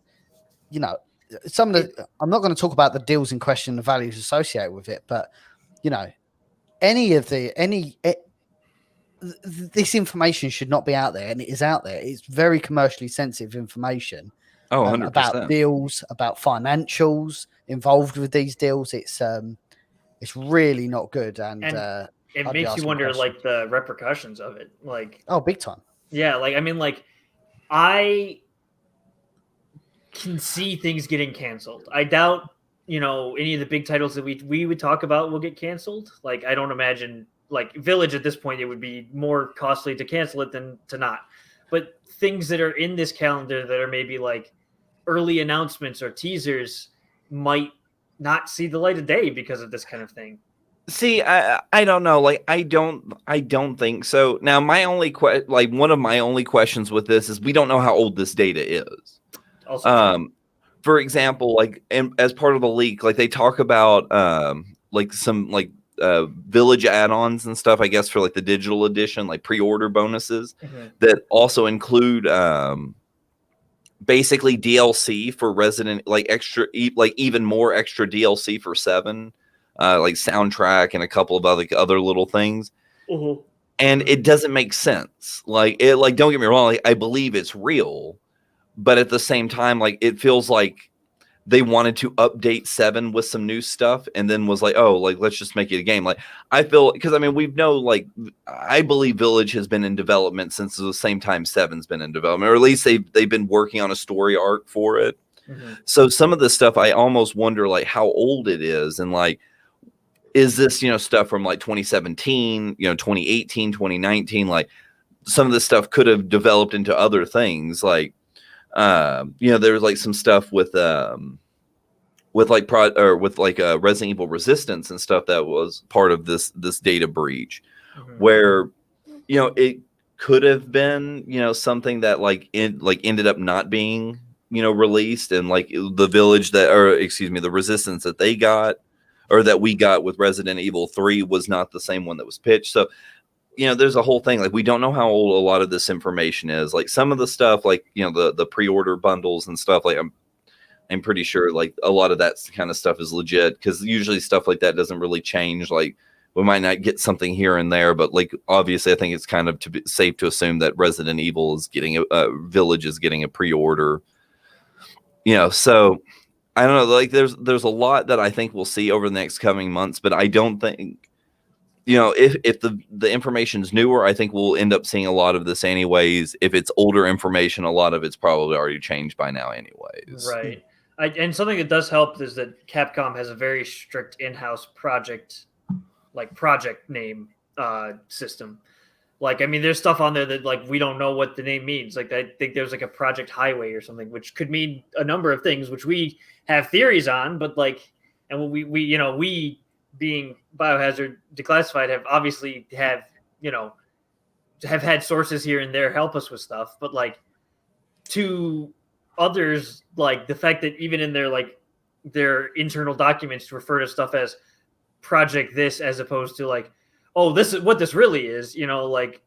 you know, some of the. I'm not going to talk about the deals in question, the values associated with it, but you know, this information should not be out there, and it is out there. It's very commercially sensitive information. Oh, 100%. About deals, about financials involved with these deals. It's really not good, and it makes you wonder like the repercussions of it. Like, oh, big time. Yeah, like I mean, like I can see things getting canceled. I doubt, you know, any of the big titles that we would talk about will get canceled. Like, I don't imagine, like, Village at this point, it would be more costly to cancel it than to not. But things that are in this calendar that are maybe like early announcements or teasers might not see the light of day because of this kind of thing. See, I don't know. Like, I don't think so. Now, my only one of my only questions with this is we don't know how old this data is. Also, for example, like as part of the leak, like they talk about like some like Village add-ons and stuff, I guess, for like the digital edition, like pre-order bonuses that also include basically DLC for Resident, like extra, like even more extra DLC for 7, like soundtrack and a couple of other little things. And it doesn't make sense. Like, it, like, don't get me wrong, like, I believe it's real, but at the same time, like, it feels like they wanted to update 7 with some new stuff and then was like, oh, like, let's just make it a game. Like, I feel, because I mean, like, I believe Village has been in development since the same time 7's been in development, or at least they've been working on a story arc for it. So some of the stuff, I almost wonder like how old it is, and like, is this, you know, stuff from like 2017, you know, 2018, 2019, like some of this stuff could have developed into other things. Like, you know, there's like some stuff with Resident Evil Resistance and stuff that was part of this data breach, where, you know, it could have been, you know, something that ended up not being, you know, released, and like the Village the Resistance that they got, or that we got with Resident Evil 3 was not the same one that was pitched. So, you know, there's a whole thing. Like, we don't know how old a lot of this information is. Like, some of the stuff, like, you know, the pre-order bundles and stuff, like, I'm pretty sure, like, a lot of that kind of stuff is legit, because usually stuff like that doesn't really change. Like, we might not get something here and there, but, like, obviously I think it's kind of safe to assume that Resident Evil is getting Village is getting a pre-order. You know, so I don't know, like there's a lot that I think we'll see over the next coming months, but I don't think, you know, if the information's newer, I think we'll end up seeing a lot of this anyways. If it's older information, a lot of it's probably already changed by now anyways. Right. And something that does help is that Capcom has a very strict in-house project name system. Like, I mean, there's stuff on there that, like, we don't know what the name means. Like, I think there's like a Project Highway or something, which could mean a number of things, which we have theories on. But like, and we being Biohazard Declassified have obviously have had sources here and there help us with stuff, but like to others, like the fact that even in their internal documents refer to stuff as project this as opposed to like, oh, this is what this really is, like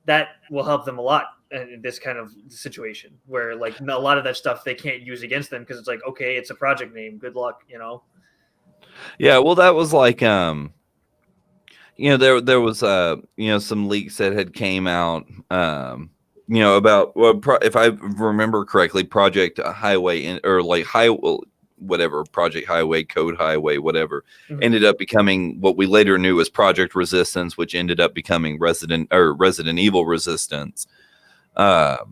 that will help them a lot in this kind of situation where like a lot of that stuff they can't use against them because it's like, okay, it's a project name, good luck. Yeah, well, that was like there was some leaks that had came out about if I remember correctly, Project Highway Project Highway, Code Highway, whatever, ended up becoming what we later knew as Project Resistance, which ended up becoming Resident Evil Resistance. So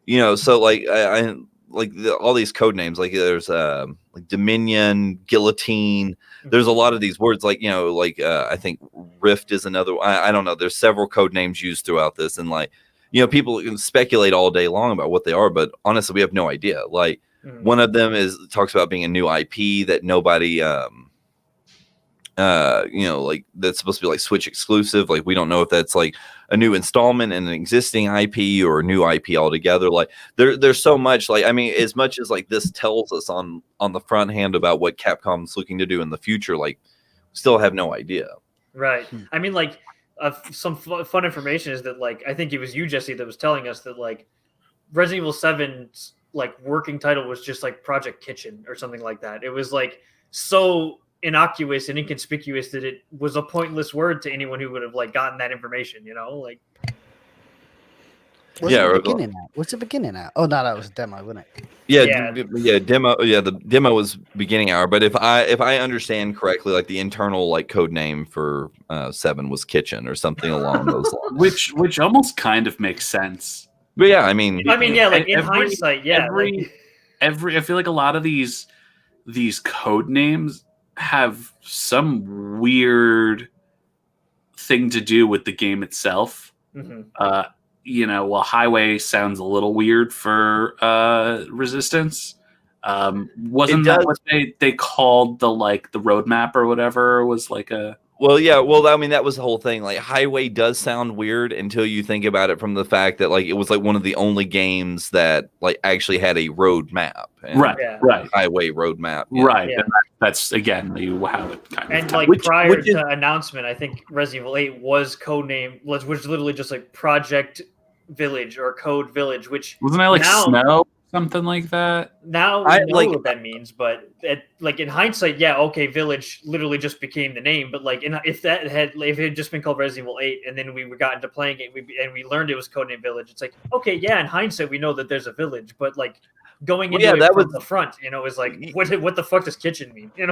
like I like all these code names, like there's like Dominion, Guillotine. There's a lot of these words, like I think Rift is another. I don't know. There's several code names used throughout this, and like people can speculate all day long about what they are, but honestly, we have no idea. Like one of them talks about being a new IP that nobody like that's supposed to be like Switch exclusive. Like we don't know if that's like a new installment in an existing IP or a new IP altogether. Like there's so much, like, I mean, as much as like this tells us on the front hand about what Capcom's looking to do in the future, like still have no idea. Right. I mean, like some fun information is that like, I think it was you, Jesse, that was telling us that like Resident Evil 7's like working title was just like Project Kitchen or something like that. It was like so innocuous and inconspicuous that it was a pointless word to anyone who would have like gotten that information, like what's the beginning at? Oh no, that was a demo, wasn't it? Demo. The demo was beginning hour, but if I understand correctly, like the internal like code name for 7 was Kitchen or something along those lines, which almost kind of makes sense. But yeah, I mean like in hindsight, I feel like a lot of these code names have some weird thing to do with the game itself. While Highway sounds a little weird for Resistance, wasn't that what they called the roadmap or whatever was like a I mean, that was the whole thing. Like Highway does sound weird until you think about it from the fact that like it was like one of the only games that like actually had a road map. Right. Highway roadmap. Right. Yeah. And that's again how it kind of. And like prior to announcement, I think Resident Evil 8 was codename was literally just like Project Village or Code Village, which wasn't that like Snow? Something like that. Now I know what that means, but in hindsight, Village literally just became the name. But like, if it had just been called Resident Evil 8, and then we got into playing it, and we learned it was codename Village, it's like, okay, in hindsight, we know that there's a village, but like going into it from the front, is like, what the fuck does Kitchen mean? And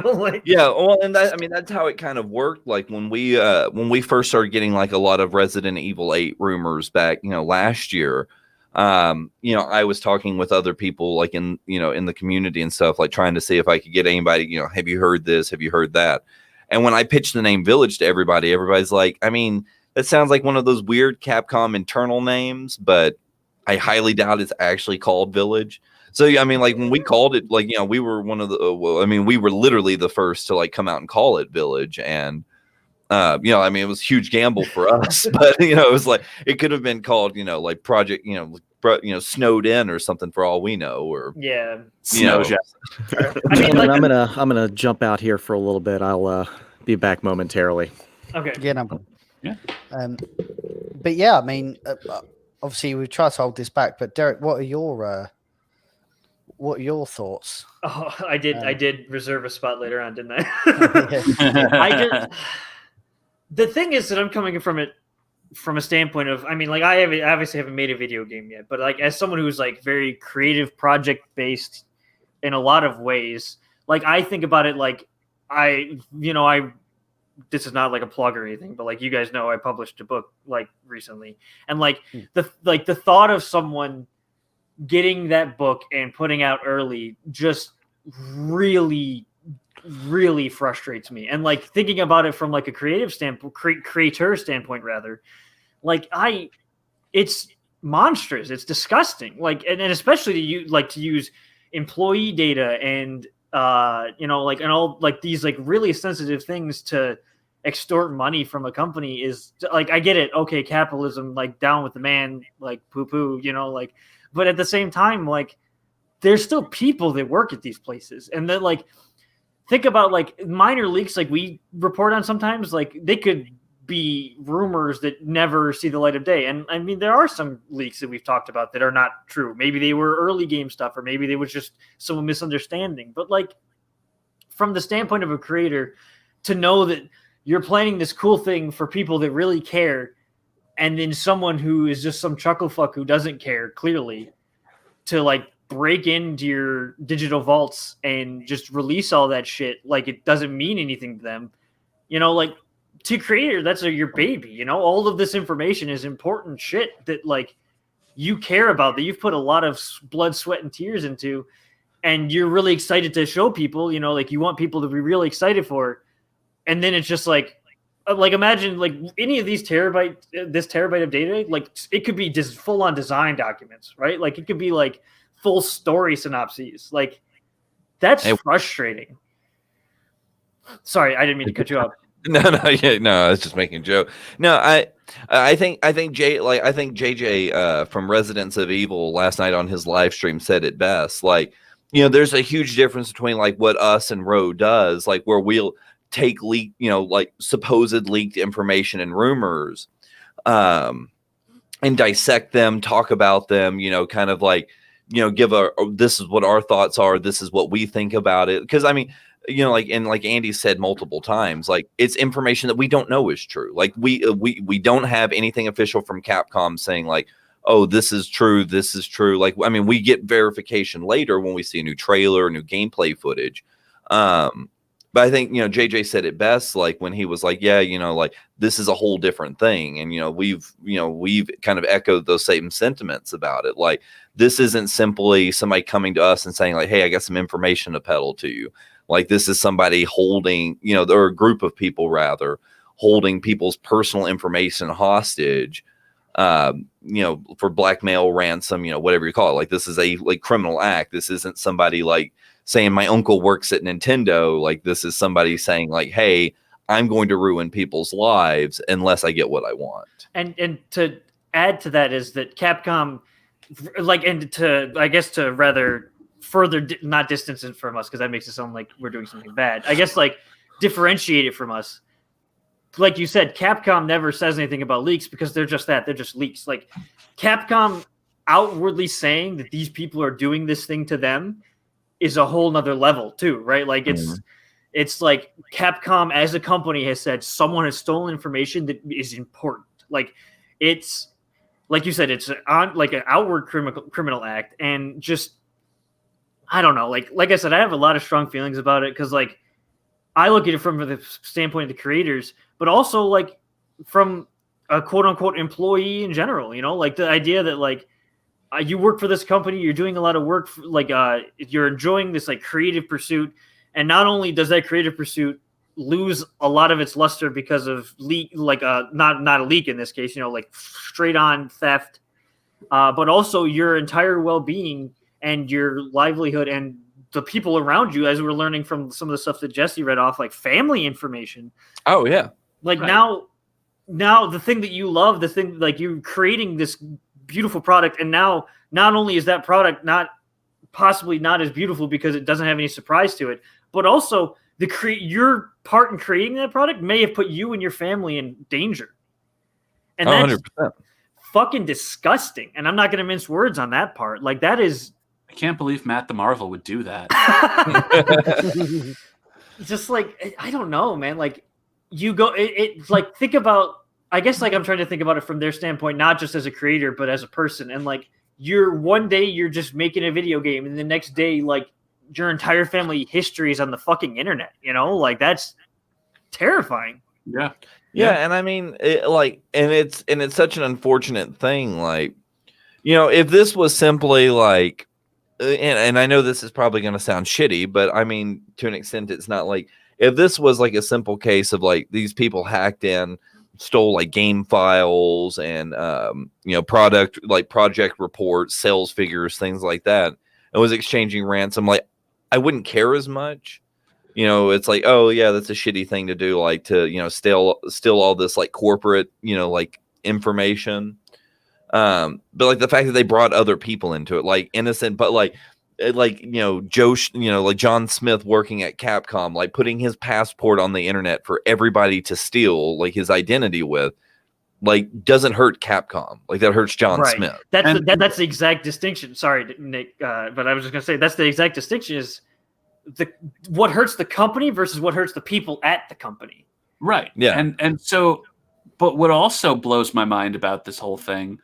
that's how it kind of worked. Like when we first started getting like a lot of Resident Evil 8 rumors back, last year. I was talking with other people like in the community and stuff, like trying to see if I could get anybody, have you heard this? Have you heard that? And when I pitched the name Village to everybody's like, I mean, that sounds like one of those weird Capcom internal names, but I highly doubt it's actually called Village. So, I mean, like when we called it, like, we were we were literally the first to like come out and call it Village. And, it was a huge gamble for us, but it was like, it could have been called, like Project, Snowed In or something for all we know, or Snow. I'm gonna jump out here for a little bit. I'll be back momentarily. Okay. Yeah, no problem. Yeah. But yeah, I mean, obviously we try to hold this back, but Derek, what are your thoughts? Oh, I did reserve a spot later on, didn't I? I did. The thing is that I'm coming from it from a standpoint of, I mean, like I obviously haven't made a video game yet, but like as someone who's like very creative, project based in a lot of ways, like I think about it like this is not like a plug or anything, but like you guys know, I published a book like recently, and like the thought of someone getting that book and putting out early just really frustrates me. And like thinking about it from like a creative standpoint, creator standpoint rather, like it's monstrous, it's disgusting. Like and especially to use employee data and like, and all like these like really sensitive things to extort money from a company is like, I get it. Okay. Capitalism, like down with the man, like poo poo, like, but at the same time, like there's still people that work at these places. And then like, think about like minor leaks, like we report on sometimes, like they could be rumors that never see the light of day. And I mean, there are some leaks that we've talked about that are not true. Maybe they were early game stuff, or maybe they was just some misunderstanding. But like from the standpoint of a creator, to know that you're planning this cool thing for people that really care, and then someone who is just some chuckle fuck who doesn't care, clearly, to like break into your digital vaults and just release all that shit like it doesn't mean anything to them, like to creator, that's your baby, all of this information is important shit that like you care about, that you've put a lot of blood, sweat, and tears into, and you're really excited to show people, like you want people to be really excited for it. And then it's just like imagine like any of these this terabyte of data, like it could be just full on design documents, right? Like it could be like full story synopses. Like that's frustrating. Sorry, I didn't mean to cut you off. No, I was just making a joke. No, I think JJ from Resident Evil last night on his live stream said it best. Like, there's a huge difference between like what us and Ro does, like where we'll take leak, like supposed leaked information and rumors, and dissect them, talk about them, kind of like, give this is what our thoughts are, this is what we think about it. Because I mean, like Andy said multiple times, like it's information that we don't know is true. Like we don't have anything official from Capcom saying like, oh, this is true. Like, I mean, we get verification later when we see a new trailer, new gameplay footage. But I think, JJ said it best, like when he was like, yeah, like this is a whole different thing. And, we've kind of echoed those same sentiments about it. Like, this isn't simply somebody coming to us and saying like, hey, I got some information to peddle to you. Like, this is somebody holding, or a group of people rather, holding people's personal information hostage, for blackmail, ransom, whatever you call it. Like, this is a like criminal act. This isn't somebody like saying my uncle works at Nintendo. Like, this is somebody saying like, hey, I'm going to ruin people's lives unless I get what I want. And to add to that is that Capcom, like, and to, I guess, to rather further not distance it from us, because that makes it sound like we're doing something bad. I guess like differentiate it from us. Like you said, Capcom never says anything about leaks because they're just that. They're just leaks. Like Capcom outwardly saying that these people are doing this thing to them is a whole nother level too, right? Like it's like Capcom as a company has said someone has stolen information that is important. Like it's like you said, it's on like an outward criminal act, and just I don't know. Like I said, I have a lot of strong feelings about it because like I look at it from the standpoint of the creators, but also like from a quote unquote employee in general. Like the idea that like you work for this company, you're doing a lot of work, you're enjoying this like creative pursuit, and not only does that creative pursuit lose a lot of its luster because of leak, like not a leak in this case, like straight on theft, but also your entire well-being and your livelihood and the people around you, as we're learning from some of the stuff that Jesse read off, like family information. Oh yeah, like right. Now the thing that you love, the thing like you're creating this beautiful product, and now not only is that product possibly not as beautiful because it doesn't have any surprise to it, but also your part in creating that product may have put you and your family in danger, and that's 100%. Fucking disgusting. And I'm not going to mince words on that part. Like that is, I can't believe Matt the Marvel would do that. Just like I don't know, man. Like you go, it's like think about. I guess like I'm trying to think about it from their standpoint, not just as a creator, but as a person. And like one day you're just making a video game, and the next day, like your entire family history is on the fucking internet, like that's terrifying. Yeah. And I mean, it's such an unfortunate thing. Like, if this was simply like, and I know this is probably going to sound shitty, but I mean, to an extent, it's not like if this was like a simple case of like these people hacked in, stole like game files and project reports, sales figures, things like that, and was exchanging ransom. Like I wouldn't care as much. You know, it's like, oh yeah, that's a shitty thing to do, like to, you know, steal all this like corporate, you know, like information. But like the fact that they brought other people into it, like innocent, but like you know, like John Smith working at Capcom, like putting his passport on the internet for everybody to steal like his identity with, like doesn't hurt Capcom. Like that hurts John Smith. That's the exact distinction. Sorry, Nick, but I was just gonna say that's the exact distinction is what hurts the company versus what hurts the people at the company. Right. Yeah. And so, but what also blows my mind about this whole thing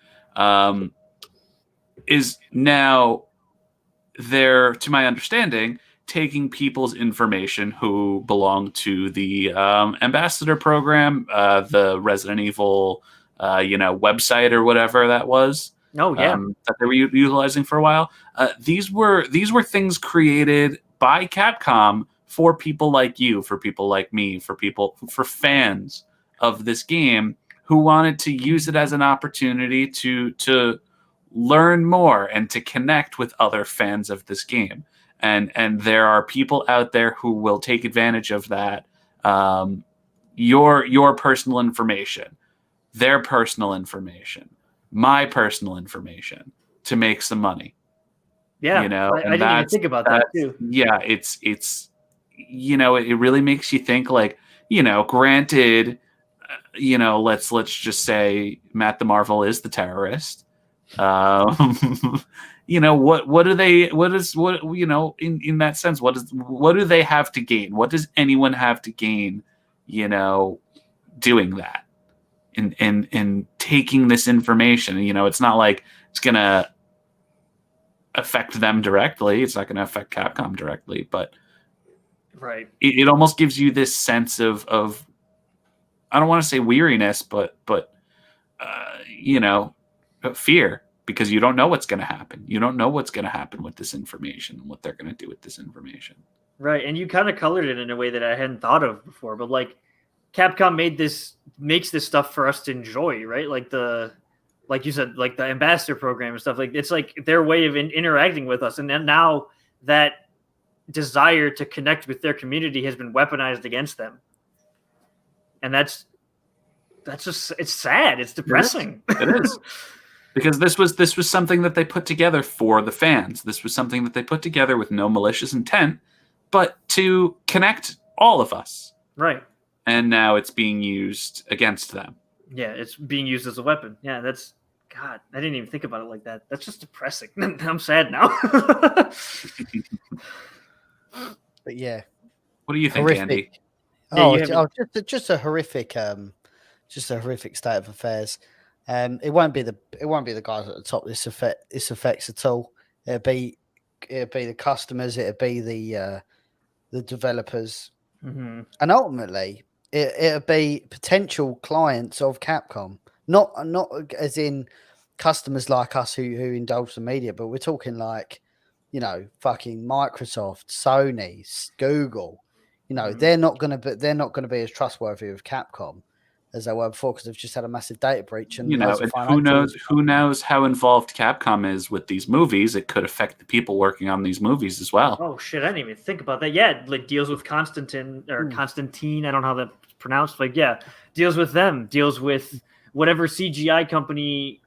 is now they're, to my understanding, taking people's information who belong to the ambassador program, the Resident Evil, website or whatever that was. Oh yeah, that they were utilizing for a while. These were things created by Capcom for people like you, for people like me, for fans of this game who wanted to use it as an opportunity to learn more and to connect with other fans of this game. And there are people out there who will take advantage of that. Your personal information, their personal information, my personal information to make some money. Yeah, you know, I didn't even think about that too. Yeah, it's it really makes you think. Like, granted, let's just say Matt the Marvel is the terrorist. What do they? In that sense, what do they have to gain? What does anyone have to gain? Doing that, and taking this information. It's not like it's gonna affect them directly. It's not going to affect Capcom directly, but right. It almost gives you this sense of I don't want to say weariness, but fear, because you don't know what's going to happen. You don't know what's going to happen with this information and what they're going to do with this information. Right, and you kind of colored it in a way that I hadn't thought of before. But like, Capcom makes this stuff for us to enjoy, right? Like you said, like the ambassador program and stuff, like it's like their way of interacting with us. And then now that desire to connect with their community has been weaponized against them. And that's just, it's sad. It's depressing. It is. Because this was something that they put together for the fans. This was something that they put together with no malicious intent, but to connect all of us. Right. And now it's being used against them. Yeah, it's being used as a weapon. Yeah, God, I didn't even think about it like that. That's just depressing. I'm sad now. But yeah. What do you think, horrific. Andy? Just a horrific state of affairs. It won't be the guys at the top this affects at all. It'll be the customers, it'll be the developers. Mm-hmm. And ultimately it'll be potential clients of Capcom, not as in customers like us who indulge the media, but we're talking like, fucking Microsoft, Sony, Google. They're not going to be as trustworthy with Capcom as they were before, because they've just had a massive data breach. And who knows how involved Capcom is with these movies? It could affect the people working on these movies as well. Oh shit, I didn't even think about that. Yeah, like deals with Constantine. I don't know how that's pronounced. Like, yeah, deals with them. Deals with whatever CGI company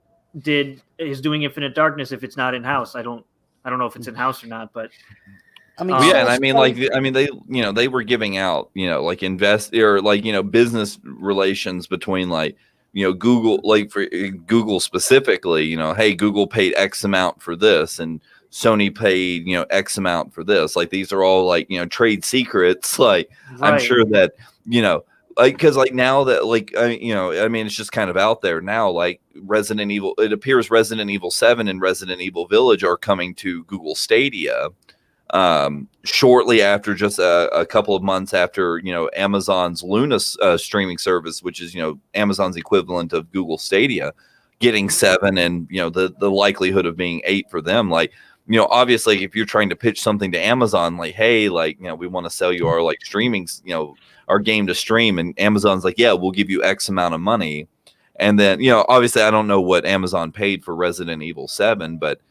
is doing Infinite Darkness. If it's not in house, I don't know if it's in house or not, but. I mean, they were giving out, business relations between Google, like for Google specifically, hey, Google paid X amount for this and Sony paid, X amount for this. Like, these are all trade secrets. Like, right. I'm sure that, because now that it's just kind of out there now, like Resident Evil, it appears Resident Evil 7 and Resident Evil Village are coming to Google Stadia. Shortly after, just a couple of months after, Amazon's Luna streaming service, which is, Amazon's equivalent of Google Stadia, getting 7 and, the likelihood of being 8 for them. Like, obviously if you're trying to pitch something to Amazon, like, hey, we want to sell you our streaming, our game to stream, and Amazon's like, yeah, we'll give you X amount of money. And then, obviously I don't know what Amazon paid for Resident Evil 7, but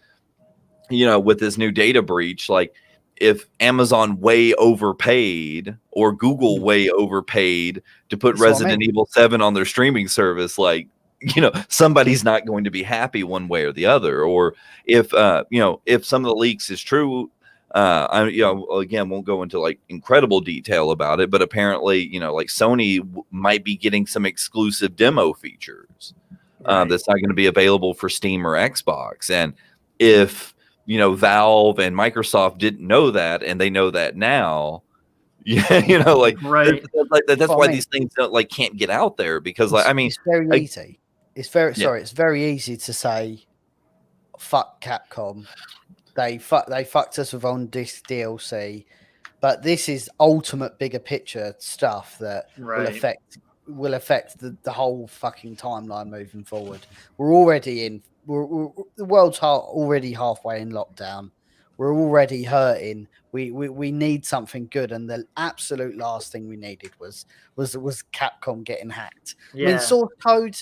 with this new data breach, if Amazon way overpaid or Google way overpaid to put Resident Evil 7 on their streaming service, like, somebody's not going to be happy one way or the other. Or if if some of the leaks is true, again, won't go into like incredible detail about it, but apparently, like Sony might be getting some exclusive demo features that's not going to be available for Steam or Xbox. And if Valve and Microsoft didn't know that, and they know that now, right. That's why these things can't get out there, because it's very easy. It's very easy to say, fuck Capcom. They fucked us with on this DLC, but this is ultimate bigger picture stuff that will affect the whole fucking timeline moving forward. We're already the world's already halfway in lockdown. We're already hurting. We need something good, and the absolute last thing we needed was Capcom getting hacked. Yeah. I mean, source code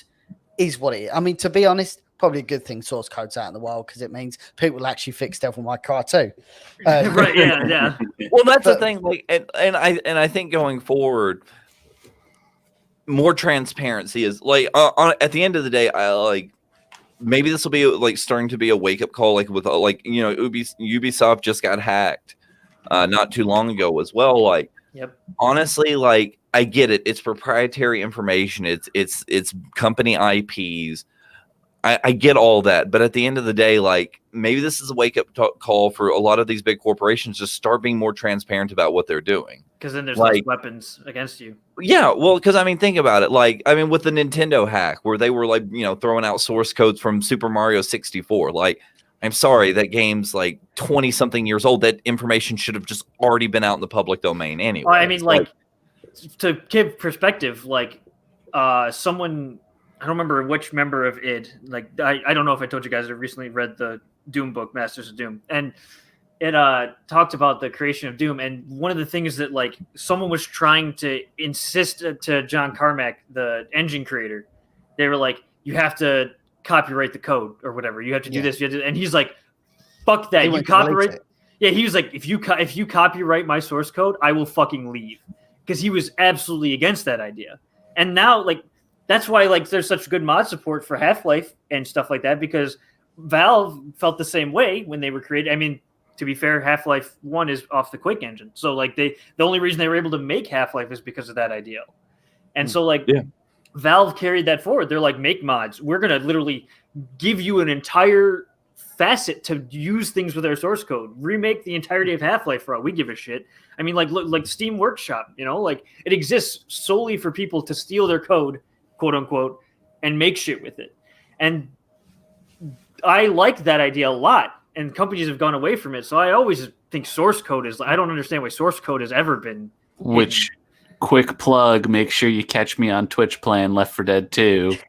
is what it is. I mean, to be honest, probably a good thing source code's out in the wild, because it means people will actually fix Devil May Cry 2. Right? Yeah. Well, that's the thing. And I think going forward, more transparency is at the end of the day, maybe this will be starting to be a wake up call, with Ubisoft just got hacked not too long ago as well. Yep. Honestly, I get it. It's proprietary information. It's company IPs. I get all that, but at the end of the day, maybe this is a wake up call for a lot of these big corporations. Just start being more transparent about what they're doing. Because then there's less weapons against you. Yeah, well, because think about it. With the Nintendo hack, where they were throwing out source codes from Super Mario 64. I'm sorry, that game's 20 something years old. That information should have just already been out in the public domain anyway. Well, I mean, to give perspective, someone, I don't remember which member of id. I don't know if I told you guys, I recently read the Doom book, Masters of Doom, and it talked about the creation of Doom. And one of the things that someone was trying to insist to John Carmack, the engine creator, they were like, you have to copyright the code or whatever. You have to do this. You have to, and he's like, fuck that. You copyright. Yeah, he was like, if you copyright my source code, I will fucking leave, because he was absolutely against that idea. And now that's why there's such good mod support for Half-Life and stuff like that, because Valve felt the same way when they were created. I mean, to be fair, Half-Life 1 is off the Quake engine. So the only reason they were able to make Half-Life is because of that idea. And so Valve carried that forward. They're like, make mods. We're going to literally give you an entire facet to use things with our source code. Remake the entirety of Half-Life for all we give a shit. I mean, look, Steam Workshop, it exists solely for people to steal their code, quote unquote, and make shit with it. And I like that idea a lot, and companies have gone away from it. So I always think source code I don't understand why source code has ever been. Which, quick plug, make sure you catch me on Twitch playing Left 4 Dead 2. Shout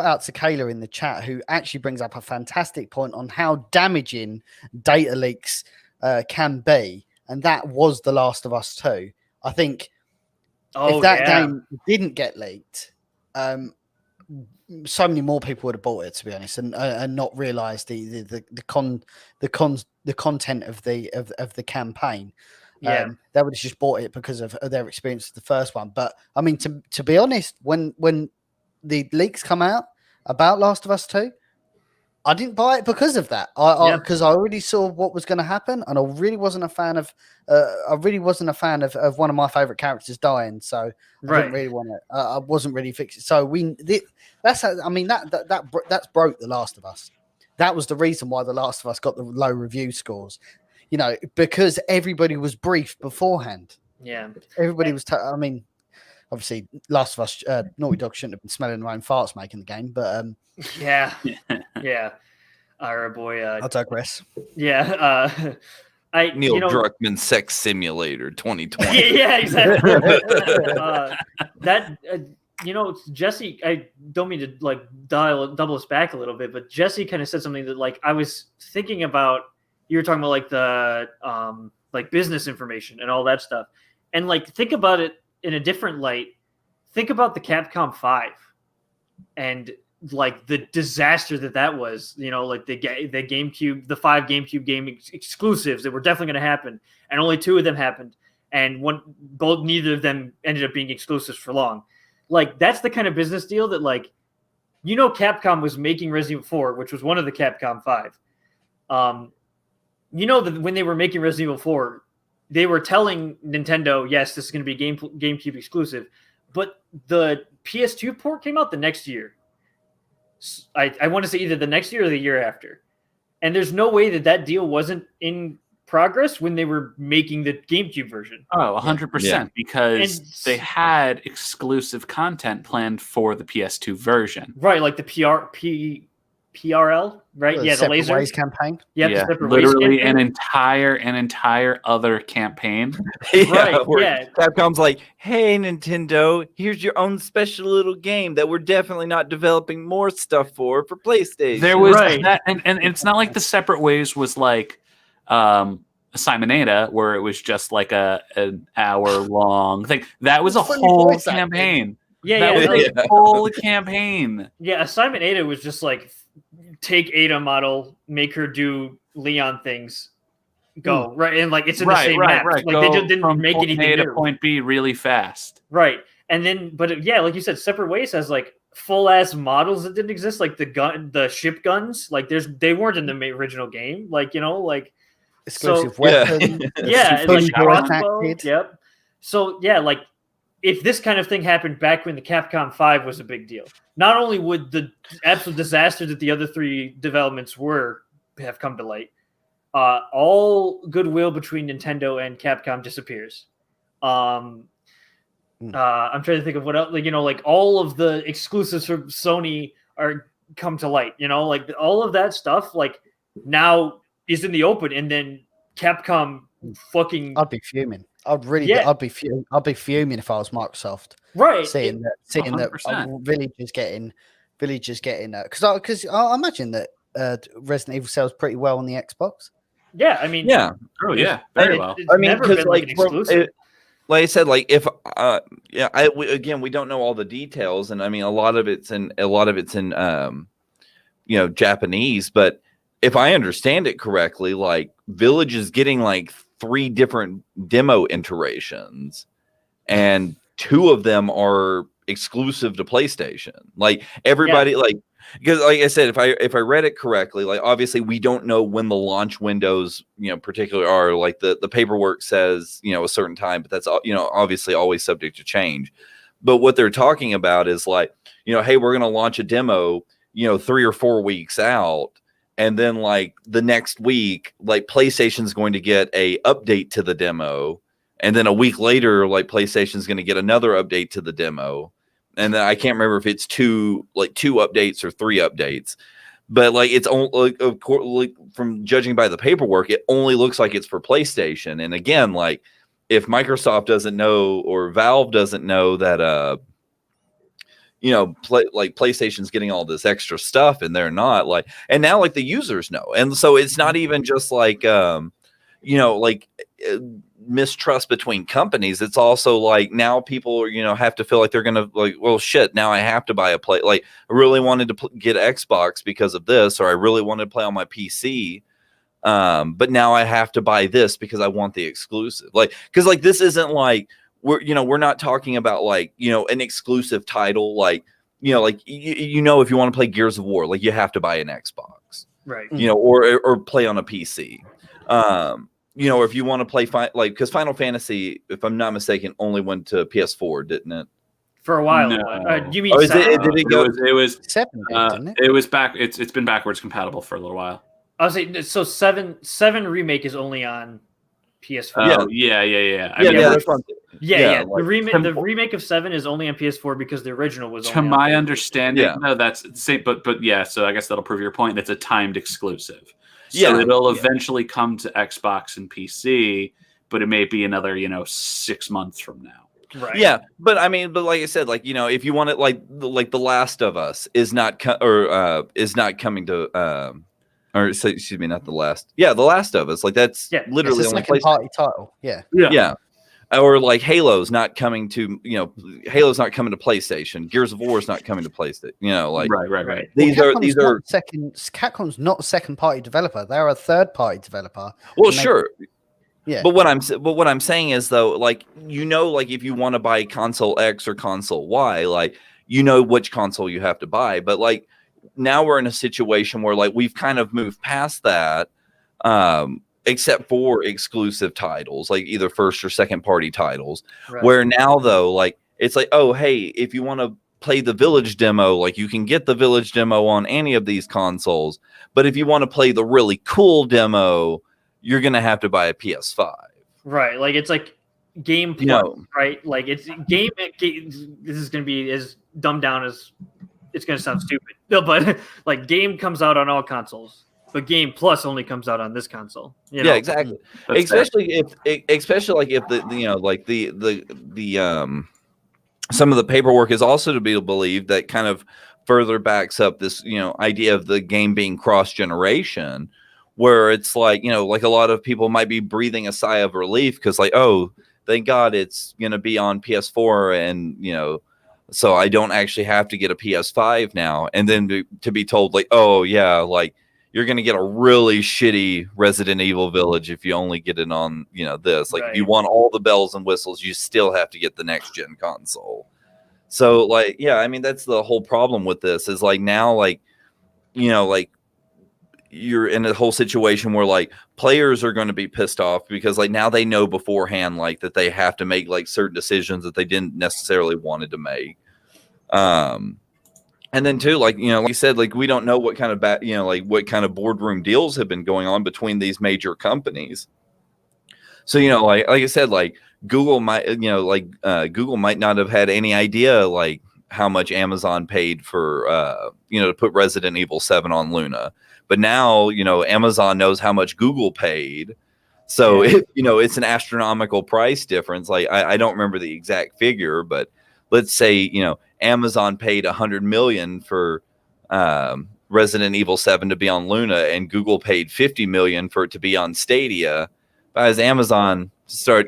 out to Kayla in the chat, who actually brings up a fantastic point on how damaging data leaks can be, and that was The Last of Us 2. I think if that game didn't get leaked, so many more people would have bought it, to be honest, and not realised the content of the campaign. They would have just bought it because of their experience with the first one. But I mean, to be honest, when the leaks come out about Last of Us 2, I didn't buy it because of that. Because I already saw what was going to happen, and I really wasn't a fan of. Of one of my favorite characters dying. So I didn't really want it. I wasn't really fixed. So that's broke The Last of Us. That was the reason why The Last of Us got the low review scores. Because everybody was briefed beforehand. Yeah. Everybody was, obviously, Last of Us, Naughty Dog shouldn't have been smelling their own farts making the game, but. Yeah. Our boy. I digress. Yeah. Neil Druckmann Sex Simulator 2020. Yeah, exactly. Jesse, I don't mean to double us back a little bit, but Jesse kind of said something that I was thinking about. You were talking about the business information and all that stuff, and think about it in a different light. Think about the Capcom 5 and like the disaster that was, you know, like the GameCube, the 5 GameCube game exclusives that were definitely going to happen, and only 2 of them happened, and neither of them ended up being exclusives for long. Like, that's the kind of business deal that, like, you know, Capcom was making Resident Evil 4, which was one of the Capcom 5. You know that when they were making Resident Evil 4, they were telling Nintendo, yes, this is going to be a GameCube exclusive, but the PS2 port came out the next year. I want to say either the next year or the year after. And there's no way that deal wasn't in progress when they were making the GameCube version. Oh, 100%, because they had exclusive content planned for the PS2 version. Right, like the PRL, right? The the laser Ways campaign. Yeah, literally an entire other campaign. Capcom's like, hey, Nintendo, here's your own special little game that we're definitely not developing more stuff for PlayStation. There was that, and it's not like the Separate Ways was like Simonetta, where it was just like an hour long thing. That was a whole campaign. A whole campaign. Yeah, Assignment Ada was just like, take Ada model, make her do Leon things, go right, and like it's in the same map. Like they just didn't make anything A to new. point B really fast. Right, and then but like you said, Separate Ways has like full ass models that didn't exist, like the ship guns. Like they weren't in the original game. Like, you know, like exclusive weapon. Like crossbow. Yep. So yeah, like, if this kind of thing happened back when the Capcom 5 was a big deal, not only would the absolute disaster that the other 3 developments have come to light, all goodwill between Nintendo and Capcom disappears. I'm trying to think of what else, like, you know, like all of the exclusives from Sony come to light, you know, like all of that stuff, like now is in the open, and then Capcom fucking. I'd be fuming. I'd be fuming if I was Microsoft. Right. Seeing that Villagers getting because I imagine that Resident Evil sells pretty well on the Xbox. Yeah, I mean, very well. I mean, because like like I said, like if we don't know all the details, and I mean a lot of it's in Japanese, but if I understand it correctly, like Village is getting like 3 different demo iterations, and 2 of them are exclusive to PlayStation. Like everybody, because like I said, if I read it correctly, like obviously we don't know when the launch windows, particularly are. Like the paperwork says, a certain time, but that's obviously always subject to change. But what they're talking about is like, hey, we're going to launch a demo, 3 or 4 weeks out. And then like the next week, like PlayStation's going to get a update to the demo. And then a week later, like PlayStation's going to get another update to the demo. And then I can't remember if it's 2 updates or 3 updates, but like it's only, like, of course, like, from judging by the paperwork, it only looks like it's for PlayStation. And again, like if Microsoft doesn't know or Valve doesn't know that, PlayStation's getting all this extra stuff and they're not, like, and now like the users know. And so it's not even just like, mistrust between companies. It's also like now people have to feel like they're gonna, like, well shit, now I have to buy a play, like I really wanted to get Xbox because of this, or I really wanted to play on my PC, but now I have to buy this because I want the exclusive, like, because like this isn't like we're not talking about like an exclusive title, like like if you want to play Gears of War, like you have to buy an Xbox, right? Or play on a PC. Or if you want to play because Final Fantasy, if I'm not mistaken, only went to PS4, didn't it? For a while. No. You mean 7? Did it go? It was 7, didn't it? It was back. It's been backwards compatible for a little while. I was saying, so 7 remake is only on Yeah. PS4. The remake of 7 is only on PS4 because the original was. To my understanding, no, that's the same. But yeah, so I guess that'll prove your point. It's a timed exclusive. So it'll eventually come to Xbox and PC, but it may be another 6 months from now. Right. Yeah, but I mean, but like I said, like if you want it, like The Last of Us is not coming to or excuse me, not The Last. Yeah, The Last of Us, like that's literally it's a only second party title. Yeah. or like Halo's not coming to PlayStation. Gears of War is not coming to PlayStation. Like right. These Well, are Capcom's not a second party developer. They're a third party developer. Well, sure. Yeah. But what I'm saying is though, like, like if you want to buy console X or console Y, like, which console you have to buy. But like now we're in a situation where like we've kind of moved past that, except for exclusive titles, like either first or second party titles, where now though, like, it's like, oh, hey, if you want to play the Village demo, like you can get the Village demo on any of these consoles. But if you want to play the really cool demo, you're going to have to buy a PS5. Right. Like it's like Game Plus, right? Like it's game. This is going to be as dumbed down as it's going to sound stupid. No, but like Game comes out on all consoles, but Game Plus only comes out on this console. Yeah, exactly. Especially if some of the paperwork is also to be believed that kind of further backs up this, idea of the game being cross generation, where it's like, like a lot of people might be breathing a sigh of relief because like, oh, thank God it's going to be on PS4 and, so I don't actually have to get a PS5 now. And then to be told like, oh yeah, like you're going to get a really shitty Resident Evil Village if you only get it on, this. Like, if you want all the bells and whistles, you still have to get the next gen console. So, like, yeah, I mean, that's the whole problem with this is like now, like, like you're in a whole situation where like players are going to be pissed off because like now they know beforehand, like that they have to make like certain decisions that they didn't necessarily wanted to make. And then too, like, like you said, like we don't know what kind of what kind of boardroom deals have been going on between these major companies. So, like I said, like Google might, Google might not have had any idea like how much Amazon paid for, to put Resident Evil 7 on Luna. But now, Amazon knows how much Google paid. So, it's an astronomical price difference. Like I don't remember the exact figure, but let's say, Amazon paid $100 million for Resident Evil 7 to be on Luna, and Google paid $50 million for it to be on Stadia. But as Amazon start,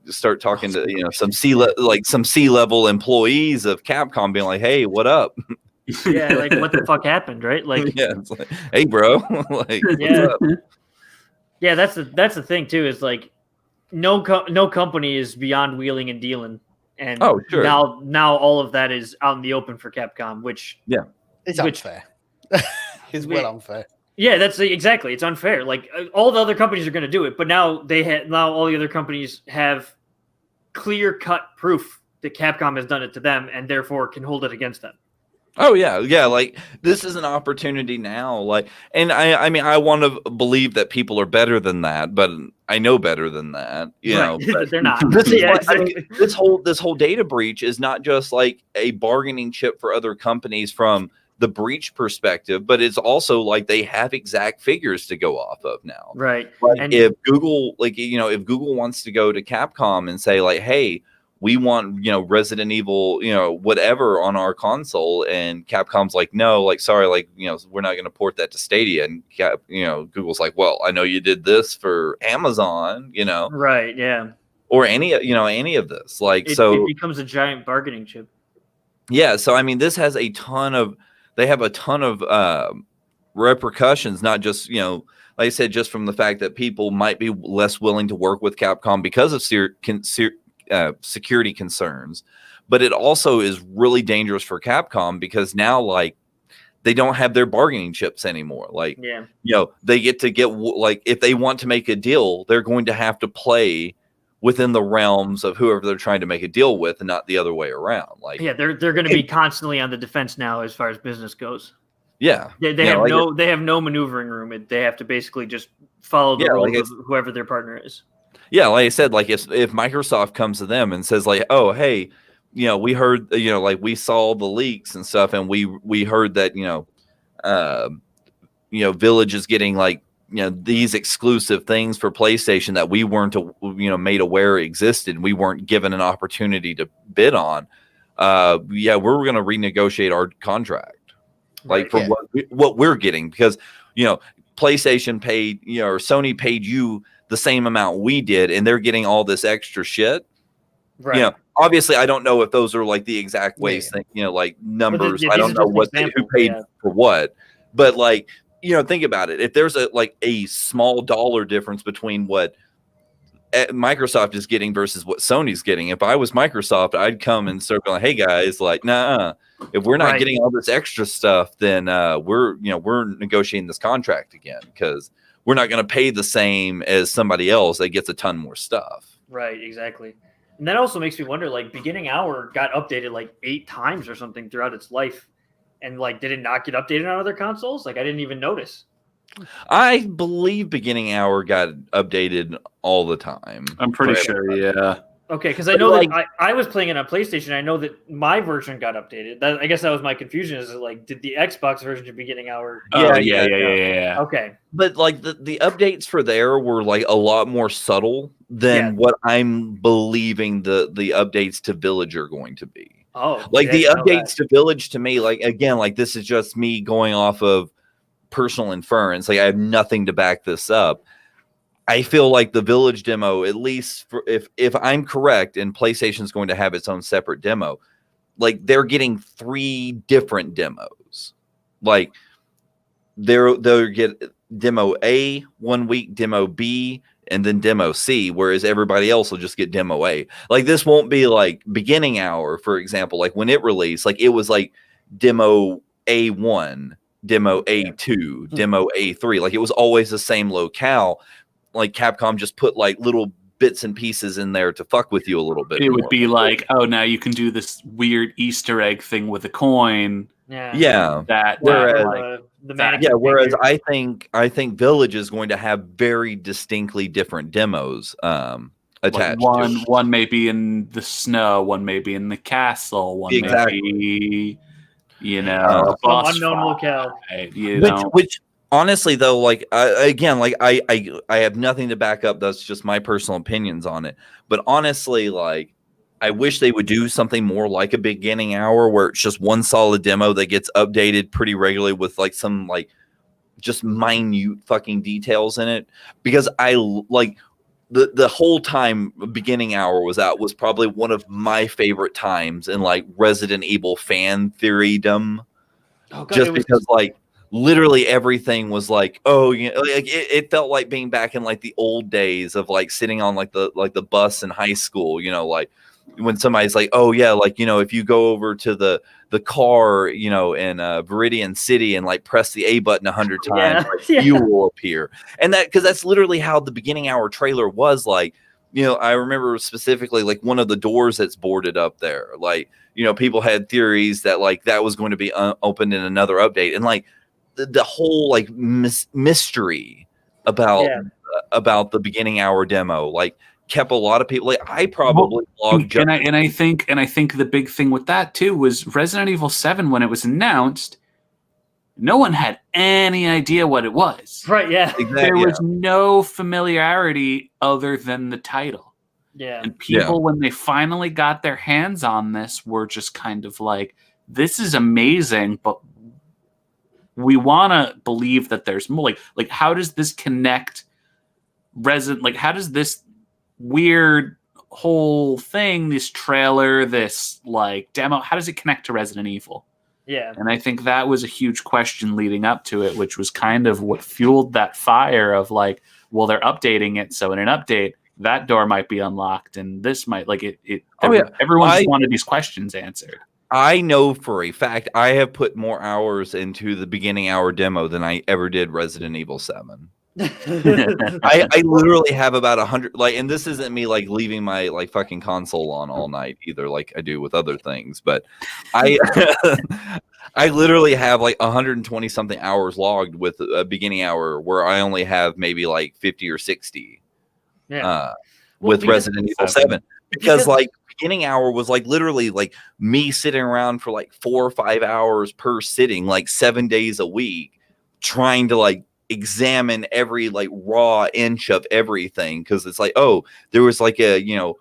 start talking to some C-level employees of Capcom, being like, "Hey, what up?" Yeah, like what the fuck happened, right? Like, yeah, it's like, "Hey, bro," like, yeah, what's up? Yeah. That's the thing too. Is like no company is beyond wheeling and dealing. And sure. now all of that is out in the open for Capcom, which it's unfair. It's well unfair. Yeah, that's exactly. It's unfair. Like all the other companies are going to do it, but now all the other companies have clear-cut proof that Capcom has done it to them, and therefore can hold it against them. Oh yeah. Like this is an opportunity now. Like, and I mean, I want to believe that people are better than that, but I know better than that. But they're not. This whole data breach is not just like a bargaining chip for other companies from the breach perspective, but it's also like they have exact figures to go off of now. Right. Like if Google, if Google wants to go to Capcom and say like, hey, we want, Resident Evil, whatever on our console. And Capcom's like, no, like, sorry, like, we're not going to port that to Stadia. And, Google's like, well, I know you did this for Amazon, Right. Yeah. Or any of this. Like, it becomes a giant bargaining chip. Yeah. So, I mean, this has they have a ton of repercussions, not just, like I said, just from the fact that people might be less willing to work with Capcom because of security concerns, but it also is really dangerous for Capcom because now like they don't have their bargaining chips anymore. Like, they get like if they want to make a deal, they're going to have to play within the realms of whoever they're trying to make a deal with and not the other way around. Like, they're going to be constantly on the defense now as far as business goes. Yeah. They have no maneuvering room. They have to basically just follow the rules of whoever their partner is. Yeah, like I said, like if Microsoft comes to them and says like, oh, hey, we heard, like we saw the leaks and stuff, and we heard that, Village is getting like, these exclusive things for PlayStation that we weren't, made aware existed, and we weren't given an opportunity to bid on. We're going to renegotiate our contract, like for what we're getting, because PlayStation paid, or Sony paid you the same amount we did, and they're getting all this extra shit. Right. You know, obviously, I don't know if those are like the exact ways, you know, like numbers. I don't know who paid for what, but like, you know, think about it. If there's a small dollar difference between what Microsoft is getting versus what Sony's getting, if I was Microsoft, I'd come and start going, "Hey guys, like, nah, if we're not getting all this extra stuff, then we're negotiating this contract again because we're not going to pay the same as somebody else that gets a ton more stuff." Right. Exactly. And that also makes me wonder, like, Beginning Hour got updated like 8 times or something throughout its life. And like, did it not get updated on other consoles? Like, I didn't even notice. I believe Beginning Hour got updated all the time. I'm pretty sure, yeah. Okay, because I know that I was playing it on PlayStation. I know that my version got updated. I guess that was my confusion. Is like, did the Xbox version of Beginning Hour? Yeah. Okay, but like the updates for there were like a lot more subtle than what I'm believing the updates to Village are going to be. Oh, like the updates to Village to me, like again, like this is just me going off of personal inference. Like I have nothing to back this up. I feel like the Village demo, at least if I'm correct, and PlayStation's going to have its own separate demo, like they're getting 3 different demos. Like they'll get demo A 1 week, demo B, and then demo C, whereas everybody else will just get demo A. Like this won't be like Beginning Hour, for example. Like when it released, like it was like demo A1, demo A2, demo A3. Like it was always the same locale. Like Capcom just put like little bits and pieces in there to fuck with you a little bit. It would be like, oh, now you can do this weird Easter egg thing with a coin. Yeah. Whereas I think Village is going to have very distinctly different demos attached. Like one may be in the snow, one may be in the castle, one may be, you know, unknown locale. Which honestly, though, like I have nothing to back up. That's just my personal opinions on it. But honestly, like I wish they would do something more like a Beginning Hour, where it's just one solid demo that gets updated pretty regularly with like some like just minute fucking details in it. Because I like the whole time Beginning Hour was out was probably one of my favorite times in like Resident Evil fan theorydom. Oh, God, just because like literally everything was like, oh, you know, like it felt like being back in like the old days of like sitting on like the bus in high school, you know, like when somebody's like, oh yeah, like, you know, if you go over to the car, you know, in Viridian City and like press the A button 100 times, you will appear. And that, because that's literally how the Beginning Hour trailer was. Like, you know, I remember specifically like one of the doors that's boarded up there, like, you know, people had theories that like that was going to be opened in another update, and like the whole like mystery about the Beginning Hour demo like kept a lot of people, like I probably logged and I think the big thing with that too was Resident Evil 7, when it was announced, no one had any idea what it was. Right, yeah. Exactly. There was no familiarity other than the title. Yeah. And people, when they finally got their hands on this, were just kind of like, this is amazing, but we want to believe that there's more. Like how does this connect how does this weird whole thing, this trailer, this like demo, how does it connect to Resident Evil? Yeah. And I think that was a huge question leading up to it, which was kind of what fueled that fire of like, well, they're updating it, so in an update, that door might be unlocked, and this might everyone just wanted these questions answered. I know for a fact I have put more hours into the Beginning Hour demo than I ever did Resident Evil 7. I literally have about 100, like, and this isn't me like leaving my like fucking console on all night either, like I do with other things, but I literally have like 120 something hours logged with a Beginning Hour, where I only have maybe like 50 or 60 with Resident Evil 7, because like Beginning Hour was like literally like me sitting around for like 4 or 5 hours per sitting, like 7 days a week, trying to like examine every like raw inch of everything, because it's like, oh, there was like a 1.2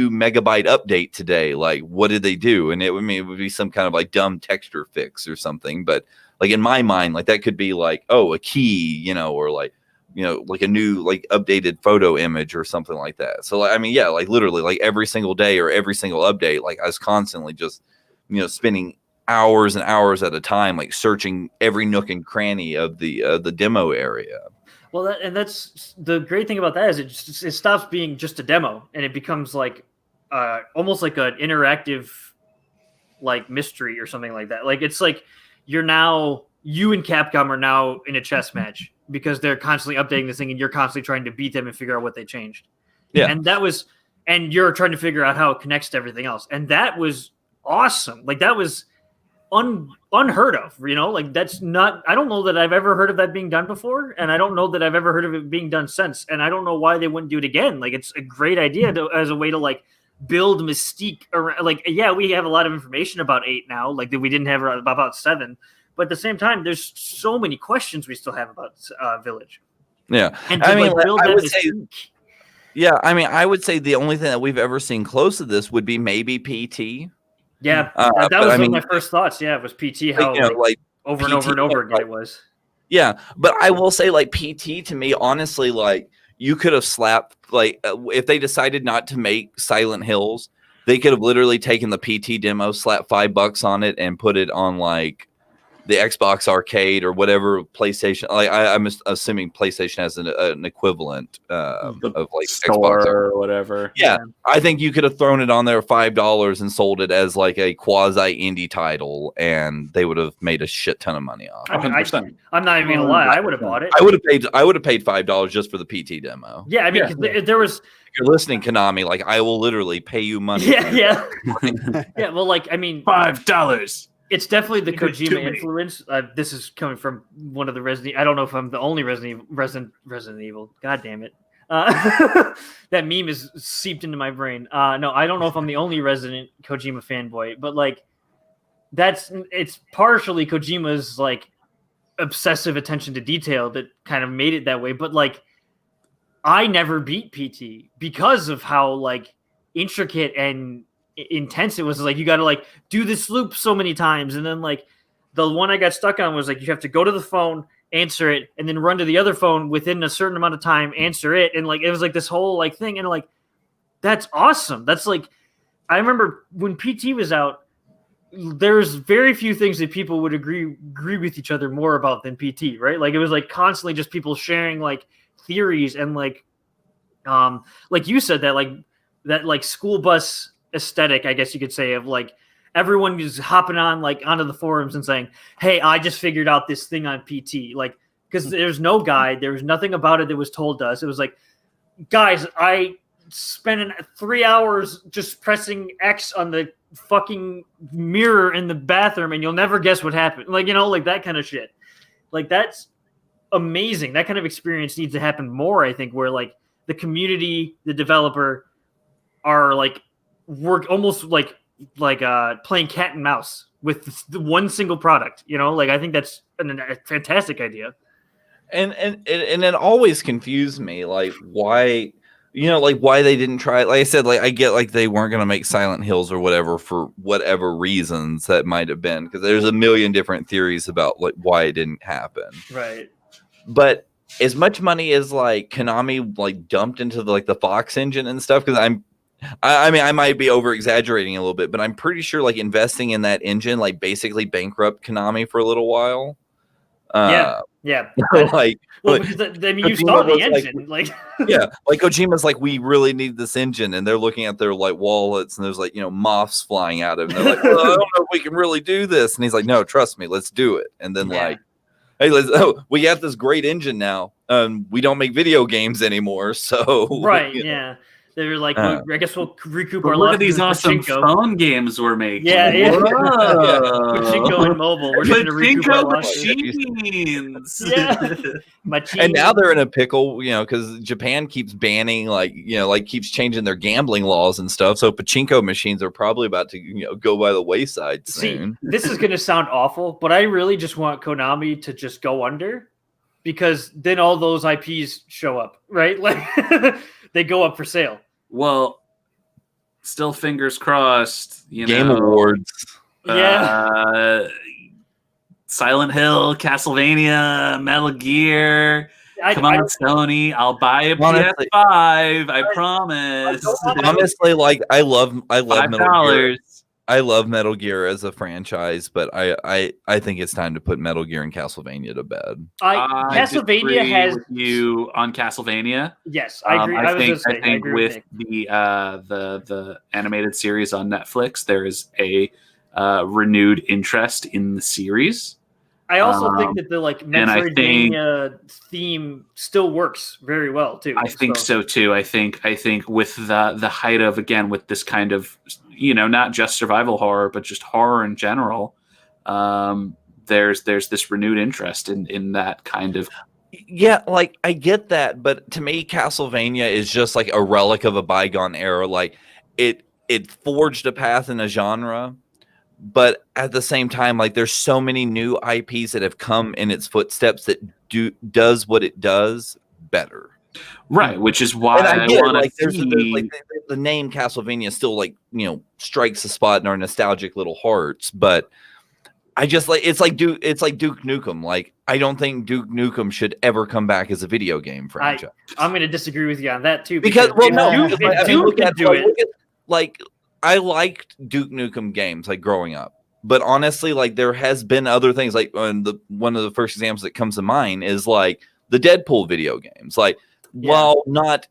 megabyte update today, like what did they do? And it would be some kind of like dumb texture fix or something, but like in my mind, like that could be like, oh, a key, or like like a new like updated photo image or something like that. So I mean, yeah, like literally like every single day or every single update, like I was constantly just spending hours and hours at a time, like searching every nook and cranny of the demo area. Well, that's the great thing about that is it stops being just a demo and it becomes like almost like an interactive like mystery or something like that. Like it's like you and Capcom are now in a chess match because they're constantly updating this thing and you're constantly trying to beat them and figure out what they changed. Yeah. And you're trying to figure out how it connects to everything else. And that was awesome. Like that was unheard of, like that's not, I don't know that I've ever heard of that being done before. And I don't know that I've ever heard of it being done since. And I don't know why they wouldn't do it again. Like it's a great idea as a way to like build mystique around, like, yeah, we have a lot of information about 8 now, like that we didn't have about 7. But at the same time, there's so many questions we still have about Village. Yeah. And to, I would say the only thing that we've ever seen close to this would be maybe PT. Yeah, that was one of my first thoughts. Yeah, it was PT. How like over PT, and over and over again it was. Yeah, but I will say like PT to me, honestly, like you could have slapped like if they decided not to make Silent Hills, they could have literally taken the PT demo, slapped $5 on it, and put it on like the Xbox Arcade or whatever PlayStation. Like I'm assuming PlayStation has an equivalent of like Store Xbox or whatever. Yeah, I think you could have thrown it on there $5 and sold it as like a quasi indie title, and they would have made a shit ton of money off. I mean, I'm not even gonna lie, I would have bought it. I would have paid $5 just for the PT demo. Yeah, I mean, there was. If you're listening, Konami, like I will literally pay you money. Yeah. Yeah. Well, like I mean, $5. It's definitely the Kojima influence. This is coming from one of the Resident. I don't know if I'm the only Resident Evil. God damn it! That meme is seeped into my brain. No, I don't know if I'm the only Resident Kojima fanboy, but like, it's partially Kojima's like obsessive attention to detail that kind of made it that way. But like, I never beat PT because of how like intricate and intense it was. Like you got to like do this loop so many times, and then like the one I got stuck on was like you have to go to the phone, answer it, and then run to the other phone within a certain amount of time, answer it, and like it was like this whole like thing, and like that's awesome. That's like I remember when PT was out, there's very few things that people would agree with each other more about than PT, right? Like it was like constantly just people sharing like theories and like you said that school bus aesthetic, I guess you could say, of like everyone is hopping on like onto the forums and saying, hey, I just figured out this thing on PT, like because there's no guide, there was nothing about it that was told to us. It was like, guys, I spent 3 hours just pressing X on the fucking mirror in the bathroom and you'll never guess what happened, like like that kind of shit. Like that's amazing. That kind of experience needs to happen more, I think, where like the community, the developer are like work almost like playing cat and mouse with the one single product, like I think that's a fantastic idea. And it always confused me, like why why they didn't try it. Like I said, like I get like they weren't going to make Silent Hills or whatever for whatever reasons that might have been, because there's a million different theories about like why it didn't happen, right? But as much money as like Konami like dumped into the Fox engine and stuff, because I mean, I might be over exaggerating a little bit, but I'm pretty sure like investing in that engine like basically bankrupt Konami for a little while. Yeah. Like, because I mean, you saw the engine, like yeah, like Kojima's like, we really need this engine, and they're looking at their like wallets, and there's like moths flying out of them. They're like, well, I don't know if we can really do this, and he's like, no, trust me, let's do it. And then like, hey, we have this great engine now. We don't make video games anymore, so right, yeah. They're like, I guess we'll recoup our look at these awesome phone games we're making. Yeah. Pachinko and mobile. We're trying to recoup our machines. Yeah. And now they're in a pickle, because Japan keeps banning, keeps changing their gambling laws and stuff. So pachinko machines are probably about to, go by the wayside soon. See, this is going to sound awful, but I really just want Konami to just go under, because then all those IPs show up, right? Like they go up for sale. Well, still fingers crossed. Game Awards. Yeah. Silent Hill, Castlevania, Metal Gear. Come on, Sony. I'll buy a Honestly- PS5. I promise. Honestly, like I love Metal Gear. $5. I love Metal Gear as a franchise, but I think it's time to put Metal Gear and Castlevania to bed. Castlevania has with you on Castlevania. Yes, I agree. I think with the animated series on Netflix, there is a renewed interest in the series. I also think that the Metroidvania theme still works very well too. I think so too. I think with the height of, again, with this kind of, not just survival horror, but just horror in general, there's this renewed interest in that kind of. Yeah, like I get that, but to me, Castlevania is just like a relic of a bygone era. Like it forged a path in a genre. But at the same time, like there's so many new IPs that have come in its footsteps that does what it does better. Right, which is why I want to see the name Castlevania still strikes a spot in our nostalgic little hearts. But I just it's like Duke Nukem. Like I don't think Duke Nukem should ever come back as a video game franchise. I'm going to disagree with you on that too. Because Duke I liked Duke Nukem games like growing up, but honestly, like there has been other things. Like one of the first examples that comes to mind is like the Deadpool video games. Like while not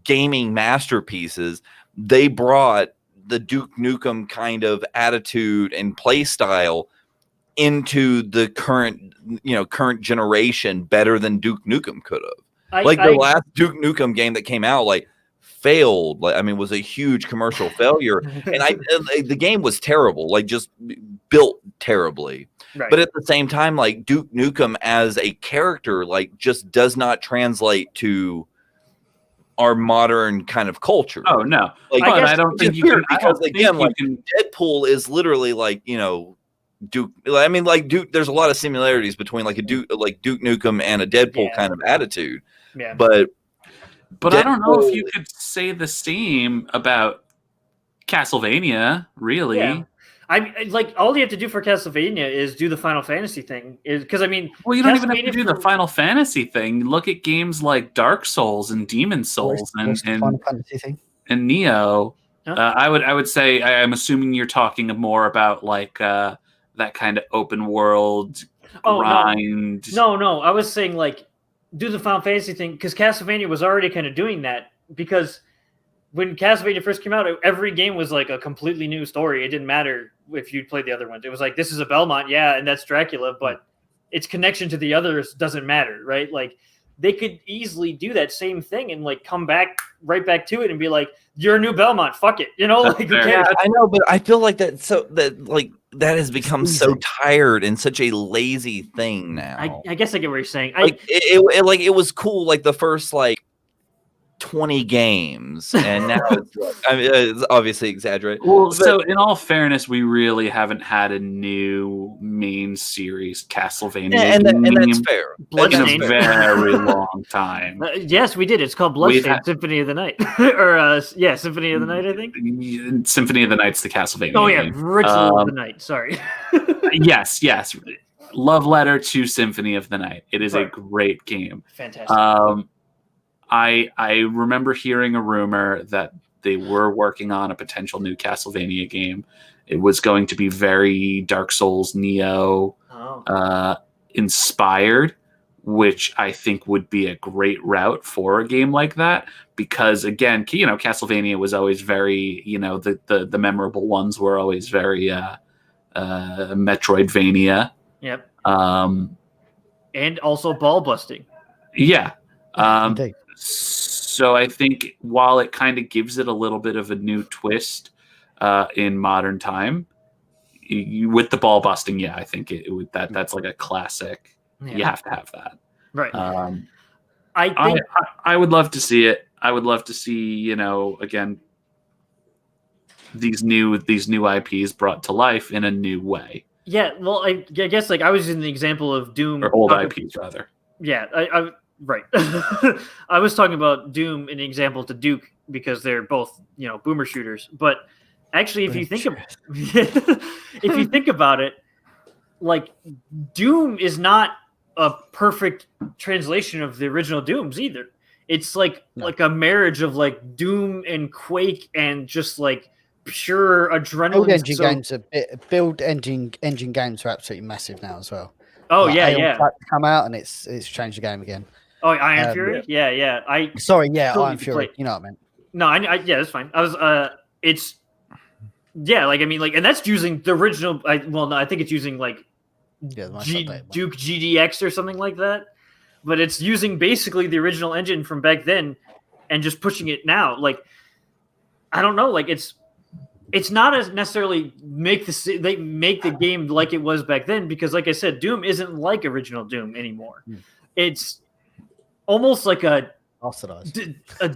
gaming masterpieces, they brought the Duke Nukem kind of attitude and play style into the current generation better than Duke Nukem could have. The last Duke Nukem game that came out, failed, was a huge commercial failure, and the game was terrible, just built terribly. Right. But at the same time, Duke Nukem as a character, just does not translate to our modern kind of culture. Oh no, I don't think you can, because Deadpool is literally Duke. Duke. There's a lot of similarities between Duke Nukem and a Deadpool kind of attitude. Yeah, But Deadpool, I don't know if you could say the same about Castlevania, really. Yeah. All you have to do for Castlevania is do the Final Fantasy thing. You don't even have to do the Final Fantasy thing. Look at games like Dark Souls and Demon Souls and Final Fantasy thing? And Neo. Huh? I would say I'm assuming you're talking more about that kind of open world grind. No. I was saying do the Final Fantasy thing, because Castlevania was already kind of doing that, because when Castlevania first came out, every game was a completely new story. It didn't matter if you'd played the other ones. It was this is a Belmont, and that's Dracula, but its connection to the others doesn't matter, right? They could easily do that same thing and come right back to it and be you're a new Belmont, fuck it, who cares? I know, but I feel that has become so tired and such a lazy thing now. I guess I get what you're saying. It was cool the first 20 games, and now it's obviously exaggerated. Well, so in all fairness, we really haven't had a new main series Castlevania and that's fair. Bloodstained. In a very long time. Yes, we did. It's called Bloodstained Symphony of the Night, or Symphony of the Night. I think Symphony of the Night's the Castlevania. Oh yeah, game. Ritual of the Night. Sorry. Yes. Love letter to Symphony of the Night. It is a great game. Fantastic. I remember hearing a rumor that they were working on a potential new Castlevania game. It was going to be very Dark Souls, Neo inspired, which I think would be a great route for a game like that. Because again, Castlevania was always very, the memorable ones were always very Metroidvania. Yep. And also ball busting. Yeah. Indeed. So I think while it kind of gives it a little bit of a new twist in modern time, with the ball busting, I think it would that's a classic. Yeah. You have to have that, right? I would love to see it. I would love to see again these new IPs brought to life in a new way. Yeah, well, I guess I was in the example of Doom, or old IPs rather. Yeah, I right. I was talking about Doom in example to Duke because they're both, boomer shooters. But actually, if you think about it, Doom is not a perfect translation of the original Dooms either. It's like a marriage of like Doom and Quake and just like pure adrenaline. Build engine games are absolutely massive now as well. Oh like, yeah. Come out and it's changed the game again. Oh, Iron Fury? Yeah. Iron Fury. You know what I meant. No, I yeah, that's fine. I was it's yeah, like I mean, like, and that's using the original. I think it's using like Duke GDX or something like that. But it's using basically the original engine from back then, and just pushing it now. Like, I don't know, like it's not as necessarily they make the game like it was back then, because like I said, Doom isn't like original Doom anymore. It's almost like a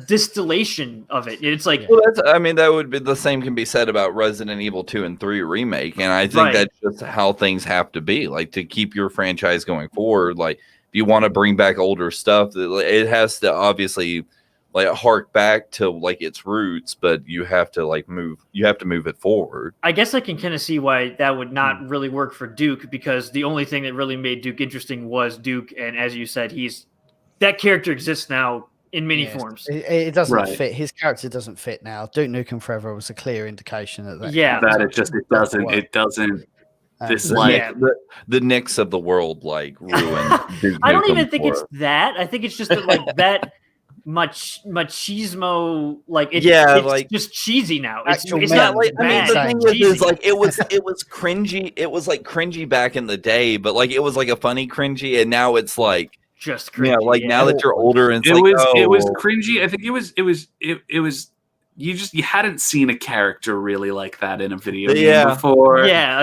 distillation of it. It's like, well, that would be the same can be said about Resident Evil 2 and 3 remake, and I think that's just how things have to be. Like, to keep your franchise going forward, like if you want to bring back older stuff, it has to obviously like hark back to like its roots, but you have to move it forward. I guess I can kind of see why that would not really work for Duke, because the only thing that really made Duke interesting was Duke, and as you said, that character exists now in many forms. It doesn't fit. His character doesn't fit now. Duke Nukem Forever was a clear indication of that. Yeah, that it doesn't. The Knicks of the world like ruin. I don't even think it's that. I think it's just that like that machismo, like it's just cheesy now. It's not like, I mean, the thing is like it was cringy. It was like cringy back in the day, but like it was like a funny cringy, and now it's like just cringy. Now that you're older, and it was cringy. I think it was you hadn't seen a character really like that in a video game before. Yeah.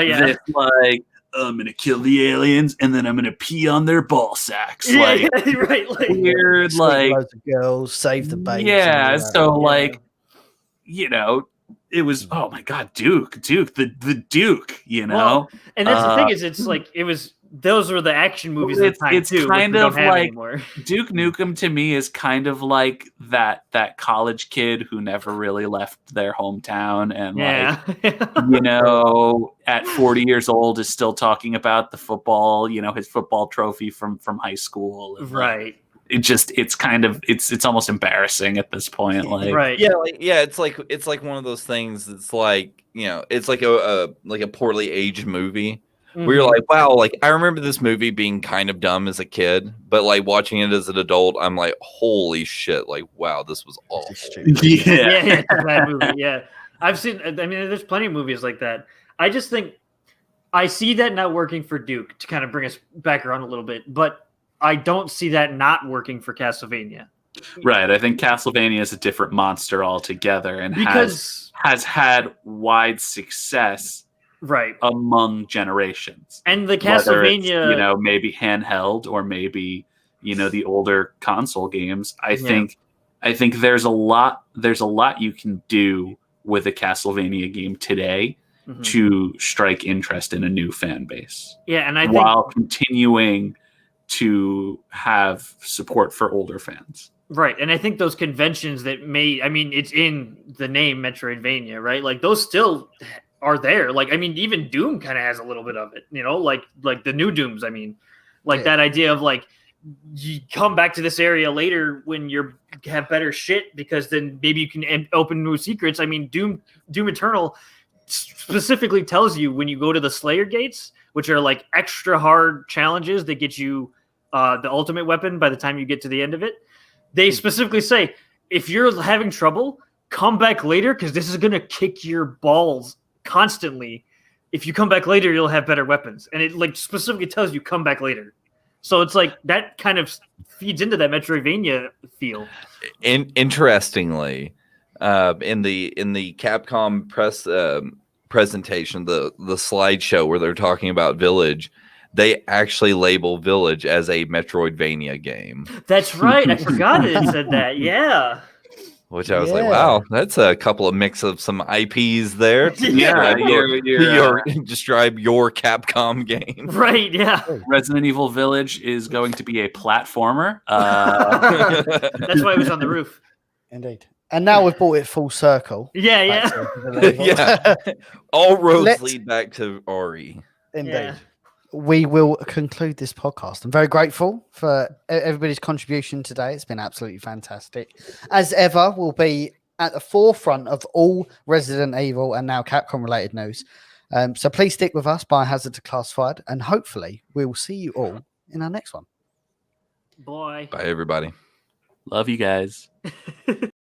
Like, I'm gonna kill the aliens and then I'm gonna pee on their ball sacks. Like, right? Like weird, like loads of girls, save the babies. Yeah. So like, it was, oh my god, Duke, the Duke. Well, and that's the thing is, it's like those were the action movies at the time. It's too, kind of like anymore. Duke Nukem to me is kind of like that college kid who never really left their hometown, and at 40 years old is still talking about the football, his football trophy from high school. And, right. It's almost embarrassing at this point. Like, right. It's like one of those things. It's like, it's like a poorly aged movie. Where you're like, wow, like I remember this movie being kind of dumb as a kid, but like watching it as an adult, I'm like, holy shit, like wow, this was awful. It's a bad movie. Yeah, I've seen. I mean, there's plenty of movies like that. I just think I see that not working for Duke, to kind of bring us back around a little bit, but I don't see that not working for Castlevania. Right. I think Castlevania is a different monster altogether, and has had wide success. Right, among generations, and the Castlevania, maybe handheld or maybe the older console games. I think there's a lot you can do with a Castlevania game today to strike interest in a new fan base. Yeah, and while continuing to have support for older fans. Right, and I think those conventions that it's in the name Metroidvania, right? Like those still are there. Like, I mean, even Doom kind of has a little bit of it, like the new Dooms. I mean, that idea of like, you come back to this area later when you have better shit, because then maybe you can open new secrets. I mean, Doom Eternal specifically tells you when you go to the Slayer gates, which are like extra hard challenges that get you the ultimate weapon by the time you get to the end of it. They specifically say, if you're having trouble, come back later, because this is going to kick your balls constantly. If you come back later, you'll have better weapons, and it like specifically tells you come back later. So it's like that kind of feeds into that Metroidvania feel. Interestingly, in the Capcom press presentation, the slideshow where they're talking about Village, they actually label Village as a Metroidvania game. That's right. I forgot it said that. Yeah. Which I was like, wow, that's a couple of mix of some IPs there. To describe your Capcom game. Right, yeah. Resident Evil Village is going to be a platformer. That's why it was on the roof. Indeed. And now we've brought it full circle. Yeah. All roads lead back to RE. Indeed. we will conclude this podcast. I'm very grateful for everybody's contribution today. It's been absolutely fantastic. As ever, we'll be at the forefront of all Resident Evil and now Capcom related news. So please stick with us, Biohazard Declassified, and hopefully we will see you all in our next one. Bye. Bye, everybody. Love you guys.